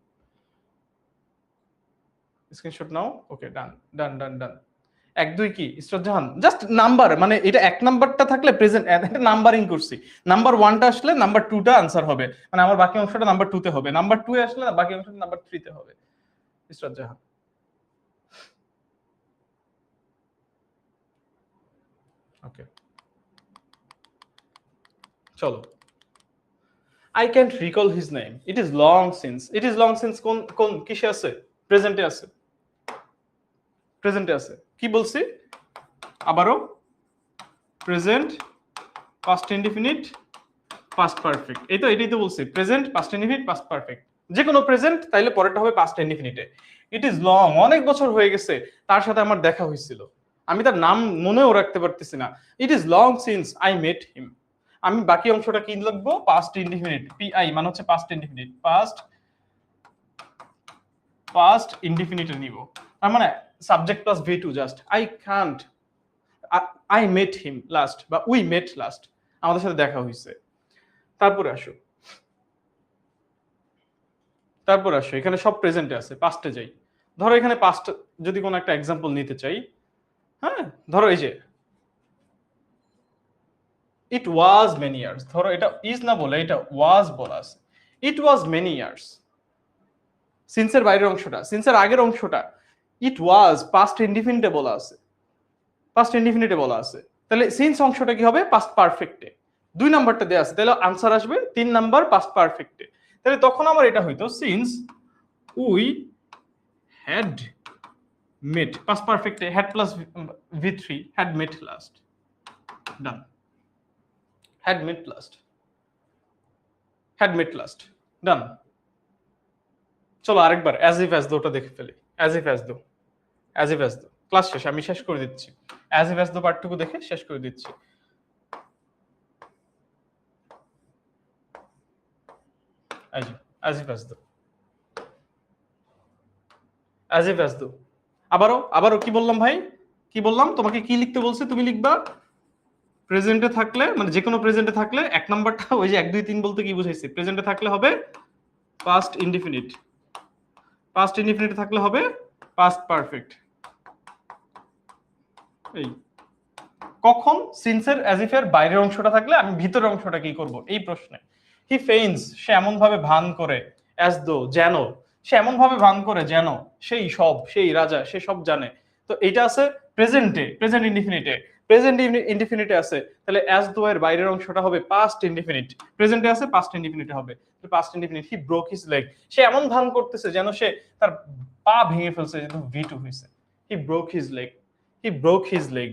স্ক্রিনশট নাও, ওকে ডান ডান ডান ডান। 1 2 কি ইসরাত জাহান, জাস্ট নাম্বার, মানে এটা এক নাম্বারটা থাকলে প্রেজেন্ট, এটা নাম্বারিং করছি, নাম্বার 1টা আসলে নাম্বার 2টা আনসার হবে, মানে আমার বাকি অংশটা নাম্বার 2 তে হবে, নাম্বার 2 এ আসলে বাকি অংশটা নাম্বার 3 তে হবে। ইসরাত জাহান, ওকে চলো। I can't recall his name. It is long since. It is long since কোন কিসে আছে? প্রেজেন্টে আছে। প্রেজেন্টে আছে। কি বলছি? আবারও present past indefinite past perfect. এটাই তো বলছি, present past indefinite past perfect. যে কোনো প্রেজেন্ট তাইলে পরেরটা হবে পাস্ট ইনডিফিনিটে। ইট ইজ লং, অনেক বছর হয়ে গেছে তার সাথে আমার দেখা হয়েছিল, আমি তার নাম মনেও রাখতে পারতেছি না। It is long since I met him. আমি বাকি অংশটা কি লিখবো, পাস্ট ইনডিফিনিট, পিআই মানে হচ্ছে পাস্ট ইনডিফিনিট, পাস্ট ইনডিফিনিটে নিব, তার মানে subject plus ভি2, just I can't, I met him last বা উই মেট লাস্ট, আমাদের সাথে দেখা হয়েছে। তারপরে আসো এখানে সব প্রেজেন্টে আছে, পাস্টে যাই। ধরো এখানে পাস্ট যদি কোনো একটা এক্সাম্পল নিতে চাই, হ্যাঁ ধরো এই যে ইট ওয়াজ মেনি ইয়ার্স, ধরো এটা ইজ না বলে এটা ওয়াজ বলা আছে, ইট ওয়াজ মেনি ইয়ার্স, সিন্সের বাইরের অংশটা, সিন্সের আগের অংশটা ইট ওয়াজ পাস্ট ইনডিফিনিটে বলা আছে, পাস্ট ইনডিফিনিটে বলা আছে, তাহলে সিন্স অংশটা কি হবে, পাস্ট পারফেক্টে। 2 নাম্বারটা দেয়া আছে, তাহলে আনসার আসবে 3 নাম্বার পাস্ট পারফেক্টে। তাহলে তখন আমার এটা হইতো since we had met, past পারফেক্টে হ্যাড প্লাস ভি3, had met last, done, had met last, had met last, done. চলো আরেকবার অ্যাজ ইফ অ্যাজ দোটা দেখে ফেলি, as if as though, as if as though, class শেষ, আমি শেষ করে দিচ্ছি, অ্যাজ ইফ অ্যাজ দো পার্টটুকু দেখে শেষ করে দিচ্ছি। এই যে as if as though, as if as দো। আবারও কি বললাম ভাই, কি বললাম তোমাকে, কি লিখতে বলছে, তুমি লিখবা প্রেজেন্টে থাকলে, মানে যে কোনো প্রেজেন্টে থাকলে এক নাম্বারটা ওই যে 1 2 3 বলতে কি বুঝাইছি, প্রেজেন্টে থাকলে হবে পাস্ট ইনডিফিনিট, পাস্ট ইনডিফিনিট থাকলে হবে পাস্ট পারফেক্ট। এই কখন সিন্সের অ্যাজ ইফ এর বাইরের অংশটা থাকলে আমি ভিতরের অংশটা কি করব এই প্রশ্নে। হি ফেইন্স, সে এমন ভাবে ভান করে, অ্যাজ দো যেন, সে এমন ভাবে ভান করে যেন সেই সব, সেই রাজা, সে সব জানে। তো এটা আছে প্রেজেন্টে, প্রেজেন্ট ইনডিফিনিটে, প্রেজেন্ট ইনডিফিনিটে আছে, তাহলে অ্যাজ দো এর বাইরের অংশটা হবে পাস্ট ইনডিফিনিট, প্রেজেন্টে আছে পাস্ট ইনডিফিনিটে হবে past indefinite. He broke his leg, সে এমন ভান করতেছে যেন সে তার পা ভেঙে ফেলছে, যেন V2 হইছে। He broke his leg, he broke his leg.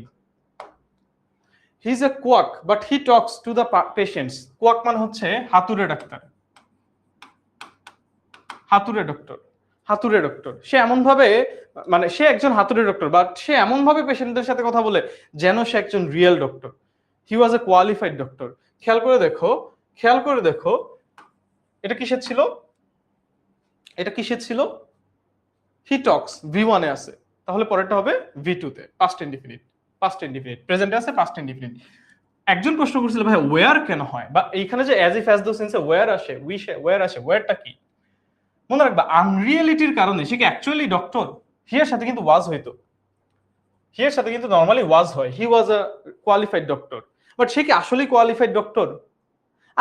He is a quack but he talks to the patients. Quack মানে হচ্ছে হাতুড়ে ডাক্তার, হাতুড়ে ডক্টর, হাতুড়ে ডক্টর। সে এমন ভাবে, মানে সে একজন হাতুড়ে ডক্টর, বাট সে এমন ভাবে পেশেন্টদের সাথে কথা বলে যেন সে একজন রিয়েল ডক্টর। হি ওয়াজ এ কোয়ালিফাইড ডক্টর। খেয়াল করে দেখো, খেয়াল করে দেখো, এটা কিসের ছিল, এটা কিসের ছিল, হি টক্স V1 এ আছে, তাহলে পরেরটা হবে V2 তে, পাস্ট ইনডিফিনিট, পাস্ট ইনডিফিনিট, প্রেজেন্টে আছে পাস্ট ইনডিফিনিট। একজন প্রশ্ন করছিল ভাই ওয়্যার কেন হয়, বা এইখানে যে অ্যাজ ইফ অ্যাজ দো সেন্সে ওয়্যার আসে, ওয়্যার আসে, ওয়্যারটা কি মনে রাখবা, আনরিয়েলিটির কারণে। সে কি অ্যাকচুয়ালি ডক্টর? হিয়ার সাথে কিন্তু ওয়াজ হইতো, হিয়ার সাথে কিন্তু নরমালি ওয়াজ হয়, he was a qualified doctor, but সে কি আসলে qualified doctor?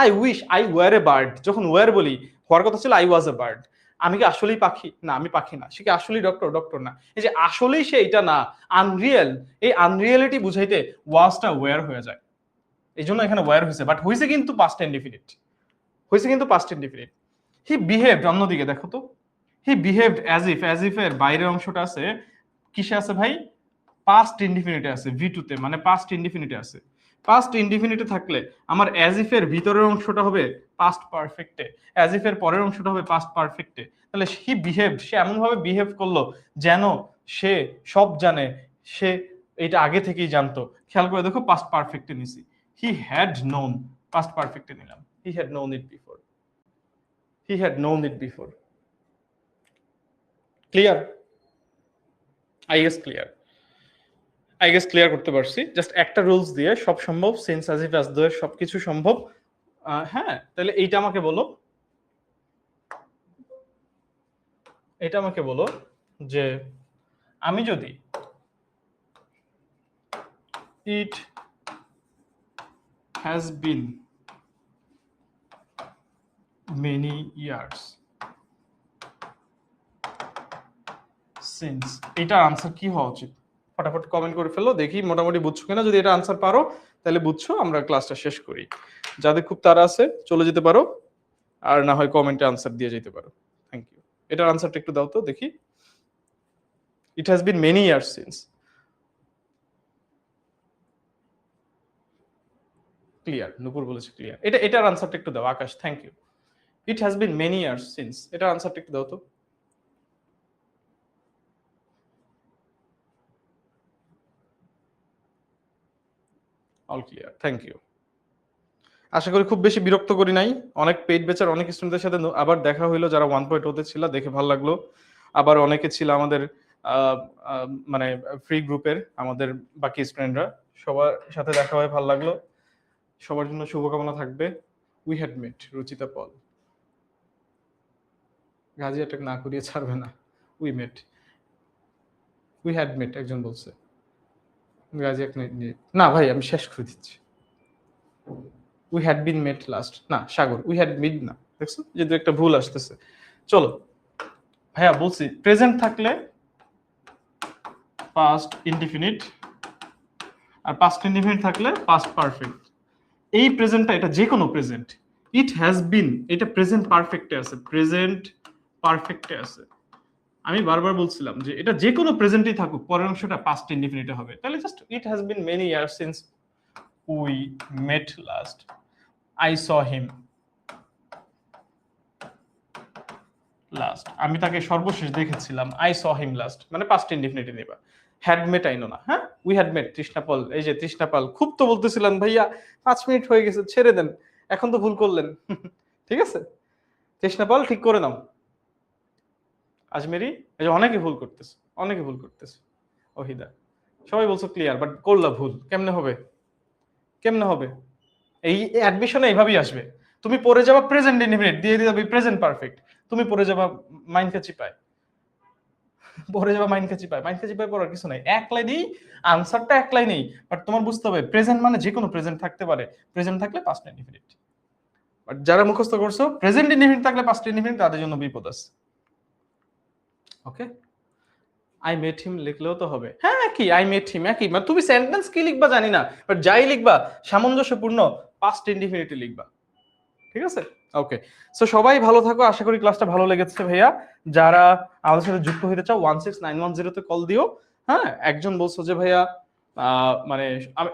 I wish I were a bird, যখন ওয়্যার বলি হওয়ার কথা ছিল আই ওয়াজ এ বার্ড। আমি কি আসলেই পাখি? না, আমি পাখি না। সে কি আসলেই ডক্টর? ডক্টর না। এই যে আসলেই সে এটা না, আনরিয়েল, এই আনরিয়েলিটি বুঝাইতে ওয়াজটা ওয়্যার হয়ে যায়, এই জন্য এখানে ওয়্যার হয়েছে, বাট হয়েছে কিন্তু পাস্ট ইনডিফিনিট, হয়েছে কিন্তু পাস্ট ইনডিফিনিট। হি বিহেভড, অন্যদিকে দেখো তো, হি বিহেভড অ্যাজ ইফ এর বাইরের অংশটা আছে কিসে আছে ভাই, পাস্ট ইনডিফিনিটে আছে, V2 তে, মানে পাস্ট ইনডিফিনিটে আছে। পাস্ট ইনডিফিনিটে থাকলে আমার অ্যাজ ইফ এর ভিতরের অংশটা হবে পাস্ট পারফেক্টে, অ্যাজ ইফ এর পরের অংশটা হবে পাস্ট পারফেক্টে। তাহলে হি বিহেভড, সে এমন ভাবে বিহেভ করলো যেন সে সব জানে, সে এটা আগে থেকেই জানতো। খেয়াল করে দেখো পাস্ট পারফেক্টে নিছি, হি হ্যাড নোন, পাস্ট পারফেক্টে নিলাম, he had known it before, he had known it before. Clear? I guess clear, I guess clear করতে পারছি। জাস্ট একটা রুলস দিয়ে সব সম্ভব, সিন্স অ্যাজ ইফ অ্যাজ দো এর সবকিছু সম্ভব। হ্যাঁ, তাহলে এইটা আমাকে বলো, এটা আমাকে বলো যে আমি যদি ইট has been many years since, এটার আনসার কি হওয়া উচিত? ফটাফট কমেন্ট করে ফেলো, দেখি মোটামুটি বুঝছো কিনা। যদি এটা আনসার পারো তাহলে বুঝছো, আমরা ক্লাসটা শেষ করি। যাদের খুব তাড়া আছে চলে যেতে পারো, আর না হয় কমেন্টে আনসার দিয়ে যেতে পারো। Thank you. এটার আনসারটা একটু দাও তো দেখি। It has been many years since, clear, Nupur বলেছে ক্লিয়ার। এটার আনসারটা একটু দাও Akash, thank you. It has been many years since, এটার আনসারটা একটু দাও তো। All clear, thank you. আশা করি খুব বেশি বিরক্ত করি নাই। অনেক পেইড বেচার অনেক স্টুডেন্টদের সাথে আবার দেখা হইলো, যারা 1.0 তে ছিল, দেখে ভালো লাগলো। আবার অনেকে ছিল আমাদের মানে ফ্রি গ্রুপের আমাদের বাকি স্টুডেন্টরা, সবার সাথে দেখা হয়ে ভালো লাগলো। সবার জন্য শুভকামনা থাকবে। We had met, Ruchita Paul, Gazi attack না করিয়ে ছাড়বে না। We met, we had met একজন বলছে, গাজী এক না ভাই, আমি শেষ করে দিচ্ছি। We had been met last, না সাগর, উই হ্যাড মিড না, দেখছো যদি একটা ভুল আসতেছে। চলো ভাইয়া বলছি, প্রেজেন্ট থাকলে পাস্ট ইনডিফিনিট, আর পাস্ট ইনডিফিনিট থাকলে পাস্ট পারফেক্ট। এই প্রেজেন্টটা, এটা যে কোনো প্রেজেন্ট, ইট হ্যাজ বিন, এটা প্রেজেন্ট পারফেক্টে আছে, প্রেজেন্ট পারফেক্টে আছে। আমি বারবার বলছিলাম যে এটা যে কোনো প্রেজেন্টই থাকুক, পরের অংশটা পাস্ট ইনডিফিনিটে হবে। তাহলে just it has been many years since we met last, I saw him last, আমি তাকে সর্বশেষ দেখেছিলাম, আই স হিম লাস্ট, মানে পাস্ট ইনডিফিনিটে নেবা। হ্যাড মেট আইনো না, হ্যাঁ, উই হ্যাড মেট। তৃষ্ণাপাল, এই যে তৃষ্ণাপাল, খুব তো বলতেছিলেন ভাইয়া 5 মিনিট হয়ে গেছে, ছেড়ে দেন, এখন তো ভুল করলেন। ঠিক আছে তৃষ্ণাপাল, ঠিক করে নাও। আজমেরি, এই যে অনেকে ভুল করতেছে, অনেকে ভুল করতেছে। ওহিদা, সবাই বলছো ক্লিয়ার, বাট করলা ভুল। কেমনে হবে? কেমনে হবে? এই অ্যাডমিশনে এইভাবেই আসবে। তুমি পড়ে যাবা প্রেজেন্ট ইনডিফিনিট দিয়ে দিবে প্রেজেন্ট পারফেক্ট, তুমি পড়ে যাবা মাইন্ড কাচি পায়, পড়ে যাবা মাইন্ড কাচি পায়। মাইন্ড কাচি পায় পড়ার কিছু নাই, এক লাইনেই আনসারটা, এক লাইনেই। বাট তোমার বুঝতে হবে প্রেজেন্ট মানে যে কোনো প্রেজেন্ট থাকতে পারে, প্রেজেন্ট থাকলে পাস্ট ইনডিফিনিট। বাট যারা মুখস্থ করছো প্রেজেন্ট ইনডিফিনিট থাকলে পাস্ট ইনডিফিনিট, তাদের জন্য বিপদ আছে। ওকে, আই মেট হিম লিখলেও তো হবে। হ্যাঁ, একই, আই মেট হিম একই, মানে তুমি সেন্টেন্স কি লিখবা জানি না, বাট যাই লিখবা সামঞ্জস্যপূর্ণ পাস্ট ইনডিফিনিটে লিখবা। ঠিক আছে? ওকে, সো সবাই ভালো থাকো, আশা করি ক্লাসটা ভালো লেগেছে ভাইয়া। যারা আমাদের সাথে যুক্ত হতে চাও 16910 তে কল দিও। হ্যাঁ, একজন বলছো যে ভাইয়া মানে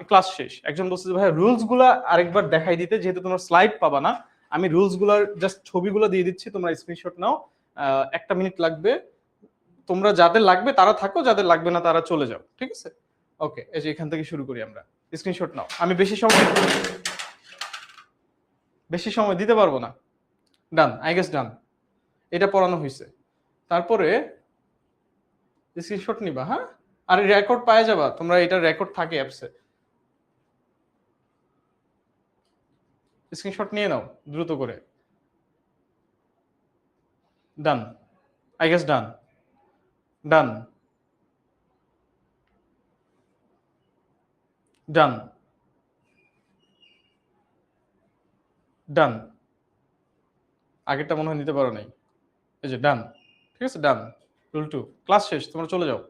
ক্লাস শেষ, একজন বলছে যে ভাইয়া রুলস গুলা আরেকবার দেখাই দিতে, যেহেতু তোমার স্লাইড পাবা না, আমি রুলস গুলার জাস্ট ছবিগুলো দিয়ে দিচ্ছি, তোমরা স্ক্রিনশট নাও। 1 মিনিট লাগবে। তোমরা যাদের লাগবে তারা থাকো, যাদের লাগবে না তারা চলে যাও। ঠিক আছে? ওকে, এই যে এখান থেকে শুরু করি আমরা। স্ক্রিনশট নাও, আমি বেশি সময় দিতে পারবো না। ডান, আই গেস ডান। এটা পড়ানো হয়েছে, তারপরে স্ক্রিনশট নিবা। হ্যাঁ, আর রেকর্ড পাওয়া যাবা তোমরা, এটা রেকর্ড থাকে অ্যাপসে। স্ক্রিনশট নিয়ে নাও দ্রুত করে। ডান, আই গেস ডান। ডান, ডান, ডান। আগেরটা মনে হয় নিতে পারো নাই। এই যে ডান। ঠিক আছে, ডান। রুল 2, ক্লাস শেষ, তোমরা চলে যাও।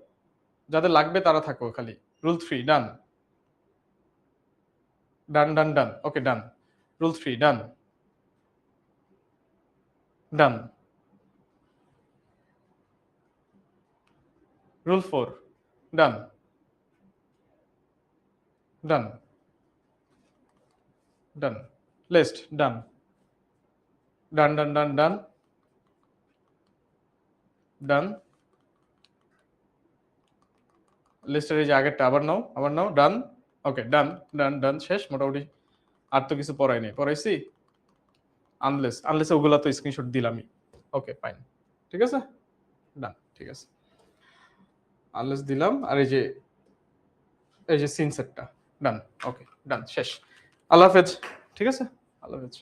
যাদের লাগবে তারা থাকো খালি। রুল 3, ডান। ডান, ডান, ডান। ওকে, ডান। রুল 3, ডান। ডান। রুল 4, ডান। ডান, ডান। লিস্ট, ডান। ডান, ডান, ডান, ডান। ডান। লিস্টের এই যে আগেরটা আবার নাও, আবার নাও। ডান। ওকে, ডান, ডান, ডান। শেষ মোটামুটি। আর তো কিছু পড়াই নেই, পড়াইছি? আনলেস ওগুলা তো স্ক্রিনশট দিলামই। ওকে, ফাইন। ঠিক আছে, ডান। ঠিক আছে, আনলেস দিলাম। আর এই যে সিন সেটটা ডান। ওকে, ডান, শেষ। আল্লাহ হাফেজ। ঠিক আছে, আল্লাহ হাফেজ।